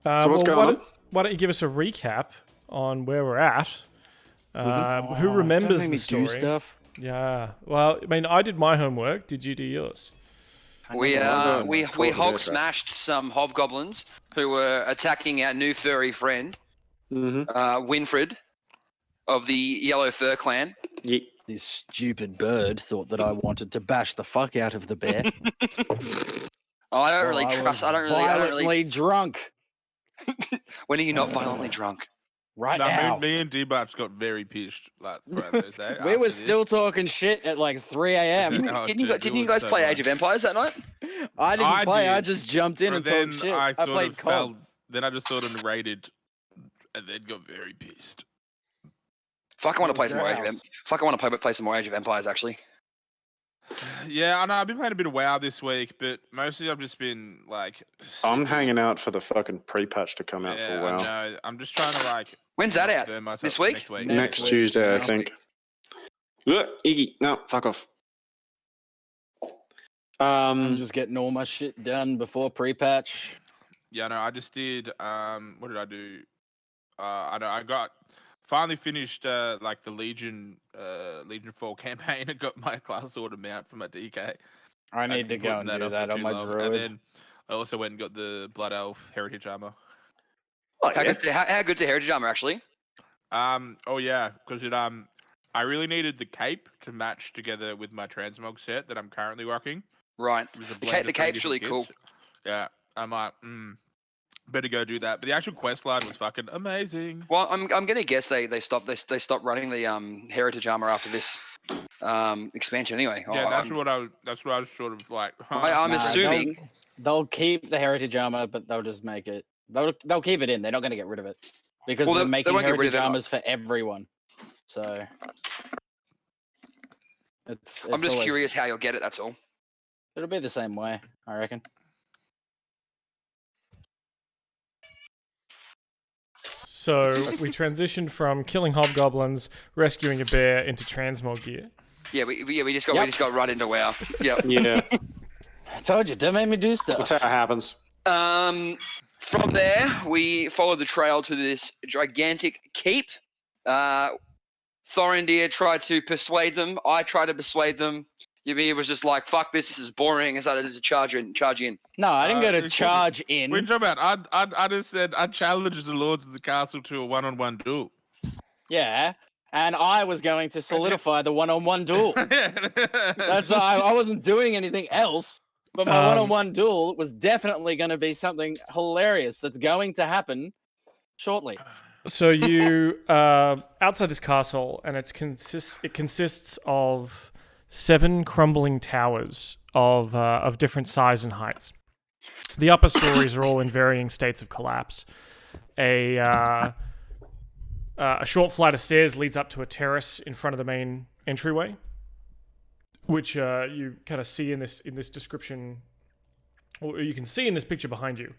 So what's going on? Why don't you give us a recap on where we're at? Who Don't remembers make the me story? do stuff. Yeah. Well, I mean, I did my homework. Did you do yours? We Bertha. Hulk smashed some hobgoblins who were attacking our new furry friend, Winfred, of the Yellow Fur Clan. Yeah. This stupid bird thought that I wanted to bash the fuck out of the bear. I don't really I trust. was violently drunk When are you not violently drunk? right No, now. me and D-Bucks got very pissed like throughout those days. We were still talking shit at like 3 a.m. Oh, Didn't dude, you it guys was play so Age of Empires that night? I didn't play. I did. just jumped in But and then talked shit. I I sort played of COD. fell. Then I just sort of raided, and then got very pissed. Fuck, I want to It play was some more their Age of house. Fuck, I want to play some more Age of Empires actually. Yeah, I know. I've been playing a bit of WoW this week, but mostly I've just been like. I'm sick of- hanging out for the fucking pre-patch to come out Yeah, for WoW. I know. I'm just trying to like. When's that not out? burn myself This week? Next week. Next week, Tuesday, I yeah. think. Ugh, Iggy, no, fuck off. I'm just getting all my shit done before pre-patch. Yeah, no. I just did. What did I do? I know. I got finally finished like the Legion Fall campaign and got my class order mount for my DK. I need I'd to been go putting and do off that for on too my long. druid. And then I also went and got the Blood Elf Heritage Armor. Oh, How yeah. good's the Heritage Armor actually? Oh yeah, because I really needed the cape to match together with my transmog set that I'm currently rocking. Right. It was a The, blend the of three cape's really different cool. kits. Yeah, I'm like, better go do that. But the actual quest line was fucking amazing. Well, I'm gonna guess they stopped running the Heritage Armor after this expansion anyway. Yeah, that's I'm, what I was sort of like. I'm Nah, assuming. They'll keep the heritage armor, but they'll just make it. They'll keep it in. They're not going to get rid of it because Well, they're they making won't get rid of heritage it. armors for everyone. So it's I'm just always- curious how you'll get it. That's all. It'll be the same way, I reckon. So we transitioned from killing hobgoblins, rescuing a bear, into transmog gear. Yeah, we just got right into WoW. Yeah. Yeah, I told you, don't make me do stuff. that's how it happens. From there, we followed the trail to this gigantic keep. Thorendir tried to persuade them. I tried to persuade them. Ymir was just like, "Fuck this is boring," and started to charge in. No, I didn't go to it's- charge What are you in. talking about? I just said I challenged the lords of the castle to a one-on-one duel. Yeah, and I was going to solidify the one-on-one duel. That's I wasn't doing anything else. But my one-on-one duel was definitely going to be something hilarious that's going to happen shortly. So you outside this castle, and it consists of 7 crumbling towers of different size and heights. The upper stories are all in varying states of collapse. A short flight of stairs leads up to a terrace in front of the main entryway, which you kind of see in this description, or you can see in this picture behind you.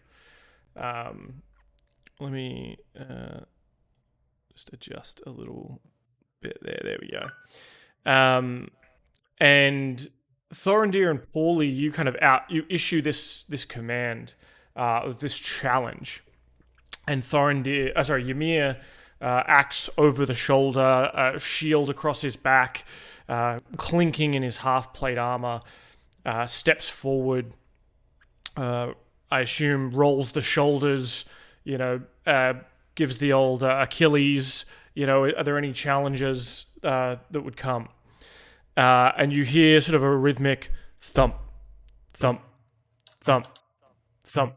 Let me just adjust a little bit there. There we go. And Thorendir and Pauly, you kind of issue this command, this challenge, and Ymir axe over the shoulder, shield across his back, clinking in his half-plate armor, steps forward. I assume rolls the shoulders, gives the old Achilles, are there any challenges that would come? And you hear sort of a rhythmic thump, thump, thump, thump.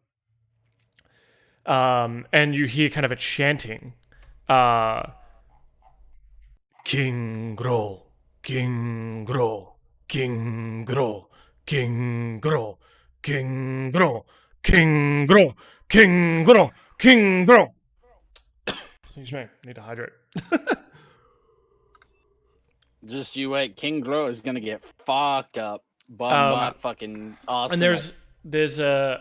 And you hear kind of a chanting. King Gro, King Gro, King Gro, King Gro, King Gro, King Gro, King Gro, King Gro. Excuse me, need to hydrate. Just you wait, King Grow is going to get fucked up by my fucking ass. And there's a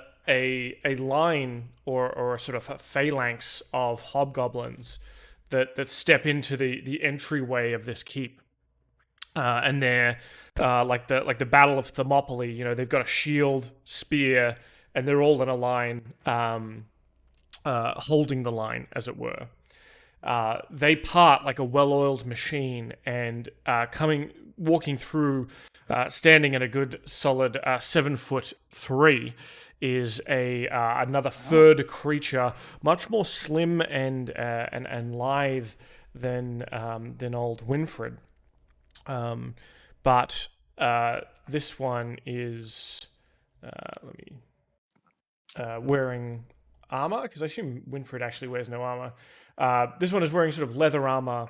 line or a sort of a phalanx of hobgoblins that step into the entryway of this keep, and they're like the Battle of Thermopylae. They've got a shield, spear, and they're all in a line. holding the line, as it were. They part like a well-oiled machine, and walking through, standing at a good solid 7'3", is another third creature, much more slim and lithe than old Winfred. But this one is wearing armor, because I assume Winfred actually wears no armor. This one is wearing sort of leather armor,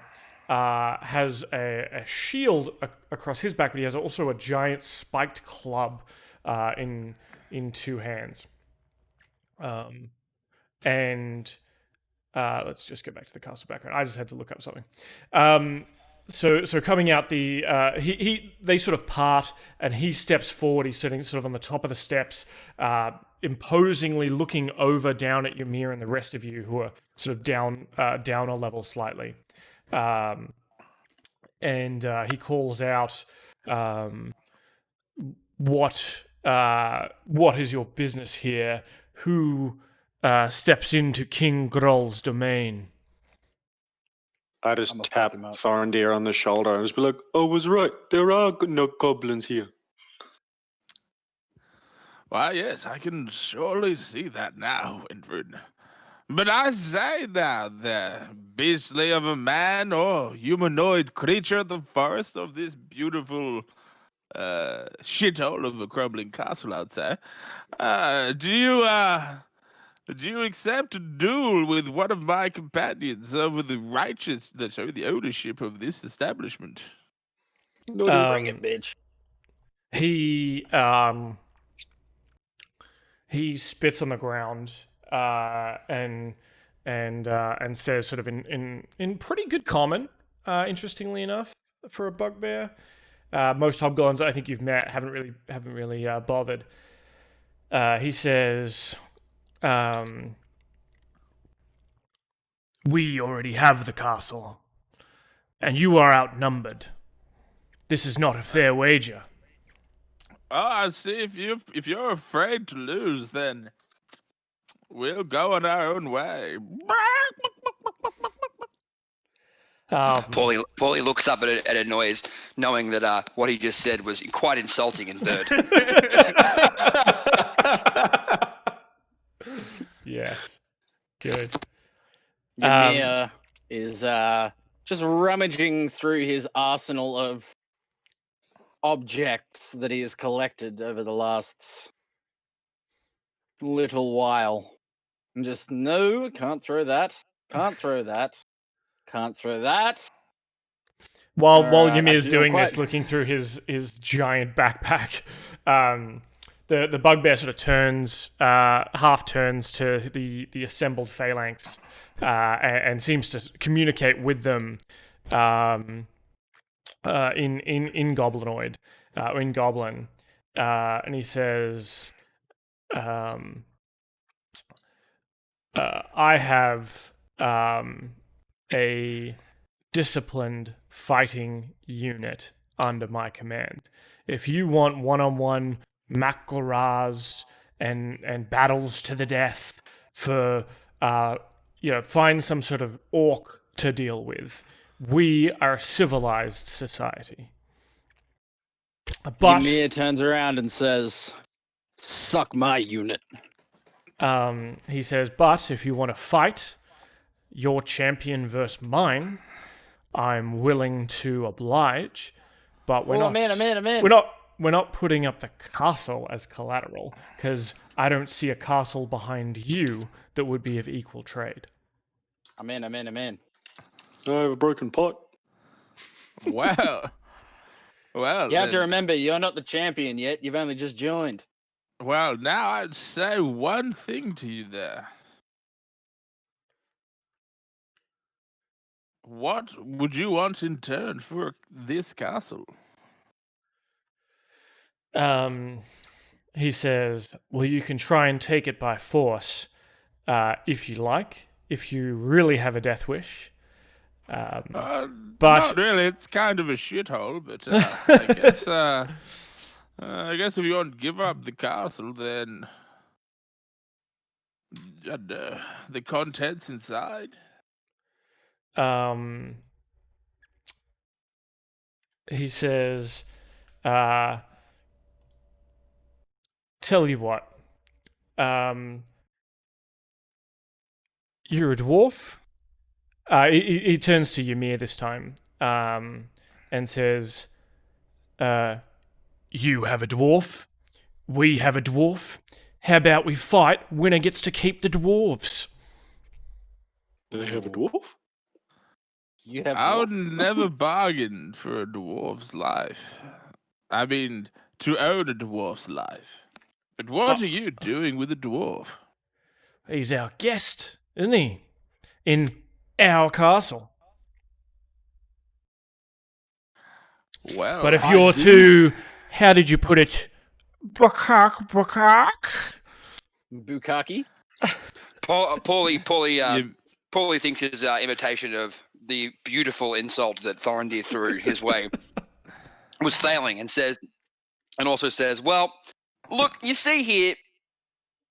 has a shield across his back, but he has also a giant spiked club in two hands. And let's just go back to the castle background. I just had to look up something. So coming out they sort of part, and he steps forward. He's sitting sort of on the top of the steps, imposingly looking down at Ymir and the rest of you, who are sort of down a level slightly. And he calls out, "What is your business here? Who steps into King Groll's domain?" I just tap Thorendir on the shoulder and just be like, "I was right. There are no goblins here." Well, yes, I can surely see that now, Winfred. But I say thou there, beastly of a man or humanoid creature of the forest of this beautiful shithole of a crumbling castle outside, do you accept a duel with one of my companions over the ownership of this establishment? Bring it, bitch. He spits on the ground and says, sort of in pretty good common, interestingly enough, for a bugbear. Most hobgoblins I think you've met haven't really bothered. He says, "We already have the castle, and you are outnumbered. This is not a fair wager." Oh, I see. If you're afraid to lose, then we'll go on our own way. Pauly looks up at a noise, knowing that what he just said was quite insulting in bird. Yes. Good. Ymir is just rummaging through his arsenal of objects that he has collected over the last little while. And just, no, can't throw that. Can't throw that. Can't throw that. While Ymir's doing this, looking through his giant backpack, the bugbear sort of half turns to the assembled phalanx, and seems to communicate with them in Goblinoid, in Goblin, and he says, "I have a disciplined fighting unit under my command. If you want one-on-one Makgoraz and battles to the death for find some sort of orc to deal with, we are a civilized society." But Ymir turns around and says, "Suck my unit." he says, "But if you want to fight your champion versus mine, I'm willing to oblige, but we're not. I'm in. We're not putting up the castle as collateral, because I don't see a castle behind you that would be of equal trade." I'm in. I have a broken pot. Well, you have to remember, you're not the champion yet. You've only just joined. Well, now I'd say one thing to you there. What would you want in turn for this castle? He says, "Well, you can try and take it by force, if you like, if you really have a death wish. But not really. It's kind of a shithole. But I guess if you want to give up the castle, then the contents inside. He says, tell you what, you're a dwarf. He turns to Ymir this time, and says, you have a dwarf, we have a dwarf. How about we fight? Winner gets to keep the dwarves. Do they have a dwarf? You have I would dwarf? never bargain for a dwarf's life. I mean, to own a dwarf's life. But what are you doing with a dwarf? He's our guest, isn't he? In our castle. Well, But if you're too, how did you put it? Bukak. Bukaki? Pauly thinks his imitation of the beautiful insult that Thorendir threw his way was failing, and also says, "Well, look, you see here,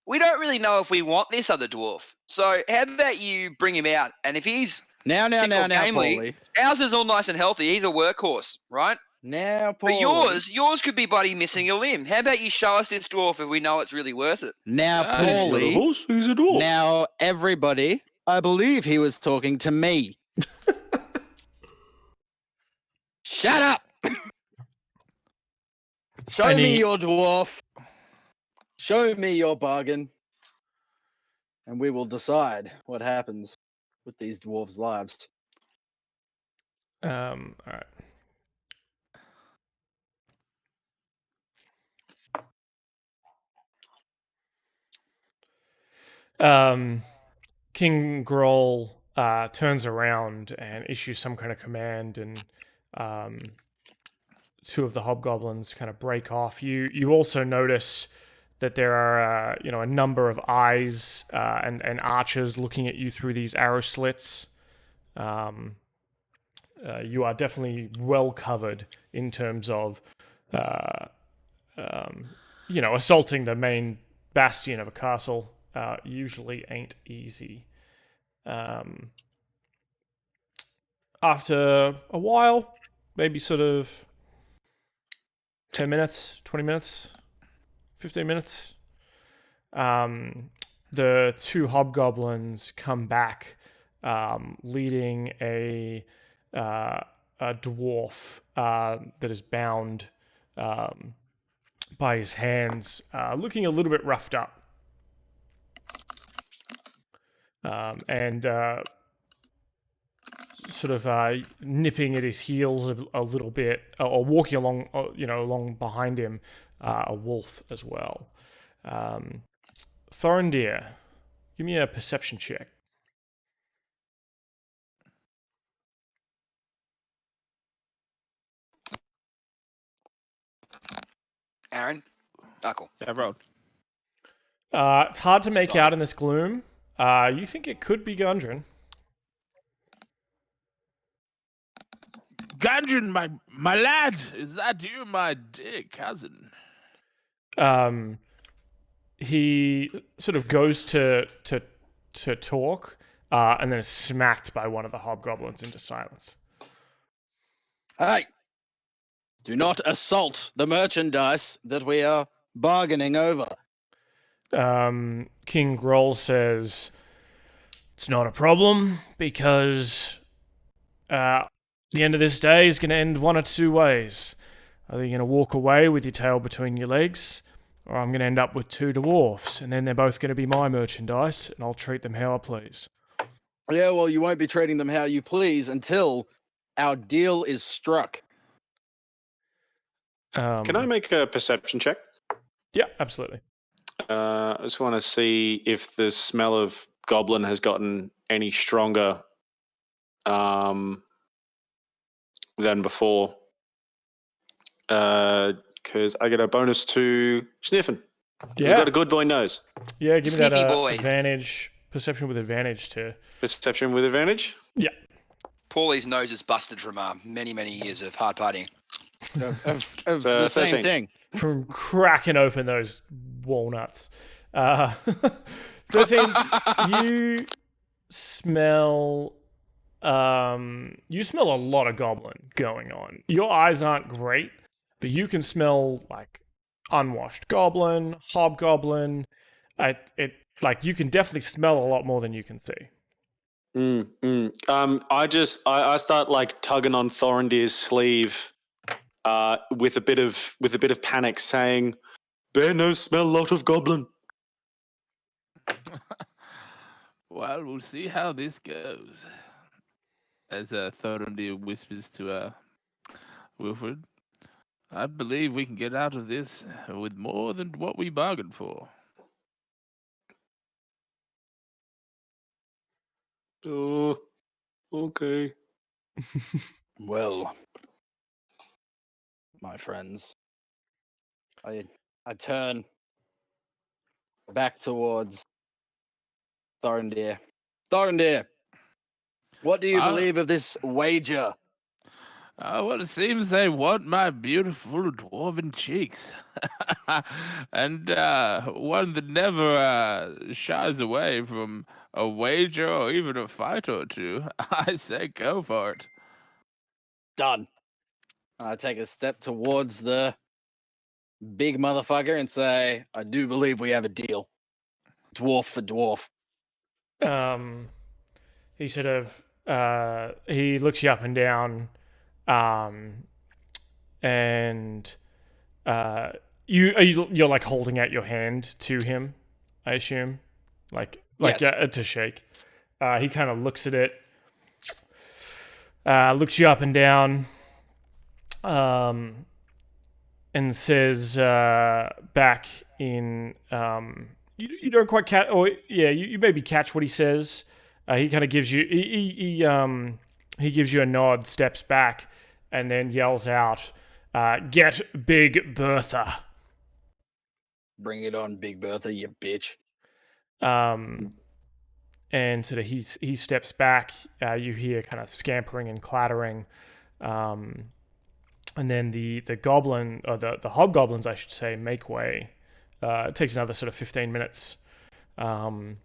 we don't really know if we want this other dwarf. So how about you bring him out? And if he's Now, gamely, Pauly. ours is all nice and healthy. He's a workhorse, right? Now, But Pauly. yours could be bloody missing a limb. How about you show us this dwarf if we know it's really worth it?" Now, Ah, He's not a Pauly. horse. He's a dwarf. Now, everybody, I believe he was talking to me. Shut up! Show me your dwarf. Show me your bargain. And we will decide what happens with these dwarves' lives. All right. King Groll turns around and issues some kind of command, and two of the hobgoblins kind of break off. You also notice that there are a number of eyes and archers looking at you through these arrow slits. You are definitely well covered in terms of assaulting the main bastion of a castle. Usually ain't easy. After a while, maybe sort of 10 minutes, 20 minutes, 15 minutes, the two hobgoblins come back, leading a dwarf that is bound by his hands, looking a little bit roughed up. And sort of nipping at his heels a little bit, or walking along, along behind him, a wolf as well. Thorendir, give me a perception check. Aaron, Knuckle. Yeah, road. It's hard to make out in this gloom. You think it could be Gundren? Gundren, my lad, is that you, my dear cousin? He sort of goes to talk, and then is smacked by one of the hobgoblins into silence. Hey! Do not assault the merchandise that we are bargaining over. King Groll says, it's not a problem, because the end of this day is going to end one of two ways. Either you're going to walk away with your tail between your legs, or I'm going to end up with two dwarfs, and then they're both going to be my merchandise, and I'll treat them how I please. Yeah, well, you won't be treating them how you please until our deal is struck. Can I make a perception check? Yeah, absolutely. I just want to see if the smell of goblin has gotten any stronger than before. Because I get a bonus to sniffing. Yeah. You've got a good boy nose. Yeah, give me that Sneaky boy. advantage. Perception with advantage to... Perception with advantage? Yeah. Pauly's nose is busted from many, many years of hard partying. Of the same 13. thing. From cracking open those walnuts. 13. You smell. You smell a lot of goblin going on. Your eyes aren't great, but you can smell like unwashed goblin, hobgoblin. You can definitely smell a lot more than you can see. I start like tugging on Thorendir's sleeve, with a bit of panic, saying, "Bear no smell lot of goblin." Well, we'll see how this goes. As Thorendir whispers to Wilfred, I believe we can get out of this with more than what we bargained for. Oh, okay. Well, my friends, I turn back towards Thorendir. Thorendir, what do you believe of this wager? Well, it seems they want my beautiful dwarven cheeks. And one that never shies away from a wager or even a fight or two. I say go for it. Done. I take a step towards the big motherfucker and say, I do believe we have a deal. Dwarf for dwarf. He sort of he looks you up and down, and you're like holding out your hand to him, I assume, Yes. to shake. He kind of looks at it, looks you up and down, and says back in you don't quite catch, or yeah, you maybe catch what he says. He kind of gives you he gives you a nod, steps back, and then yells out, "Get Big Bertha!" Bring it on, Big Bertha, you bitch. And sort of he steps back. You hear kind of scampering and clattering, and then the goblin, or the hobgoblins, I should say, make way. It takes another sort of 15 minutes, and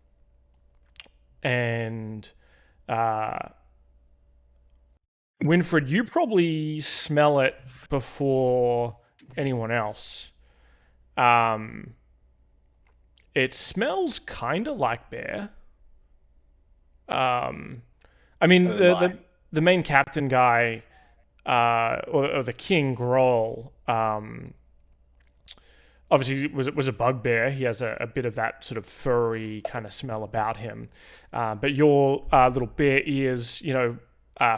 Winfred, you probably smell it before anyone else. It smells kind of like bear. I mean, the main captain guy, or the king Groll, obviously was a bugbear. He has a bit of that sort of furry kind of smell about him. But your little bear ears,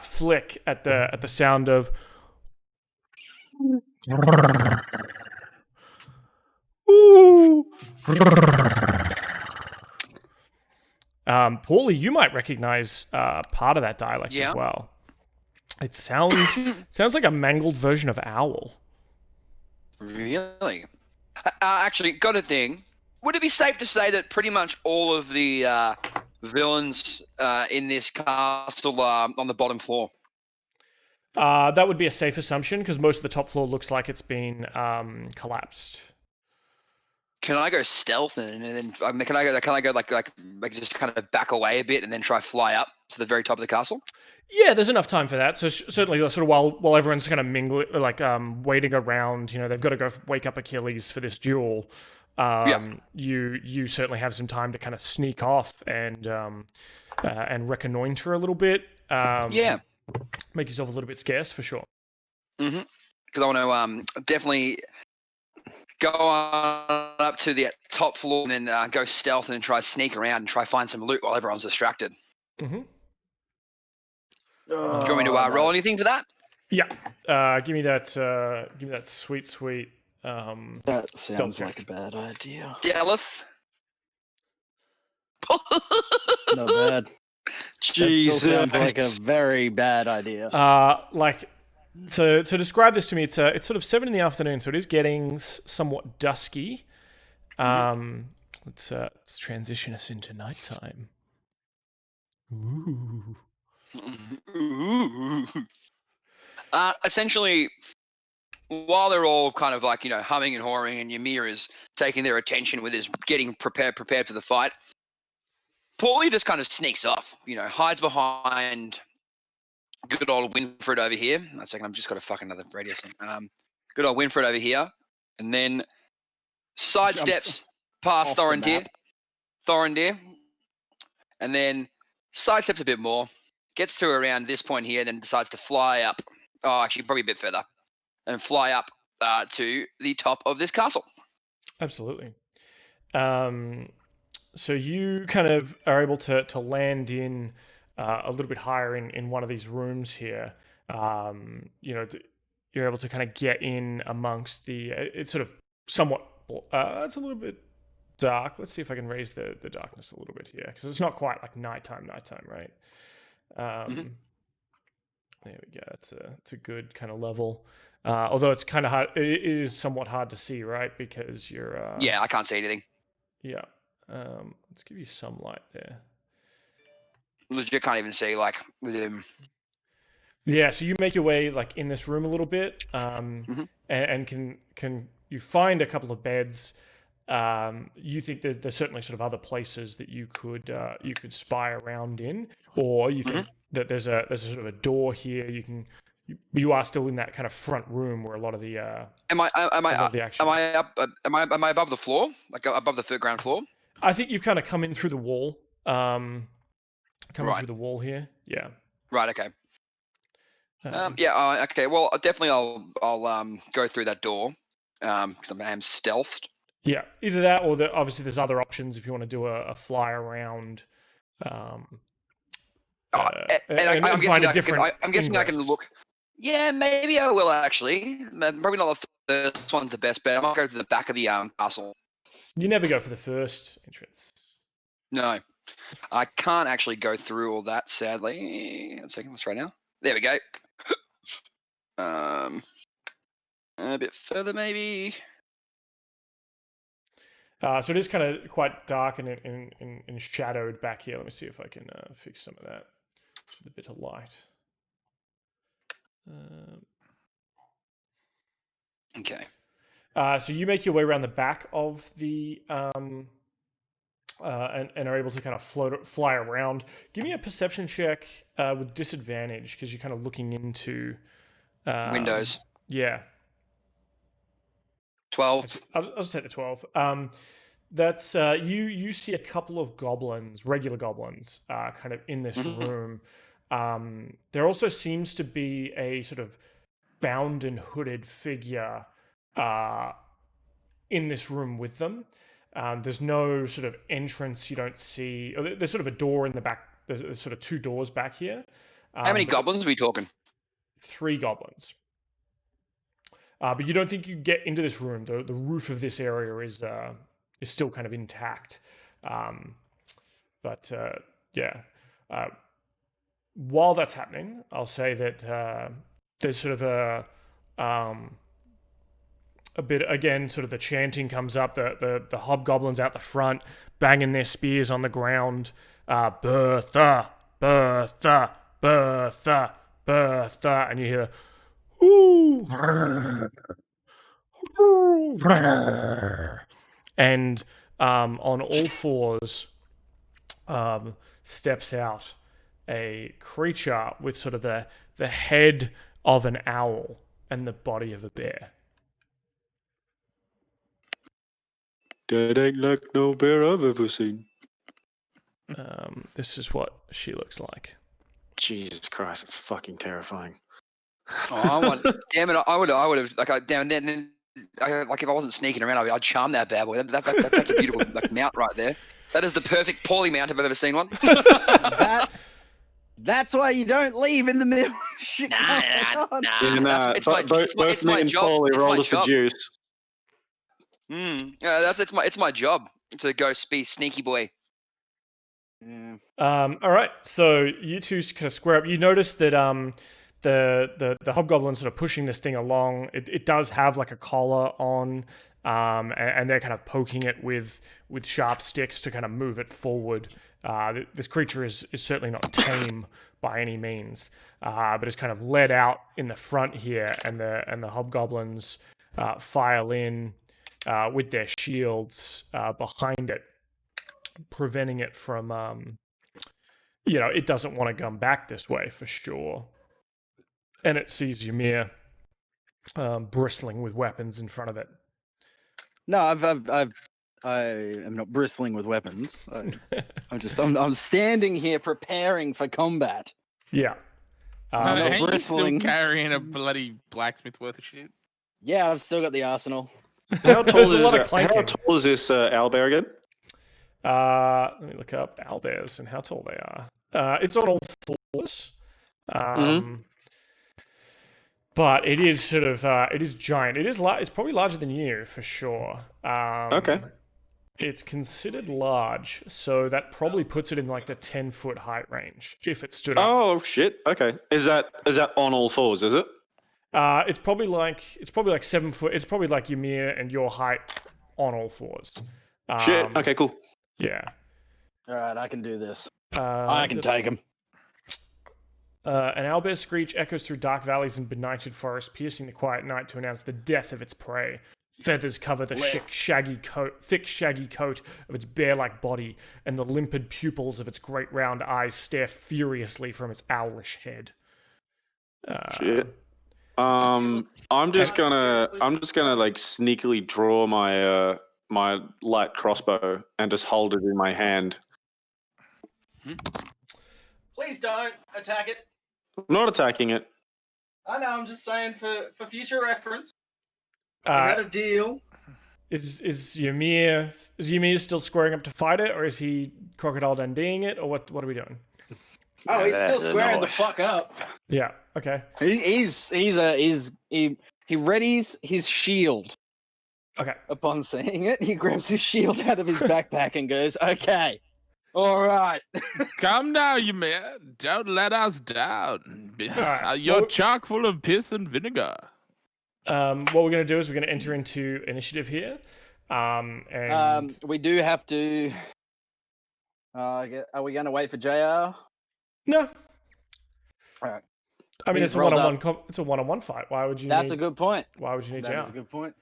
flick at the sound of. Ooh. Pauly, you might recognize part of that dialect as well. It sounds like a mangled version of owl. Really? Actually, got a thing. Would it be safe to say that pretty much all of the villains in this castle are on the bottom floor? That would be a safe assumption because most of the top floor looks like it's been collapsed. Can I go stealth and then can I go like just kind of back away a bit and then try fly up to the very top of the castle? Yeah, there's enough time for that. So certainly, sort of while everyone's kind of mingling, waiting around, they've got to go wake up Achilles for this duel. You certainly have some time to kind of sneak off and reconnoiter a little bit. Make yourself a little bit scarce for sure. Mm-hmm. Because I want to definitely go on up to the top floor and then go stealth and try sneak around and try find some loot while everyone's distracted. Mm-hmm. Do you want me to roll anything for that? Yeah. Give me that sweet. That sounds like a bad idea. Stealth. No bad. Jesus. That still sounds like a very bad idea. So to describe this to me, it's sort of 7 p.m, so it is getting somewhat dusky. Let's transition us into nighttime. Ooh. Essentially, while they're all kind of humming and hawing, and Ymir is taking their attention with his getting prepared for the fight, Pauly just kind of sneaks off, hides behind good old Winfred over here. One second, I've just got to fuck another radio thing. Good old Winfred over here, and then sidesteps past off the Thorendir, and then sidesteps a bit more, gets to around this point here, then decides to fly up. Oh, actually, probably a bit further, and fly up to the top of this castle. Absolutely. So you kind of are able to land in a little bit higher in one of these rooms here. You're able to kind of get in amongst the. It's sort of somewhat. It's a little bit dark. Let's see if I can raise the darkness a little bit here, because it's not quite like nighttime, right? There we go. It's a good kind of level. Although it's kind of hard. It is somewhat hard to see, right? Because you're. Yeah, I can't see anything. Yeah. Let's give you some light there. Legit can't even see with him. Yeah, so you make your way in this room a little bit, and can you find a couple of beds. You think there's certainly sort of other places that you could spy around in, or you think that there's a sort of a door here. You are still in that kind of front room where a lot of the Am I above the floor, above the ground floor? I think you've kind of come in through the wall. Through the wall here. Yeah. Right. Okay. Okay. Well, definitely, I'll go through that door because I am stealthed. Yeah. Either that, or obviously there's other options if you want to do a fly around. I'm guessing I can look. Yeah, maybe I will actually. Probably not the first one's the best bet. I might go to the back of the castle. You never go for the first entrance. No, I can't actually go through all that, sadly. 1 second, let's try now. There we go. A bit further, maybe. So it is kind of quite dark and shadowed back here. Let me see if I can fix some of that with a bit of light. Okay. So you make your way around the back of the and are able to kind of fly around. Give me a perception check with disadvantage, because you're kind of looking into windows. Yeah. 12. I'll just take the 12. That's you see a couple of goblins, regular goblins, kind of in this room. There also seems to be a sort of bound and hooded figure in this room with them. There's no sort of entrance. You don't see. There's sort of a door in the back. There's sort of two doors back here. How many goblins are we talking? 3 goblins. But you don't think you get into this room. The roof of this area is still kind of intact. While that's happening, I'll say that there's sort of a bit, again, sort of the chanting comes up, the hobgoblins out the front, banging their spears on the ground. Bertha, Bertha, Bertha, Bertha, and you hear, ooh, and on all fours steps out a creature with sort of the head of an owl and the body of a bear. That ain't like no bear I've ever seen. This is what she looks like. Jesus Christ, it's fucking terrifying. Damn it! I would have if I wasn't sneaking around, I'd charm that bad boy. That's a beautiful mount right there. That is the perfect Pauly mount if I've ever seen one. That's why you don't leave in the middle of shit. Nah. Both me and Pauly roll to seduce. Yeah, it's my job to go be sneaky boy. Yeah. All right, so you two kind of square up. You notice that the hobgoblin sort of pushing this thing along. It does have like a collar on, and they're kind of poking it with sharp sticks to kind of move it forward. This creature is certainly not tame by any means, but it's kind of led out in the front here, and the hobgoblins file in with their shields behind it. preventing it from, it doesn't want to come back this way for sure. And it sees Ymir bristling with weapons in front of it. No, I am not bristling with weapons. I'm standing here preparing for combat. Yeah. I'm not Ain't you bristling. still carrying a bloody blacksmith worth of shit? Yeah, I've still got the arsenal. How There's a lot of how clanking. tall is this owlbear again? Let me look up owlbears and how tall they are. It's on all fours. But it is sort of, it is giant. It's probably larger than you, for sure. Okay. It's considered large, so that probably puts it in like the 10-foot height range, if it stood up. Oh shit. Okay. Is that on all fours? Is it? It's probably like 7 foot. It's probably like Ymir and your height on all fours. Shit. Okay. Cool. Yeah. All right, I can do this. I can take him. An owlbear's screech echoes through dark valleys and benighted forests, piercing the quiet night to announce the death of its prey. Feathers cover the thick, shaggy coat of its bear-like body, and the limpid pupils of its great round eyes stare furiously from its owlish head. Shit. I'm just gonna like sneakily draw my my light crossbow and just hold it in my hand. Please don't attack it. I'm not attacking it. I know. I'm just saying for future reference. We had a deal. Is Ymir still squaring up to fight it, or is he Crocodile Dundeeing it, or what are we doing? Oh, he's still That's squaring the nice. fuck up. Yeah. Okay. He readies his shield. Okay. Upon seeing it, he grabs his shield out of his backpack and goes, "Okay, all right." Come now, you man. Don't let us down. Alright, You're well- chock full of piss and vinegar. What we're going to do is we're going to enter into initiative here. And We do have to. Are we going to wait for JR? no. Alright. I mean, He's it's a rolled one-on-one. It's a one-on-one fight. Why would you? That's a need, good point. Why would you need That is JR? a good point.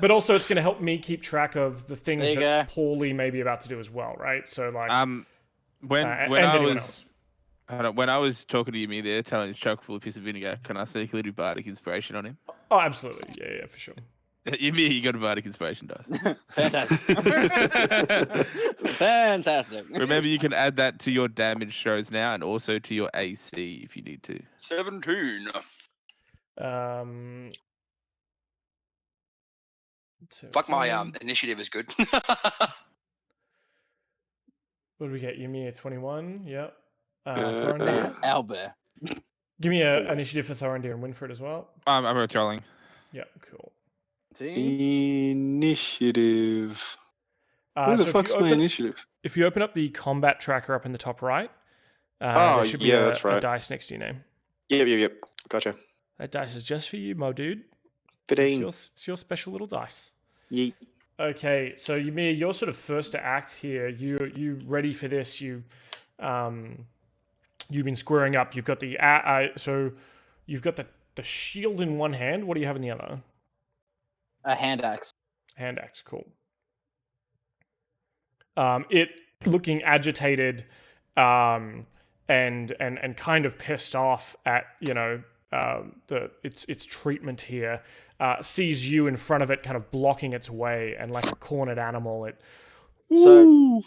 But also, it's going to help me keep track of the things There you that Pauly may be about to do as well, right? So, like, When and I anyone was else. when I was talking to you there, telling him chock full of piss of vinegar, can I secretly do bardic inspiration on him? Oh, absolutely. Yeah, for sure. You got a bardic inspiration dice. Fantastic. Fantastic. Remember, you can add that to your damage throws now, and also to your AC if you need to. 17. Fuck my 17. initiative is good. What do we get? Ymir 21. Yep. Uh, Thorendir. Owlbear. Give me an initiative for Thorendir and Winfred as well. I'm rolling. Yep, cool. Initiative. Where the fuck's my initiative? If you open up the combat tracker up in the top right, Oh, there should be yeah, a, that's right. a dice next to your name. Yep. Gotcha. That dice is just for you, Mo dude. 15. It's your special little dice. Yeet. Okay, so Ymir, you're sort of first to act here. You ready for this? You've been squaring up. You've got the so you've got the shield in one hand. What do you have in the other? A hand axe. Hand axe, cool. It looking agitated, and kind of pissed off at its treatment here. Sees you in front of it, kind of blocking its way, and like a cornered animal, it and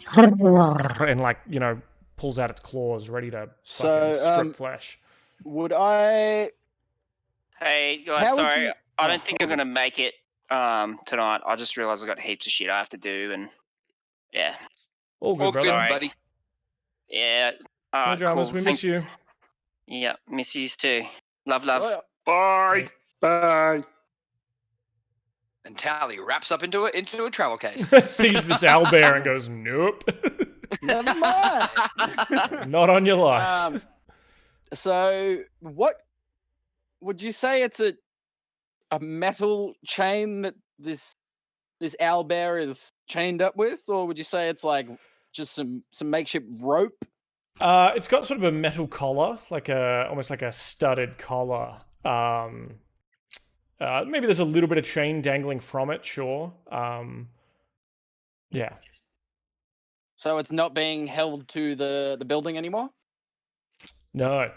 pulls out its claws, ready to fucking strip flesh. Would I? Hey How guys, would sorry, you- I Oh, don't think I'm hold gonna make it tonight. I just realised I got heaps of shit I have to do, and yeah, All good, All good, brother. buddy. yeah. All No right, dramas. cool. We miss you. Thanks. Yeah, miss yous too. Love. Well, Bye. Bye. And Tally wraps up into a travel case. Sees this owlbear and goes, "Nope, never mind. not on your life." So what would you say? It's a metal chain that this owlbear is chained up with, or would you say it's like just some makeshift rope? It's got sort of a metal collar, almost like a studded collar. Maybe there's a little bit of chain dangling from it. Sure. Yeah. So it's not being held to the building anymore? No.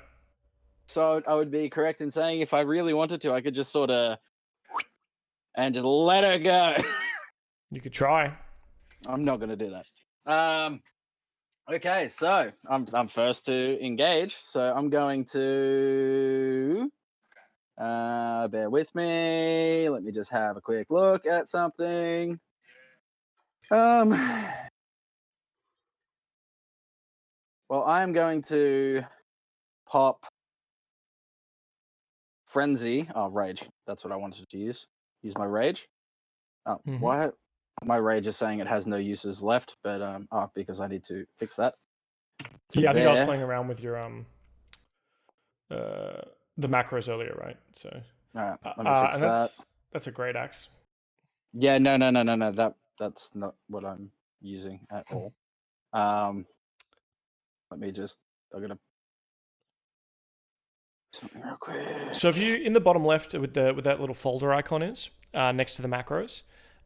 So I would be correct in saying if I really wanted to, I could just sort of and just let her go. You could try. I'm not going to do that. Okay, so I'm first to engage. So I'm going to bear with me. Let me just have a quick look at something. Well, I'm going to pop Frenzy. Oh, Rage. That's what I wanted to use. Use my Rage. Oh, why? My Rage is saying it has no uses left, but because I need to fix that. Yeah, I think I was playing around with your the macros earlier, right? So. All right, let me fix that. That's a great axe. Yeah, no. That's not what I'm using at all. Let me just. I'm gonna something real quick. So if you in the bottom left with that little folder icon is next to the macros,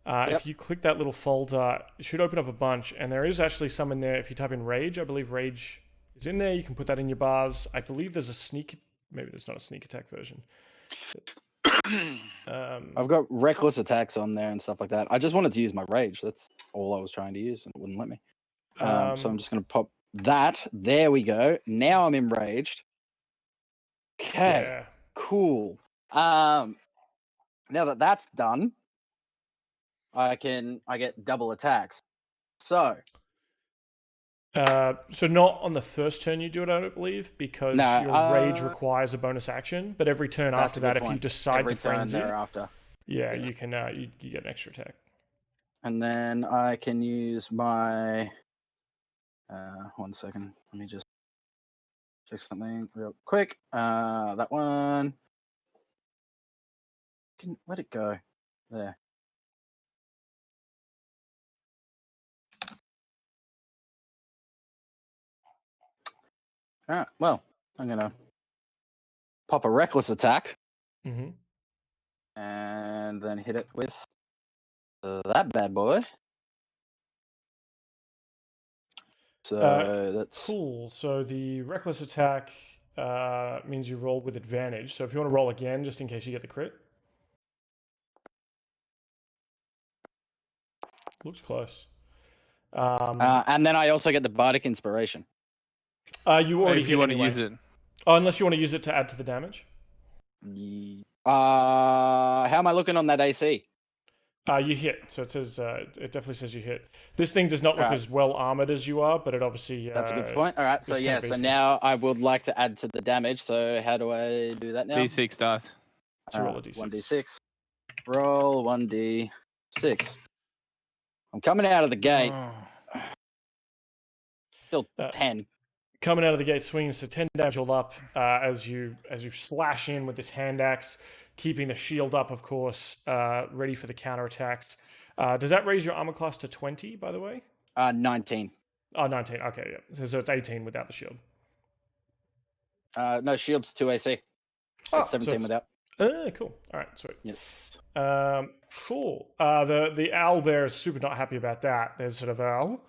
if you click that little folder, it should open up a bunch, and there is actually some in there. If you type in Rage, I believe Rage is in there. You can put that in your bars. I believe there's a sneak. Maybe there's not a sneak attack version. I've got reckless attacks on there and stuff like that. I just wanted to use my Rage. That's all I was trying to use, and it wouldn't let me. So I'm just going to pop that. There we go. Now I'm enraged. Okay, cool. Now that that's done, I get double attacks. So not on the first turn you do it, I don't believe, because your rage requires a bonus action. But every turn after that, if you decide to frenzy, you can you get an extra attack. And then I can use my 1 second. Let me just check something real quick. That one. Can let it go. There. All right. Well, I'm gonna pop a reckless attack, and then hit it with that bad boy. So that's cool. So the reckless attack means you roll with advantage. So if you want to roll again, just in case you get the crit. Looks close. And then I also get the bardic inspiration. You already if you want to use it. Oh, unless you want to use it to add to the damage. How am I looking on that AC? You hit. So it says it definitely says you hit. This thing does not look as well armored as you are, but it obviously that's a good point. All right, so yeah, so now I would like to add to the damage. So how do I do that now? D6 dice. So roll a D6. 1d6. Roll 1d6. I'm coming out of the gate. Still 10. Coming out of the gate, swinging, so 10 damage all up as you slash in with this hand axe, keeping the shield up, of course, ready for the counterattacks. Does that raise your armor class to 20, by the way? 19. Oh, 19. Okay, yeah. So it's 18 without the shield. No, shield's 2 AC. It's 17 without. Cool. All right, sweet. Yes. Cool. The owl bear is super not happy about that. There's sort of owl.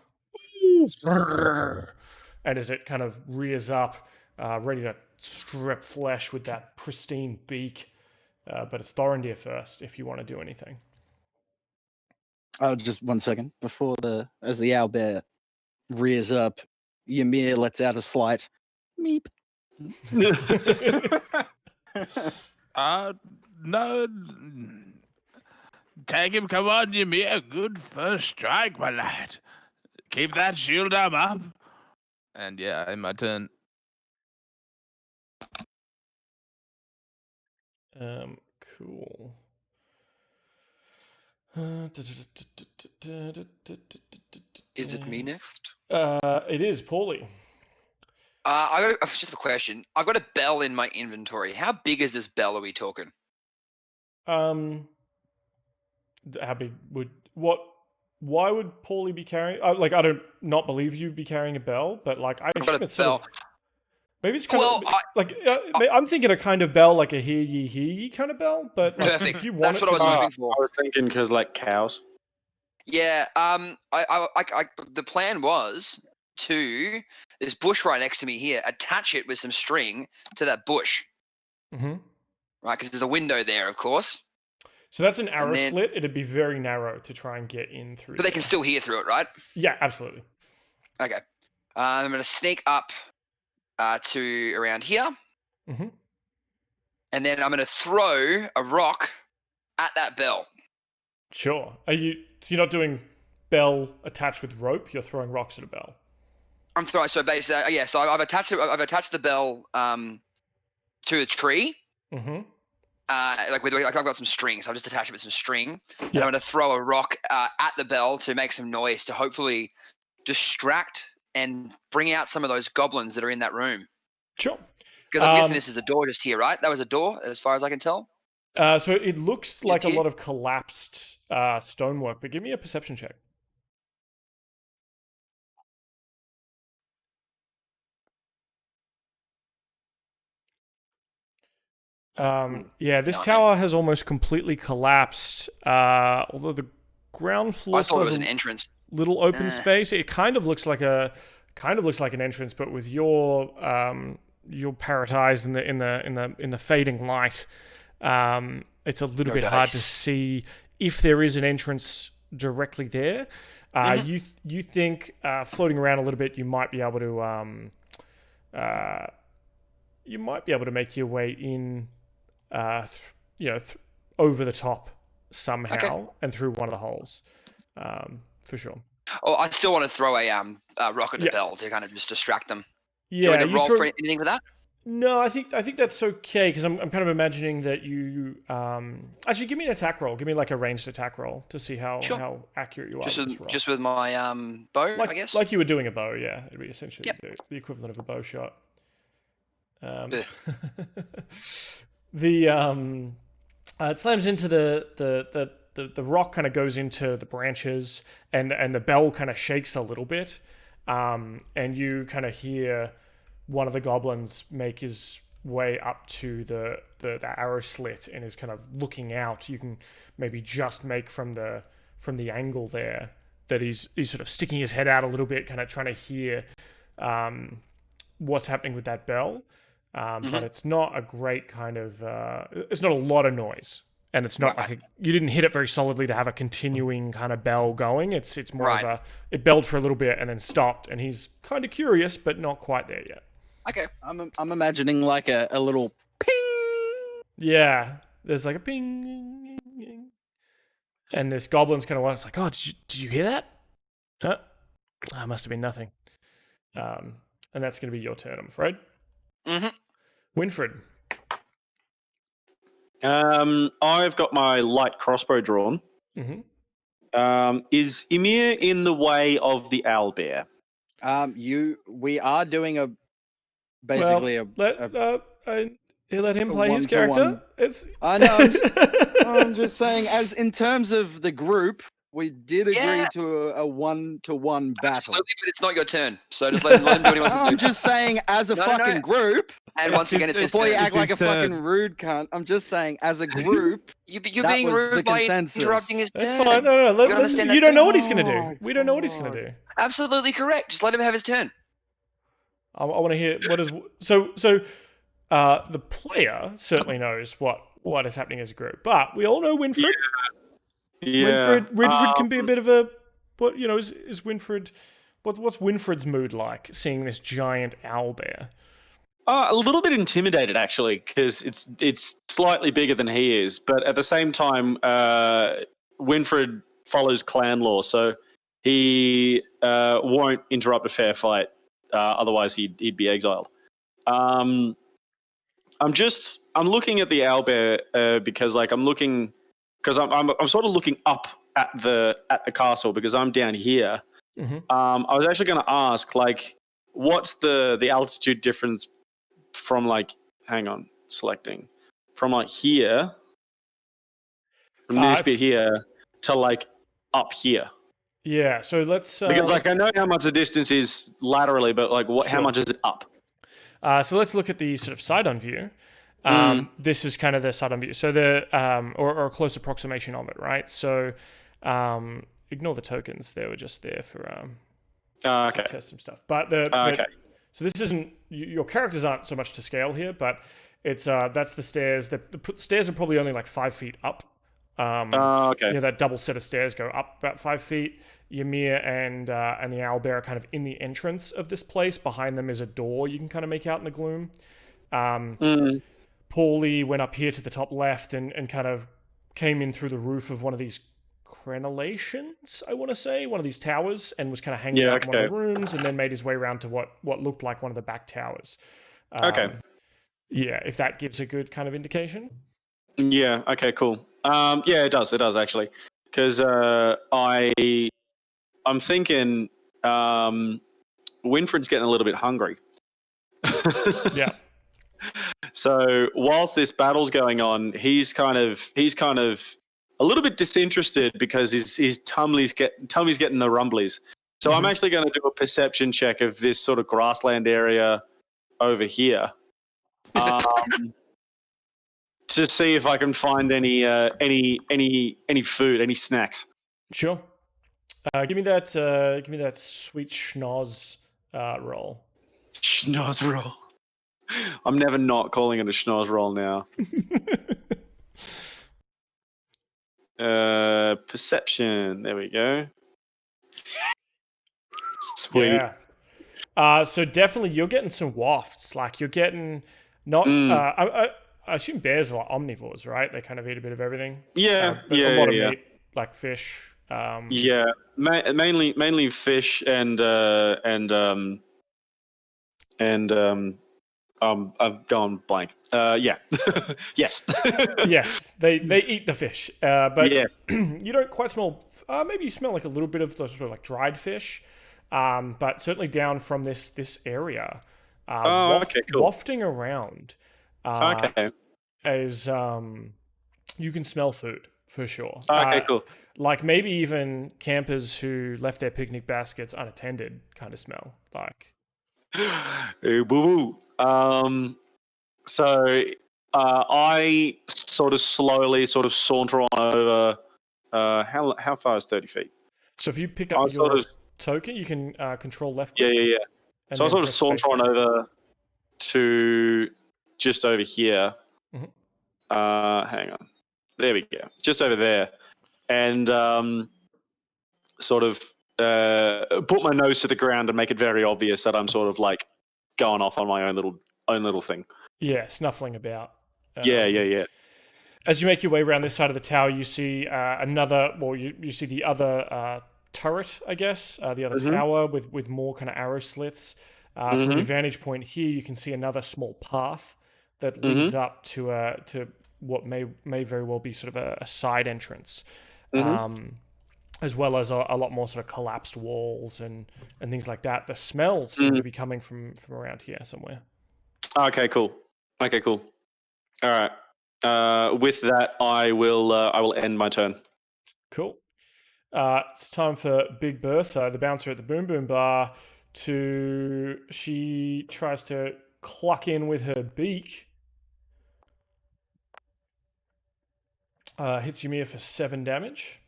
And as it kind of rears up, ready to strip flesh with that pristine beak. But it's Thorendir first, if you want to do anything. Oh, just 1 second. As the owl bear rears up, Ymir lets out a slight meep. No. Take him, come on, Ymir. Good first strike, my lad. Keep that shield arm up. And yeah, in my turn. Cool. Is it me next? It is Pauly. I just have a question. I've got a bell in my inventory. How big is this bell? Are we talking? How big why would Pauly be carrying? I don't not believe you'd be carrying a bell, but like I assume it's sort of, maybe it's kind of I'm thinking a kind of bell, like a hear ye kind of bell. But like, if you want that's what I was moving for. I was thinking because like cows. Yeah. The plan was to this bush right next to me here, attach it with some string to that bush. Mm-hmm. Right, because there's a window there, of course. So that's an arrow then- slit. It'd be very narrow to try and get in through. But they can still hear through it, right? Yeah, absolutely. Okay. I'm gonna sneak up to around here, Mm-hmm. and then I'm gonna throw a rock at that bell. Sure. You're not doing bell attached with rope? You're throwing rocks at a bell. I'm throwing. So basically, yeah. So I've attached it. I've attached the bell to a tree. Mm-hmm. I've got some string, so I'll just attach it with some string. And Yeah. I'm gonna throw a rock at the bell to make some noise to hopefully distract and bring out some of those goblins that are in that room. Sure. Because I'm guessing this is a door just here, right? That was a door, as far as I can tell. So it looks like a here? lot of collapsed stonework, but give me a perception check. Yeah, this tower has almost completely collapsed. Although the ground floor I still thought it has was a an entrance. little open space. It kind of looks like an entrance, but with your parrot eyes in the fading light, it's a little bit hard to see if there is an entrance directly there. You think floating around a little bit, you might be able to make your way in, over the top somehow and through one of the holes, for sure. Oh, I still want to throw a rock at the bell to kind of just distract them. Yeah, Do I roll for anything for that? No, I think that's okay because I'm kind of imagining that you actually give me an attack roll. Give me like a ranged attack roll to see how accurate you are. Just with my bow, I guess. Like you were doing a bow, yeah. It'd be essentially the equivalent of a bow shot. It slams into the rock, kind of goes into the branches, and the bell kind of shakes a little bit, and you kind of hear one of the goblins make his way up to the arrow slit and is kind of looking out. You can maybe just make from the angle there that he's sort of sticking his head out a little bit, kind of trying to hear what's happening with that bell. But it's not a great kind of it's not a lot of noise, and it's not like you didn't hit it very solidly to have a continuing kind of bell going. It's more of it belled for a little bit and then stopped, and he's kind of curious but not quite there yet. Okay, I'm imagining like a little ping. Yeah, there's like a ping, and this goblin's kind of like, oh, did you hear that? Must have been nothing. And that's going to be your turn, I'm afraid. Winfred. I've got my light crossbow drawn. Is Ymir in the way of the owlbear? We are doing let him play his character. I know. I'm just saying, as in terms of the group, we did agree to a 1-to-1 battle. Absolutely, but it's not your turn, so just let him do what he wants to do. I'm just saying, as a fucking group. And once again, it's his before turn. you act like a fucking rude cunt, I'm just saying, as a group, you're being rude by interrupting his turn. That's fine. No. You don't know what he's going to do. We don't know what he's going to do. Absolutely correct. Just let him have his turn. I want to hear what is so. The player certainly knows what is happening as a group, but we all know Winfred. Yeah. Winfred can be a bit of a is Winfred. What's Winfred's mood like seeing this giant owlbear? A little bit intimidated, actually, because it's slightly bigger than he is. But at the same time, Winfred follows clan law, so he won't interrupt a fair fight. Otherwise, he'd be exiled. I'm looking at the owlbear because I'm sort of looking up at the castle because I'm down here. I was actually going to ask, like, what's the altitude difference from selecting from like here, from this bit here to like up here. Yeah, so let's because I know how much the distance is laterally, but like how much is it up? So let's look at the sort of side-on view. This is kind of the side-on view. So or a close approximation of it, right? So ignore the tokens. They were just there for Okay. to test some stuff. But Okay. so this isn't your characters aren't so much to scale here, but it's that's the stairs. The stairs are probably only like 5 feet up. Okay. You know, that double set of stairs go up about 5 feet. Ymir and the owlbear are kind of in the entrance of this place. Behind them is a door you can kind of make out in the gloom. Pauly went up here to the top left and kind of came in through the roof of one of these crenellations, I want to say, one of these towers, and was kind of hanging out in one of the rooms, and then made his way around to what looked like one of the back towers. Okay. Yeah, if that gives a good kind of indication. Yeah. Okay. Cool. Yeah, it does. It does actually, because I'm thinking Winfred's getting a little bit hungry. Yeah. So whilst this battle's going on, he's kind of a little bit disinterested because his tummy's getting the rumblies. So I'm actually going to do a perception check of this sort of grassland area over here, to see if I can find any food, any snacks. Sure. Give me that sweet schnoz roll. Schnoz roll. I'm never not calling it a schnoz roll now. Perception. There we go. Sweet. Yeah. So definitely you're getting some wafts. Like you're getting not. I assume bears are like omnivores, right? They kind of eat a bit of everything. Yeah. A lot of meat, like fish. Yeah. Mainly fish and I've gone blank. Yeah. Yes. Yes, they eat the fish, but yes. You don't quite smell. Maybe you smell like a little bit of the sort of like dried fish, but certainly down from this area. Okay, cool. Wafting around. Okay. Is you can smell food for sure. Okay, cool. Like maybe even campers who left their picnic baskets unattended kind of smell like. Hey, boo boo. So I sort of slowly saunter on over. How far is 30 feet? So if you pick up your token, you can control left click. Yeah. So I sort of saunter on over to just over here. Hang on. There we go. Just over there. And sort of put my nose to the ground and make it very obvious that I'm sort of like going off on my own little thing. Yeah, snuffling about. Yeah. As you make your way around this side of the tower, you see you see the other turret, I guess, the other tower with more kind of arrow slits. From your vantage point here, you can see another small path that leads up to what may very well be sort of a side entrance, as well as a lot more sort of collapsed walls and things like that. The smells seem to be coming from around here somewhere. Okay, cool. All right. With that, I will end my turn. Cool. It's time for Big Bertha, the bouncer at the Boom Boom Bar. She tries to cluck in with her beak. Hits Ymir for 7 damage.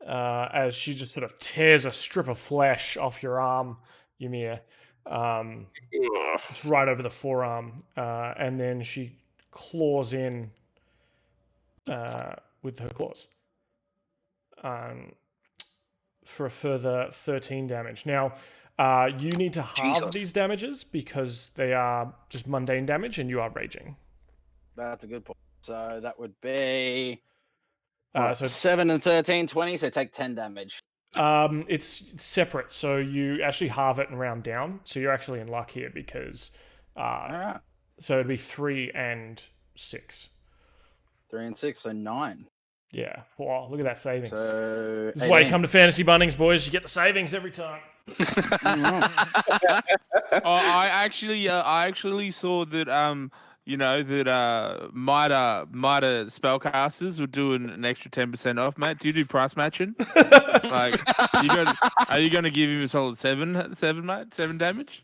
As she just sort of tears a strip of flesh off your arm, Ymir. It's right over the forearm. And then she claws in with her claws. For a further 13 damage. Now, you need to halve these damages because they are just mundane damage and you are raging. That's a good point. So that would be so 7 and 13, 20, so take 10 damage. It's separate, so you actually halve it and round down. So you're actually in luck here because so it'd be 3 and 6. 3 and 6, so 9. Yeah. Wow, look at that savings. So this is why you come to Fantasy Bunnings, boys. You get the savings every time. I actually saw that MIDA spellcasters were doing an extra 10% off, mate. Do you do price matching? Like, are you gonna give him a solid 7, mate? 7 damage?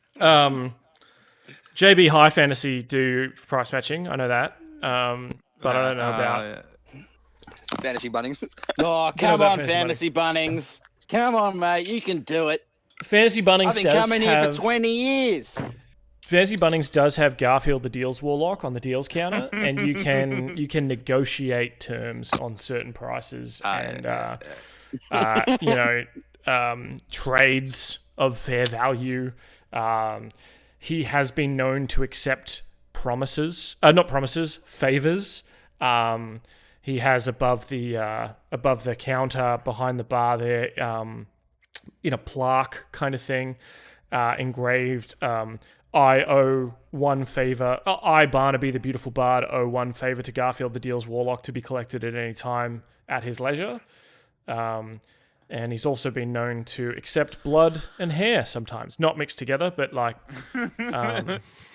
JB High Fantasy do price matching. I know that. But I don't know about. Yeah. Fantasy Bunnings. Oh, You know come about on, Fantasy Bunnings. Come on, mate. You can do it. Fantasy Bunnings I've been does coming here have... for 20 years. Fantasy Bunnings does have Garfield the Deals Warlock on the deals counter, and you can negotiate terms on certain prices and trades of fair value. He has been known to accept favors. He has above the counter behind the bar there, in a plaque kind of thing, engraved. I owe one favor. I, Barnaby, the beautiful bard, owe one favor to Garfield the Deals Warlock to be collected at any time at his leisure. And he's also been known to accept blood and hair sometimes, not mixed together, but like. Oh,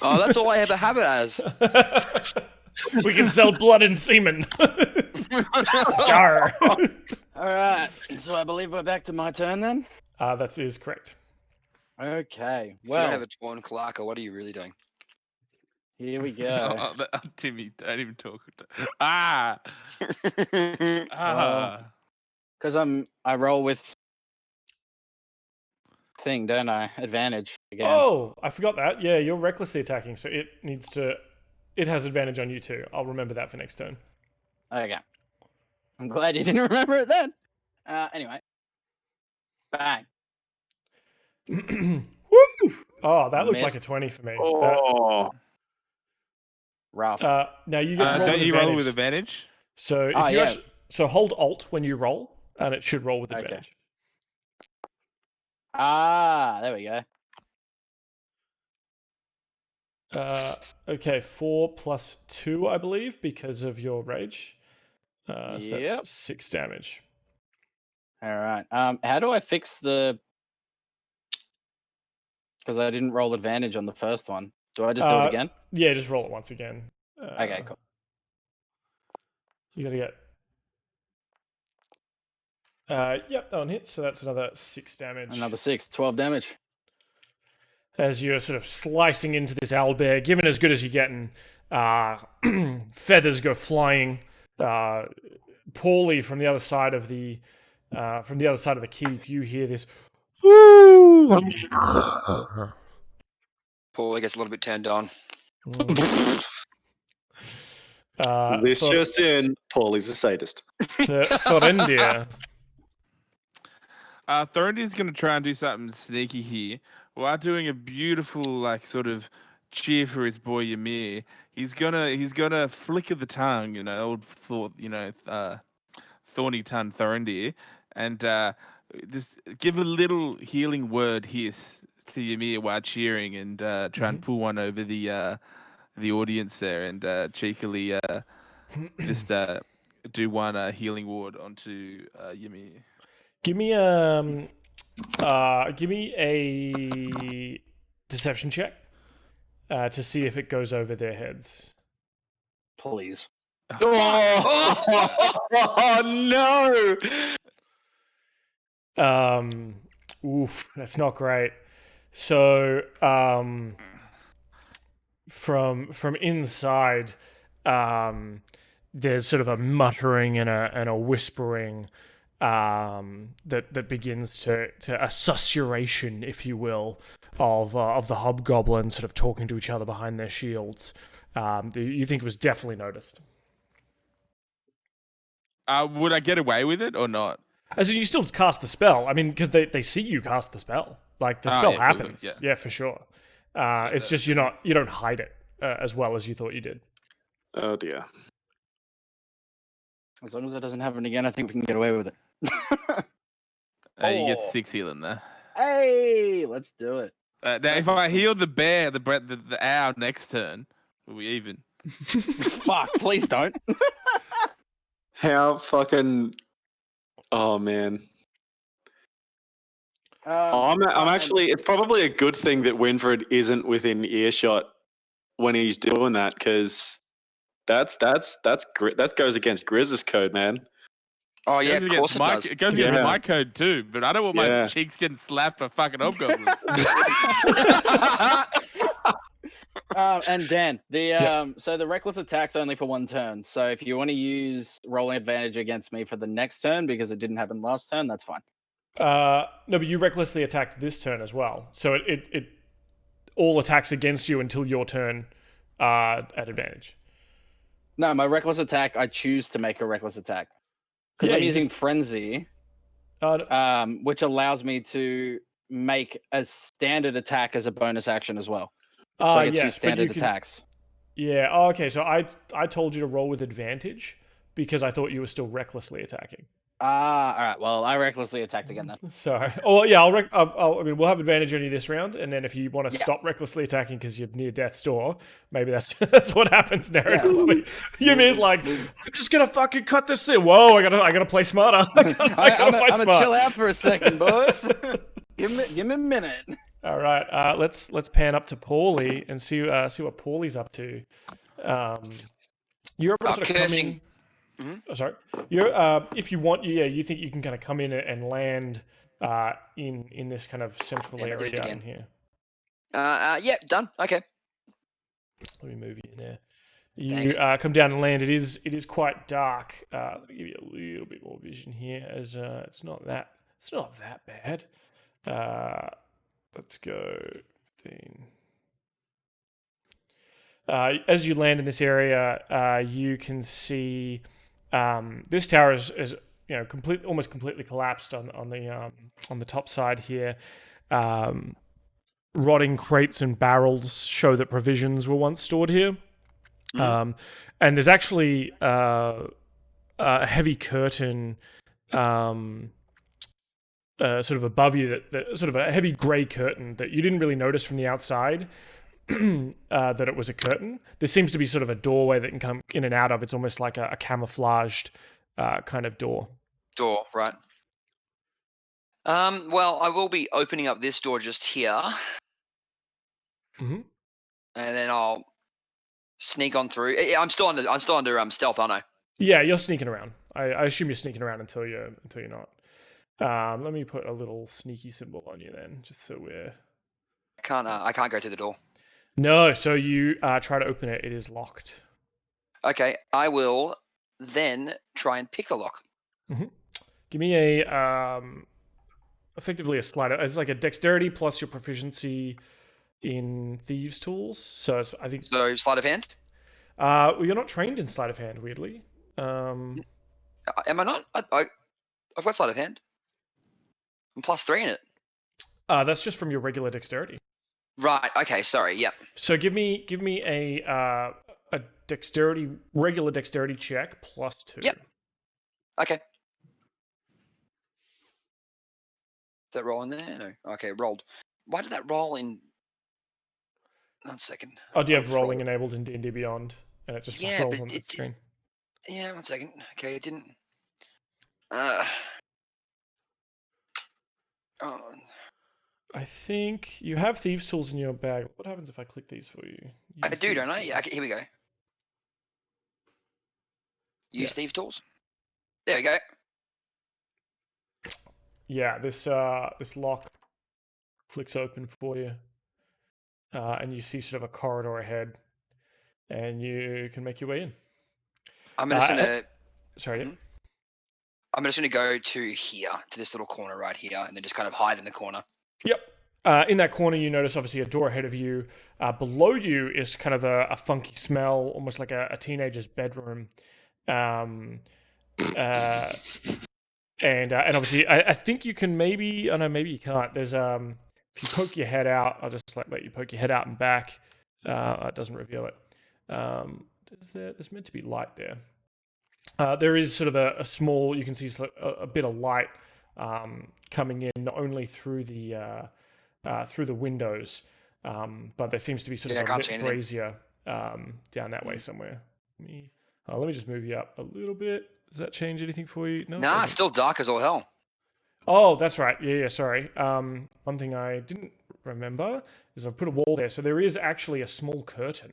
that's all I ever have it as. We can sell blood and semen. Yarr. All right. So I believe we're back to my turn then. That is correct. Okay. If you don't have Well, a torn Clarka, what are you really doing? here we go. Timmy, don't even talk. Because I roll with thing, don't I? Advantage again. Oh, I forgot that. Yeah, you're recklessly attacking, so it has advantage on you too. I'll remember that for next turn. Okay. I'm glad you didn't remember it then. Anyway. Bang. Woo! Oh, that looked like a 20 for me. Oh. Rough. Now you get to roll don't with you advantage. roll with advantage? So if you so hold Alt when you roll, and it should roll with advantage. There we go. Okay, 4 plus 2, I believe, because of your rage. So Yep. that's 6 damage. All right. How do I fix the? Because I didn't roll advantage on the first one. Do I just do it again? Yeah, just roll it once again. Okay, cool. You gotta get. Yep, that one hits. So that's another 6 damage. Another 6, 12 damage. As you're sort of slicing into this owlbear, given as good as you're getting, feathers go flying. Pauly from the other side of the keep, you hear this. Pauly gets a little bit turned on. This just in, Pauly's a sadist. Thorendir. Thorendir's going to try and do something sneaky here. While doing a beautiful, like, sort of cheer for his boy Ymir, he's gonna flicker the tongue, old thought, thorny tongue Thorendir, and just give a little healing word hiss to Ymir while cheering, and try and pull one over the audience there, and cheekily just do one healing ward onto Ymir. Give me a deception check to see if it goes over their heads. Please. Oh no! Oof, that's not great. So, from inside, there's sort of a muttering and a whispering that begins to a susurration, if you will, of the hobgoblins sort of talking to each other behind their shields. You think it was definitely noticed. Would I get away with it or not? As in, you still cast the spell. I mean, because they see you cast the spell. Like, the spell happens. Cool, yeah, for sure. It's just you don't hide it as well as you thought you did. Oh dear. As long as it doesn't happen again, I think we can get away with it. You get 6 healing there. Hey, let's do it. Now, if I heal the bear, the owl next turn, will we even? Fuck, please don't. How fucking... Oh, man. I'm actually... It's probably a good thing that Winfred isn't within earshot when he's doing that, because that goes against Grizz's code, man. Oh yeah, of course it does. It goes against my code too, but I don't want my cheeks getting slapped by fucking hobgoblins. And Dan, so the reckless attack's only for 1 turn. So if you want to use rolling advantage against me for the next turn because it didn't happen last turn, that's fine. No, but you recklessly attacked this turn as well. So it all attacks against you until your turn at advantage. No, my reckless attack, I choose to make a reckless attack. Because I'm using Frenzy, which allows me to make a standard attack as a bonus action as well. So I get 2 standard attacks. Yeah, oh, okay, so I told you to roll with advantage because I thought you were still recklessly attacking. All right. Well, I recklessly attacked again then. Sorry. Oh, yeah. I mean, we'll have advantage on you this round, and then if you want to stop recklessly attacking because you're near death's door, maybe that's what happens narratively. Yumi's like, I'm just gonna fucking cut this thing. Whoa, I gotta play smarter. I'm gonna chill out for a second, boys. give me a minute. All right. Let's pan up to Pauly and see what Pauly's up to. You're able to sort of come in. Mm-hmm. Oh, sorry. You're if you want, you think you can kind of come in and land in this kind of central area down here. Yeah, done. Okay. Let me move you in there. You come down and land. It is quite dark. Let me give you a little bit more vision here, as it's not that bad. Let's go. As you land in this area, you can see this tower is almost completely collapsed on the top side here. Rotting crates and barrels show that provisions were once stored here. And there's actually a heavy curtain sort of above you, that sort of a heavy grey curtain that you didn't really notice from the outside that it was a curtain. There seems to be sort of a doorway that can come in and out of. It's almost like a camouflaged kind of door. Door, right. Well, I will be opening up this door just here. Mm-hmm. And then I'll sneak on through. Yeah, I'm still under stealth, aren't I? Yeah, you're sneaking around. I assume you're sneaking around until you're not. Let me put a little sneaky symbol on you then, just so we're. I can't go through the door. No, so you try to open it. It is locked. Okay, I will then try and pick the lock. Mm-hmm. Give me a effectively a sleight. It's like a dexterity plus your proficiency in thieves' tools. So I think. So sleight of hand. Well, you're not trained in sleight of hand, weirdly. Am I not? I've got sleight of hand. I'm +3 in it. That's just from your regular dexterity. Right. Okay. Sorry. Yep. So give me a regular dexterity check +2. Yep. Okay. That roll in there? No. Okay. Rolled. Why did that roll in? 1 second. Oh, do you have rolling enabled in D&D Beyond, and it just rolls on the screen? Yeah. 1 second. Okay. It didn't. I think you have thieves' tools in your bag. What happens if I click these for you? I do, don't I? Yeah. Okay, here we go. Use thieves' tools. There we go. Yeah, this lock flicks open for you, and you see sort of a corridor ahead, and you can make your way in. I'm just gonna. Sorry. Mm-hmm. I'm just gonna go to here, to this little corner right here, and then just kind of hide in the corner. Yep. In that corner, you notice obviously a door ahead of you. Below you is kind of a funky smell, almost like a teenager's bedroom. And obviously, I think you can maybe. Oh no, maybe you can't. There's if you poke your head out, I'll just let you poke your head out and back. It doesn't reveal it. There's meant to be light there. There is sort of a small. You can see a bit of light coming in, not only through the windows, but there seems to be sort of a bit brazier down that way somewhere. Let me just move you up a little bit. Does that change anything for you? No, nah, it's still dark as all hell. Oh, that's right. Yeah, sorry. One thing I didn't remember is I've put a wall there. So there is actually a small curtain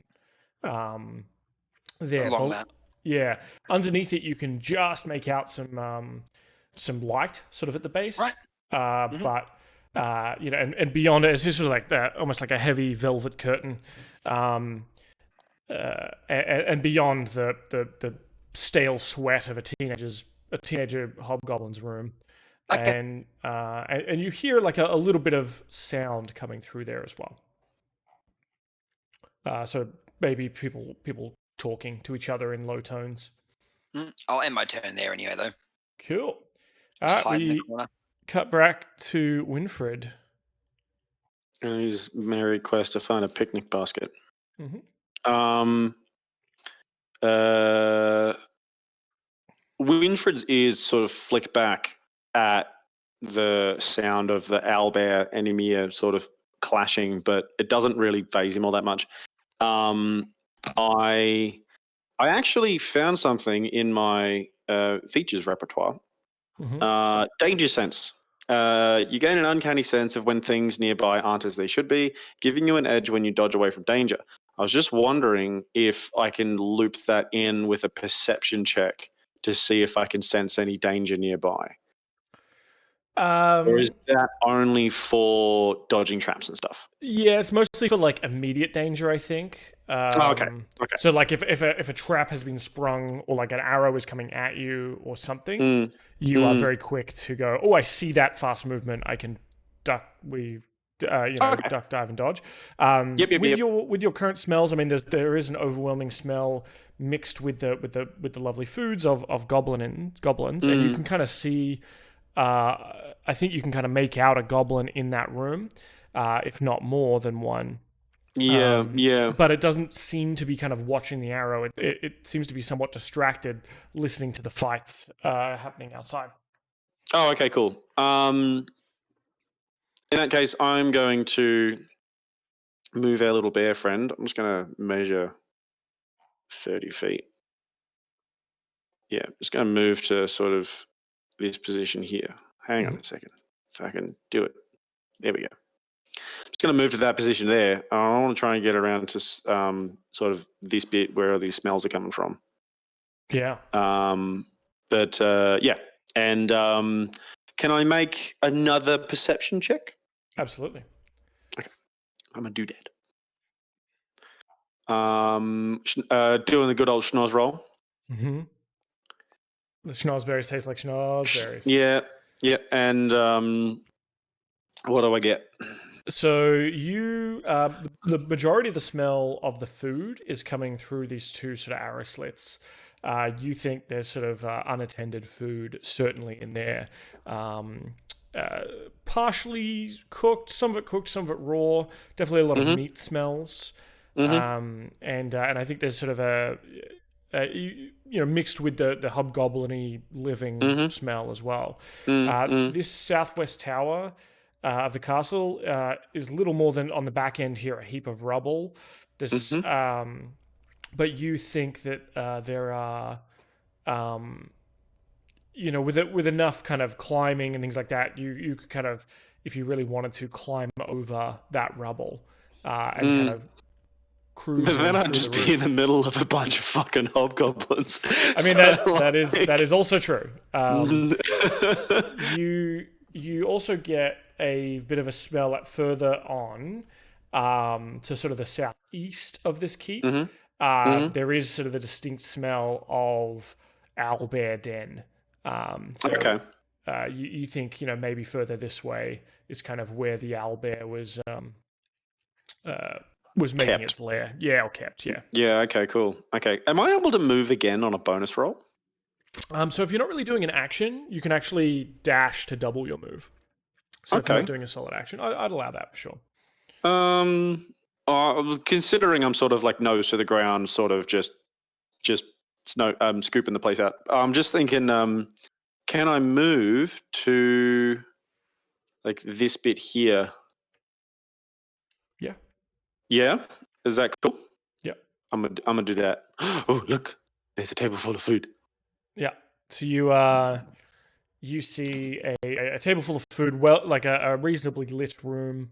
there. Along that. Yeah. Underneath it, you can just make out some light sort of at the base. Right. But and beyond it is sort of like that, almost like a heavy velvet curtain, and beyond the stale sweat of a teenager hobgoblin's room, Okay. and you hear like a little bit of sound coming through there as well. So maybe people talking to each other in low tones. I'll end my turn there anyway, though. Cool. Just hide in the We corner. cut back to Winfred. And his merry quest to find a picnic basket. Mm-hmm. Winfred's ears sort of flick back at the sound of the owlbear and Ymir sort of clashing, but it doesn't really faze him all that much. I actually found something in my features repertoire. Mm-hmm. Danger sense. You gain an uncanny sense of when things nearby aren't as they should be, giving you an edge when you dodge away from danger. I was just wondering if I can loop that in with a perception check to see if I can sense any danger nearby. Or is that only for dodging traps and stuff? Yeah, it's mostly for like immediate danger, I think. Okay. So like if a trap has been sprung or like an arrow is coming at you or something, you are very quick to go, oh, I see that fast movement. I can duck, duck, dive, and dodge. With your current smells, I mean, there is an overwhelming smell mixed with the lovely foods of goblins, and you can kind of see. I think you can kind of make out a goblin in that room, if not more than one. Yeah. But it doesn't seem to be kind of watching the arrow. It seems to be somewhat distracted, listening to the fights happening outside. Oh, okay, cool. In that case, I'm going to move our little bear friend. I'm just going to measure 30 feet. Yeah, just going to move to sort of this position here. Hang on a second. If I can do it. There we go. Just going to move to that position there. I want to try and get around to sort of this bit where these smells are coming from. Yeah. Yeah. And can I make another perception check? Absolutely. Okay. I'm going to do that. Doing the good old schnoz roll. Mm-hmm. The schnozberries taste like schnozberries. Yeah. And what do I get? So you, the majority of the smell of the food is coming through these two sort of arrow slits. You think there's sort of unattended food certainly in there, partially cooked, some of it raw. Definitely a lot of meat smells, and I think there's sort of a mixed with the hobgoblin-y living smell as well. This southwest tower of the castle is little more than, on the back end here, a heap of rubble. This, but you think that there are, with enough kind of climbing and things like that, you could kind of, if you really wanted to, climb over that rubble and kind of cruise. But then I'd just be in the middle of a bunch of fucking hobgoblins. I mean, that is also true. You also get a bit of a smell at further on to sort of the southeast of this keep. There is sort of the distinct smell of owlbear den. You think maybe further this way is kind of where the owlbear was making its lair. Yeah, or kept, yeah. Yeah, okay, cool. Okay. Am I able to move again on a bonus roll? So if you're not really doing an action, you can actually dash to double your move. So if you're not doing a solid action, I'd allow that for sure. Considering I'm sort of like nose to the ground, sort of just scooping the place out. I'm just thinking, can I move to like this bit here? Yeah. Yeah? Is that cool? Yeah. I'm gonna do that. Oh, look, there's a table full of food. Yeah. So you see a table full of food, well, like a reasonably lit room.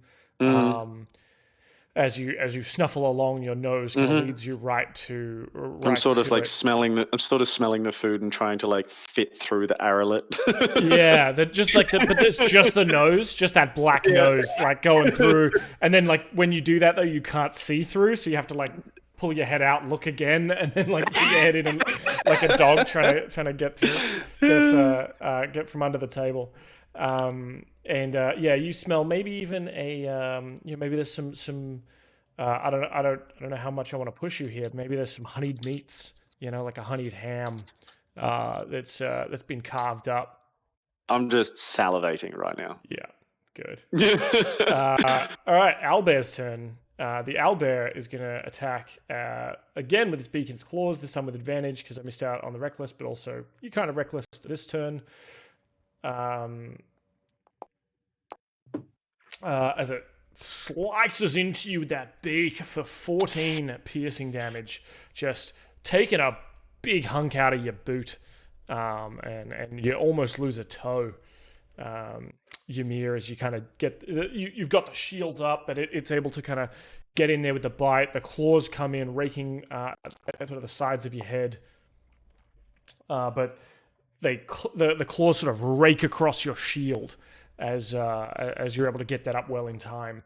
as you snuffle along, your nose kind of leads you right to. I'm sort of like it. smelling the food and trying to like fit through the arrowlet. Yeah, but it's just the nose, just that black nose, like going through. And then like when you do that though, you can't see through, so you have to like pull your head out, look again, and then like put your head in and, like a dog trying to get through, get from under the table. You smell maybe even maybe there's some I don't know how much I want to push you here. Maybe there's some honeyed meats, like a honeyed ham that's been carved up. I'm just salivating right now. Yeah, good. All right, Owlbear's turn. The owlbear is going to attack again with its beacon's claws, this time with advantage because I missed out on the reckless, but also you kind of reckless this turn. As it slices into you with that beak for 14 piercing damage, just taking a big hunk out of your boot, and you almost lose a toe. Ymir, as you kind of get, you've got the shield up, but it's able to kind of get in there with the bite. The claws come in, raking at sort of the sides of your head, but the claws sort of rake across your shield as you're able to get that up well in time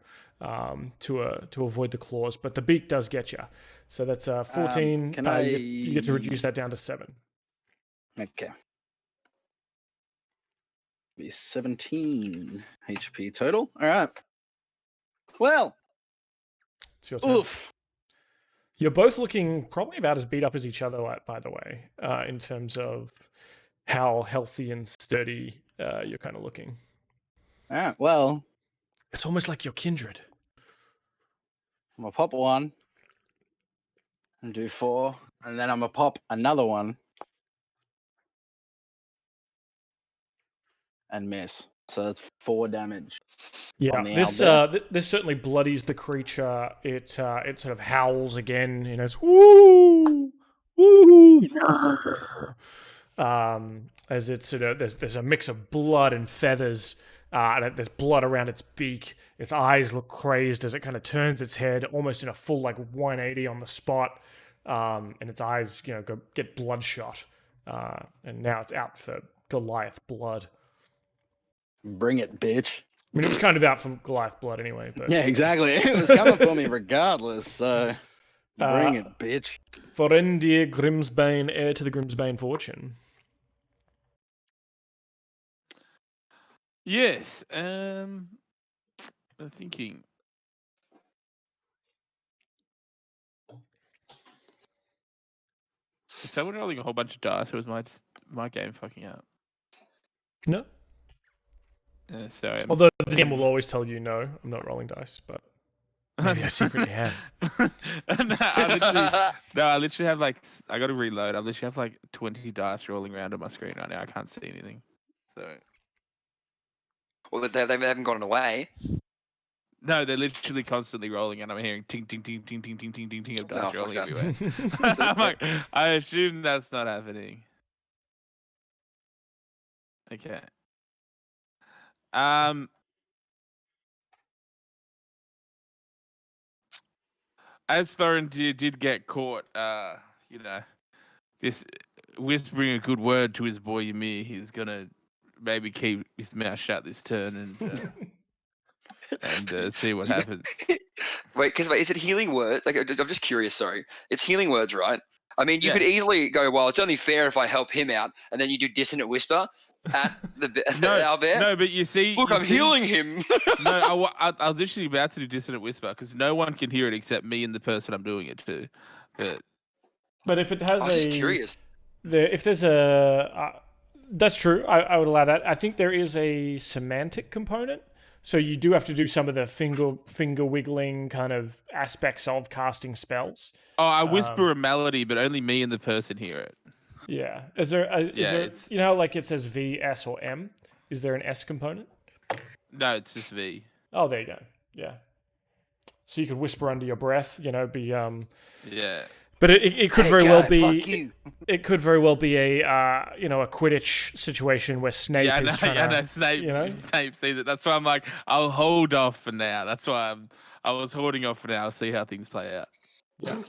to avoid the claws. But the beak does get you, so that's 14. You get to reduce that down to 7. Okay. Be 17 HP total. All right. Well, it's your turn. Oof. You're both looking probably about as beat up as each other, by the way, in terms of how healthy and sturdy you're kind of looking. All right. Well, it's almost like you're kindred. I'm gonna pop one and do 4, and then I'm gonna pop another one and miss. So that's 4 damage. Yeah, this certainly bloodies the creature. It sort of howls again. It's woo, woo, as it's sort of there's a mix of blood and feathers. And there's blood around its beak. Its eyes look crazed as it kind of turns its head almost in a full like 180 on the spot, and its eyes get bloodshot. And now it's out for Goliath blood. Bring it, bitch. I mean, it was kind of out for Goliath blood anyway. But yeah, exactly. It was coming for me regardless. So bring it, bitch. Thorendir Grimsbane, heir to the Grimsbane fortune. Yes. I'm thinking. Is someone rolling a whole bunch of dice, or was my game fucking up? No. Sorry. Although the game will always tell you no, I'm not rolling dice, but maybe I secretly am. I literally have like, I got to reload. I literally have like 20 dice rolling around on my screen right now. I can't see anything. So. Well, they haven't gotten away. No, they're literally constantly rolling, and I'm hearing ting, ting, ting, ting, ting, ting, ting, ting, ting of dice rolling everywhere. I'm like, I assume that's not happening. Okay. As Thorendir did get caught, this whispering a good word to his boy Ymir, he's gonna maybe keep his mouth shut this turn and see what happens. Wait, is it healing words? Like, I'm just curious. Sorry, it's healing words, right? I mean, you could easily go, well, it's only fair if I help him out, and then you do dissonant whisper at the owlbear. No, but you see, look, I'm healing him. No, I was literally about to do dissonant whisper because no one can hear it except me and the person I'm doing it to. But if it has I was just curious. If there's a, that's true. I would allow that. I think there is a semantic component. So you do have to do some of the finger wiggling kind of aspects of casting spells. Oh, I whisper a melody, but only me and the person hear it. Yeah. Is there like it says V, S, or M? Is there an S component? No, it's just V. Oh, there you go. Yeah. So you could whisper under your breath, be Yeah. But it could very well be it could very well be a a Quidditch situation where Snape is trying to Snape sees it. That's why I'm like, I'll hold off for now. That's why I was holding off for now. See how things play out. Yeah.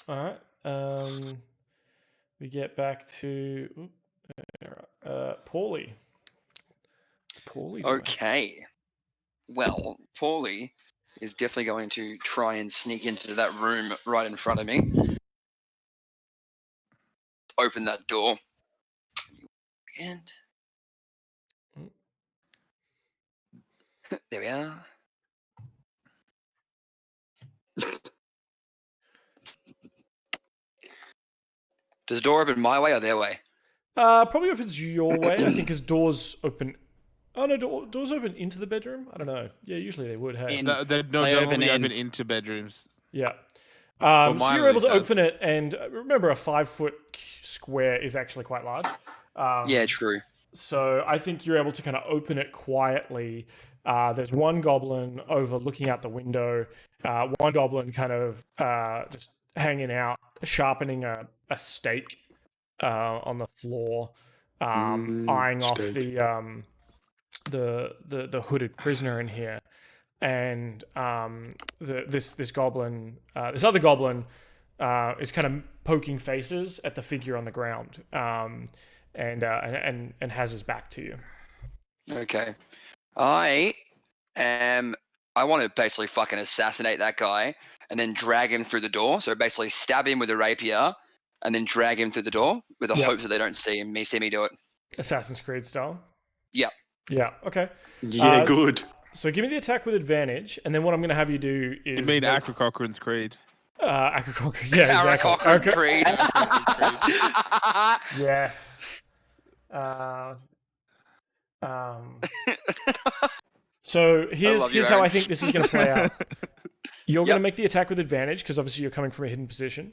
All right. We get back to Pauly. What's Pauly doing? Okay. Well, Pauly is definitely going to try and sneak into that room right in front of me. Open that door. And there we are. Does the door open my way or their way? Probably opens your way. I think his doors open. Oh no, doors open into the bedroom. I don't know. Yeah, usually they would. Hey. They generally open into bedrooms. Yeah. Well, so mine you're able to at least open it, and remember, a 5-foot square is actually quite large. Yeah, true. So I think you're able to kind of open it quietly. There's one goblin over looking out the window. One goblin kind of just hanging out, sharpening a stake on the floor, eyeing off the hooded prisoner in here. And this other goblin is kind of poking faces at the figure on the ground, and has his back to you. Okay. I want to basically fucking assassinate that guy and then drag him through the door. So basically stab him with a rapier and then drag him through the door with the hopes that they don't see me do it. Assassin's Creed style? Yep. Yeah, okay. Yeah, good. So give me the attack with advantage, and then what I'm going to have you do is... You mean Aaraockra Creed? Aaraockra, yeah, exactly. Aaraockra Creed. Yes. So here's how I think this is going to play out. You're going to make the attack with advantage, because obviously you're coming from a hidden position.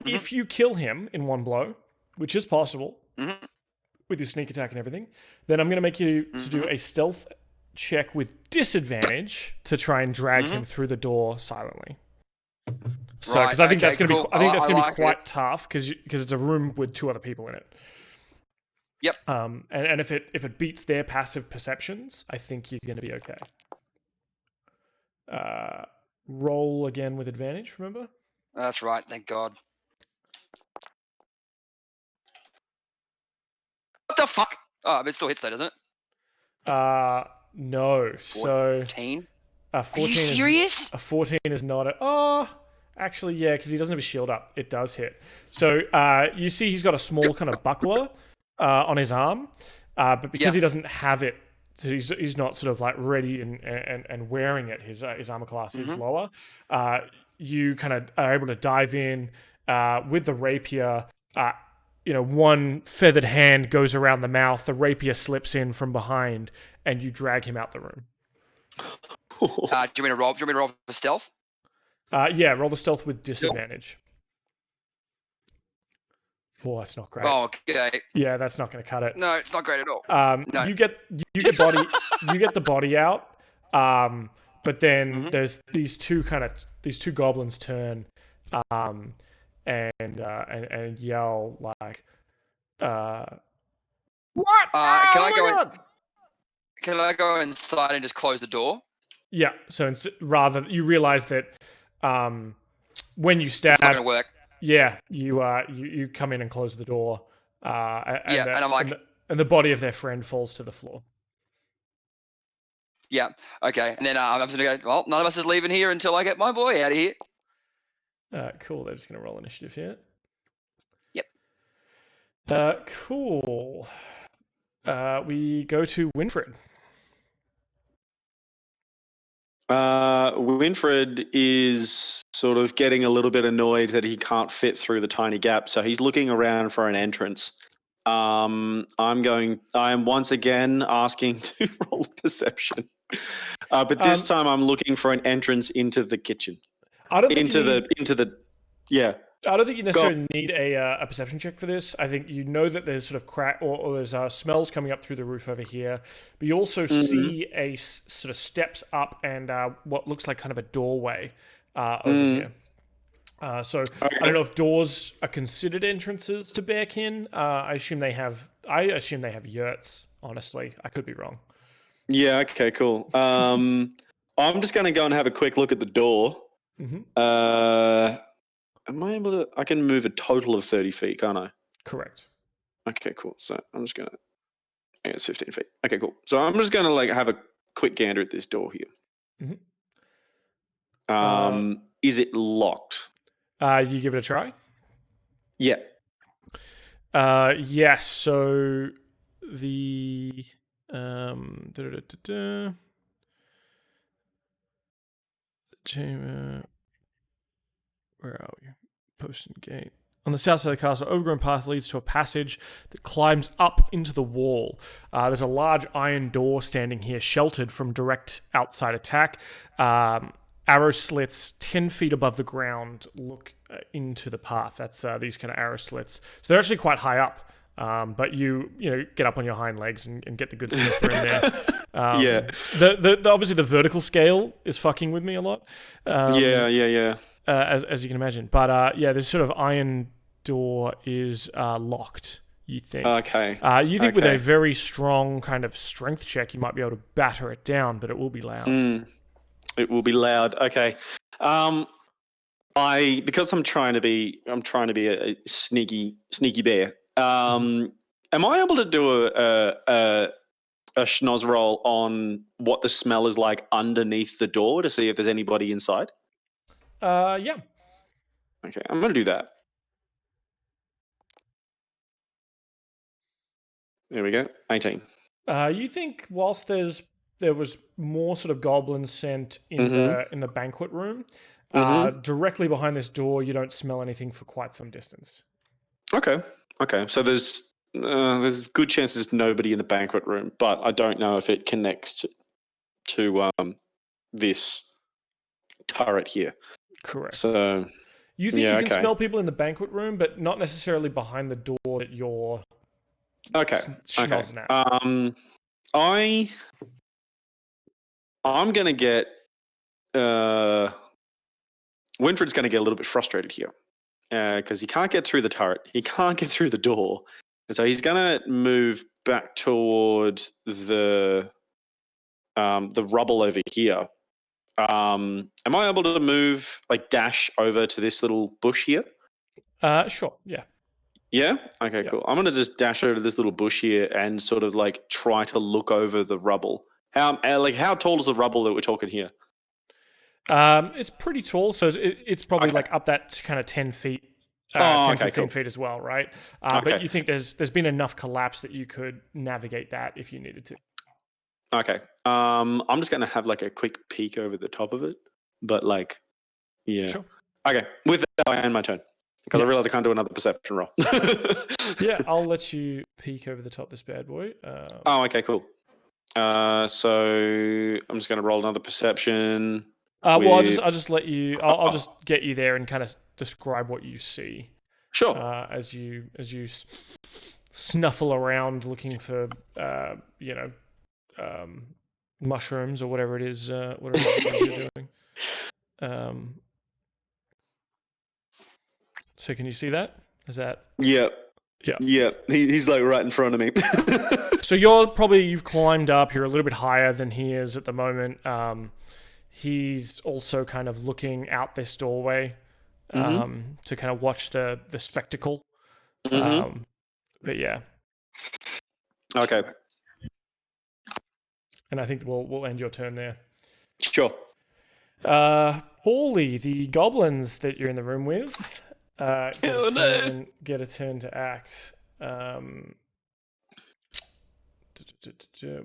If you kill him in one blow, which is possible, with your sneak attack and everything, then I'm going to make you to do a stealth check with disadvantage to try and drag him through the door silently. So, because I think that's going to be, I think that's going to be quite tough, because it's a room with 2 other people in it. Yep. And if it beats their passive perceptions, I think you're going to be okay. Roll again with advantage. Remember? That's right. Thank God. What the fuck? Oh, it still hits though, doesn't it? No. 14? So 14. A 14 Are you serious? A 14 is not a... Oh, actually, yeah, because he doesn't have a shield up. It does hit. So you see he's got a small kind of buckler on his arm, but because he doesn't have it, so he's not sort of like ready and wearing it, his armor class is lower. You kind of are able to dive in with the rapier. One feathered hand goes around the mouth, the rapier slips in from behind, and you drag him out the room. Do you want me to roll for stealth? Yeah, roll the stealth with disadvantage. Oh, that's not great. Oh, okay. Yeah, that's not going to cut it. No, it's not great at all. No. You get the body out, but then there's these two goblins turn, and yell like, "What? Can I go inside and just close the door? Yeah. So rather, you realize that when you stab, it's not gonna work. Yeah, you come in and close the door. And I'm like, and the body of their friend falls to the floor. Yeah. Okay. And then I'm just gonna go. Well, none of us is leaving here until I get my boy out of here. Cool. They're just gonna roll initiative here. Yep. Cool. We go to Winfred. Winfred is sort of getting a little bit annoyed that he can't fit through the tiny gap, so he's looking around for an entrance. I am once again asking to roll perception, but this time I'm looking for an entrance into the kitchen. I don't think I don't think you necessarily need a perception check for this. I think you know that there's sort of crack or there's smells coming up through the roof over here, but you also see a sort of steps up and what looks like kind of a doorway over here. So I don't know if doors are considered entrances to Bearkin. I assume they have yurts. Honestly, I could be wrong. Yeah. Okay. Cool. I'm just going to go and have a quick look at the door. Mm-hmm. Am I able to? I can move a total of 30 feet, can't I? Correct. Okay. Cool. So I'm just gonna. I guess 15 feet. Okay. Cool. So I'm just gonna like have a quick gander at this door here. Mm-hmm. Is it locked? You give it a try. Yeah. Yes. So the chamber. Where are we? Post and gate. On the south side of the castle, overgrown path leads to a passage that climbs up into the wall. There's a large iron door standing here, sheltered from direct outside attack. Arrow slits 10 feet above the ground look into the path. That's these kind of arrow slits. So they're actually quite high up. But you get up on your hind legs and get the good sniffer in there. Yeah. The obviously the vertical scale is fucking with me a lot. Yeah. As you can imagine. But yeah, this sort of iron door is locked, you think. Okay. You think with a very strong kind of strength check, you might be able to batter it down, but it will be loud. It will be loud. Okay. Because I'm trying to be a sneaky bear. Am I able to do a schnoz roll on what the smell is like underneath the door to see if there's anybody inside? Yeah. Okay, I'm going to do that. There we go. 18. You think whilst there was more sort of goblins sent in the banquet room, directly behind this door, you don't smell anything for quite some distance. Okay. So there's good chances there's nobody in the banquet room, but I don't know if it connects to this turret here. Correct. So you think you can smell people in the banquet room, but not necessarily behind the door that you're schnozzing at. I'm gonna get Winfred's gonna get a little bit frustrated here because he can't get through the turret, he can't get through the door, and so he's gonna move back toward the rubble over here. Am I able to move, like dash over to this little bush here? Sure. Yeah. Yeah? Okay, cool. I'm going to just dash over to this little bush here and sort of like try to look over the rubble. How tall is the rubble that we're talking here? It's pretty tall, so it's probably like up that kind of 10 feet, 15 feet as well, right? But you think there's been enough collapse that you could navigate that if you needed to. Okay. I'm just going to have like a quick peek over the top of it, but like, yeah. Sure. Okay. With that, I end my turn. Because I realize I can't do another perception roll. Yeah, I'll let you peek over the top of this bad boy. Okay, cool. So I'm just going to roll another perception. Well, I'll just let you. I'll just get you there and kind of describe what you see. Sure. As you snuffle around looking for mushrooms or whatever it is. Whatever you're doing. So can you see that? Is that? Yeah. He's like right in front of me. So you've climbed up. You're a little bit higher than he is at the moment. He's also kind of looking out this doorway to kind of watch the spectacle. But yeah. Okay. And I think we'll end your turn there. Sure. Pauly, the goblins that you're in the room with. Get a turn to act.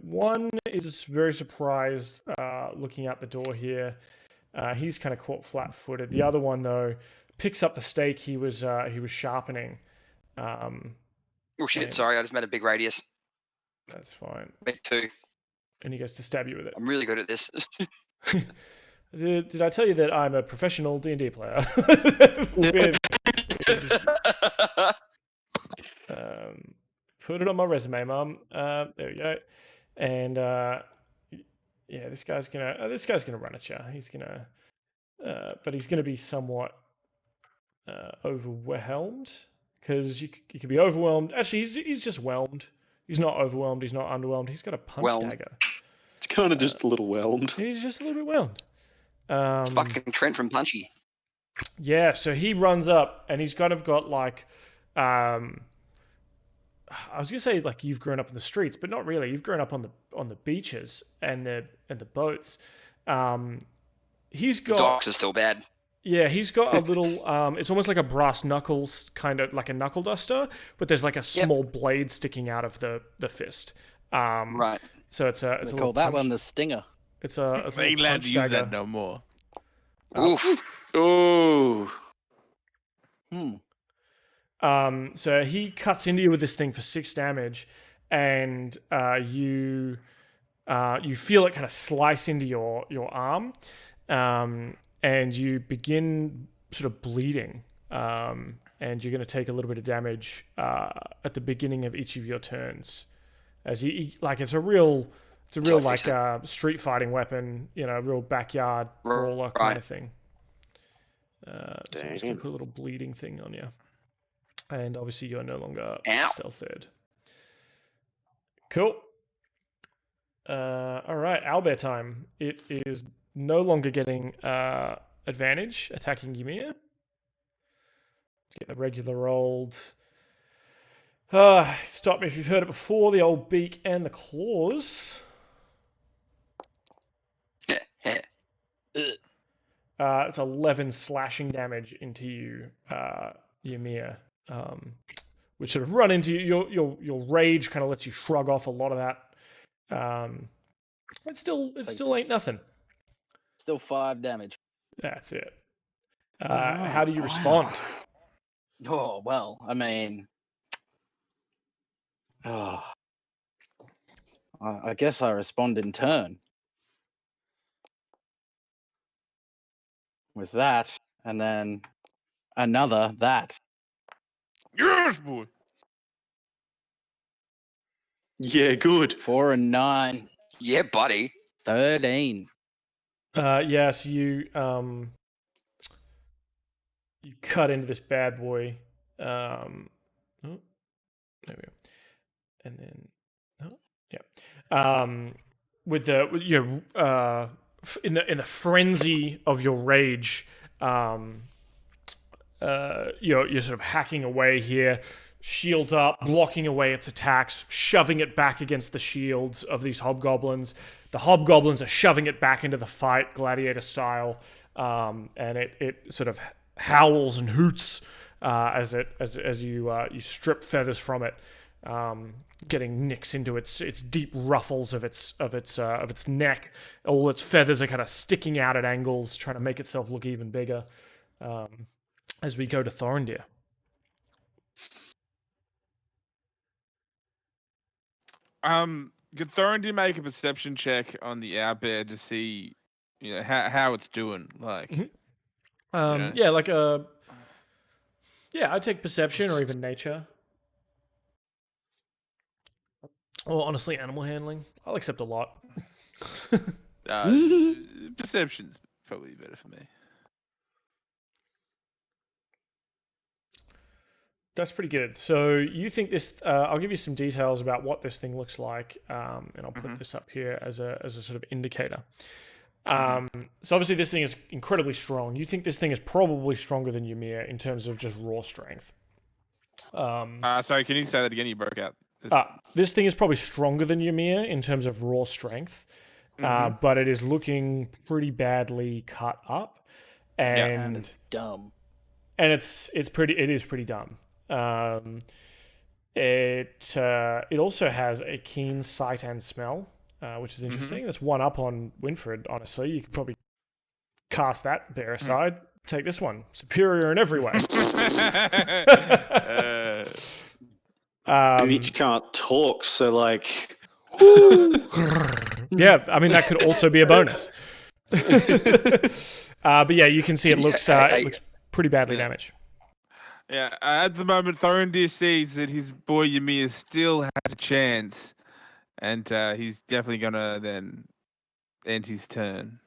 One is very surprised looking out the door here. He's kind of caught flat-footed. The other one, though, picks up the stake he was sharpening. Oh shit! Sorry, I just made a big radius. That's fine. Me too. And he goes to stab you with it. I'm really good at this. Did I tell you that I'm a professional D&D player? Put it on my resume, Mum. There we go. And yeah, this guy's gonna run at you. He's gonna, but he's gonna be somewhat overwhelmed because you could be overwhelmed. Actually, he's just whelmed. He's not overwhelmed. He's not underwhelmed. He's got a punch dagger. It's kind of just a little whelmed. He's just a little bit whelmed. It's fucking Trent from Punchy. Yeah, so he runs up and he's kind of got like, I was gonna say like you've grown up in the streets, but not really. You've grown up on the beaches and the boats. He's got Docks are still bad. Yeah, he's got a little. It's almost like a brass knuckles, kind of like a knuckle duster, but there's like a small blade sticking out of the fist. Right. So it's a They little call that punch. one the stinger. It's a They ain't little allowed punch to use dagger. that no more. Oof. Oh. So he cuts into you with this thing for 6 damage, and you feel it kind of slice into your arm, and you begin sort of bleeding. And you're going to take a little bit of damage at the beginning of each of your turns, as he like it's a real like street fighting weapon, real backyard brawler kind of thing. So I'm just going to put a little bleeding thing on you. And obviously you're no longer stealthed. Cool. All right, owlbear time. It is no longer getting advantage attacking Ymir. Let's get the regular rolled. Stop me if you've heard it before. The old beak and the claws. It's 11 slashing damage into you, Ymir. Which sort of run into you. Your rage kind of lets you shrug off a lot of that. It still ain't nothing. Still 5 damage. That's it. How do you respond? Oh, well, I mean... I guess I respond in turn. With that, and then another that. Yes, boy. Yeah, good. 4 and 9. Yeah, buddy. 13. Yes, you cut into this bad boy. There we go. And then with in the frenzy of your rage, you're sort of hacking away here, shield up, blocking away its attacks, shoving it back against the shields of these hobgoblins. The hobgoblins are shoving it back into the fight, gladiator style, and it sort of howls and hoots as you strip feathers from it, getting nicks into its deep ruffles of its neck. All its feathers are kind of sticking out at angles, trying to make itself look even bigger. As we go to Thorendir. Could Thorendir make a perception check on the owlbear to see, how it's doing? Like, I'd take perception or even nature. Or honestly, animal handling. I'll accept a lot. Perception's probably better for me. That's pretty good. So you think this? I'll give you some details about what this thing looks like, and I'll put this up here as a sort of indicator. So obviously this thing is incredibly strong. You think this thing is probably stronger than Ymir in terms of just raw strength. Sorry, can you say that again? You broke out. This thing is probably stronger than Ymir in terms of raw strength, but it is looking pretty badly cut up, and it's dumb. And it is pretty dumb. It also has a keen sight and smell, which is interesting. That's one up on Winfred, honestly. You could probably cast that bear aside. Take this one. Superior in every way. Each can't talk, so like... Yeah, I mean, that could also be a bonus. But yeah, you can see it looks pretty badly damaged. Yeah, at the moment, Thorendir sees that his boy Ymir still has a chance, and he's definitely gonna then end his turn.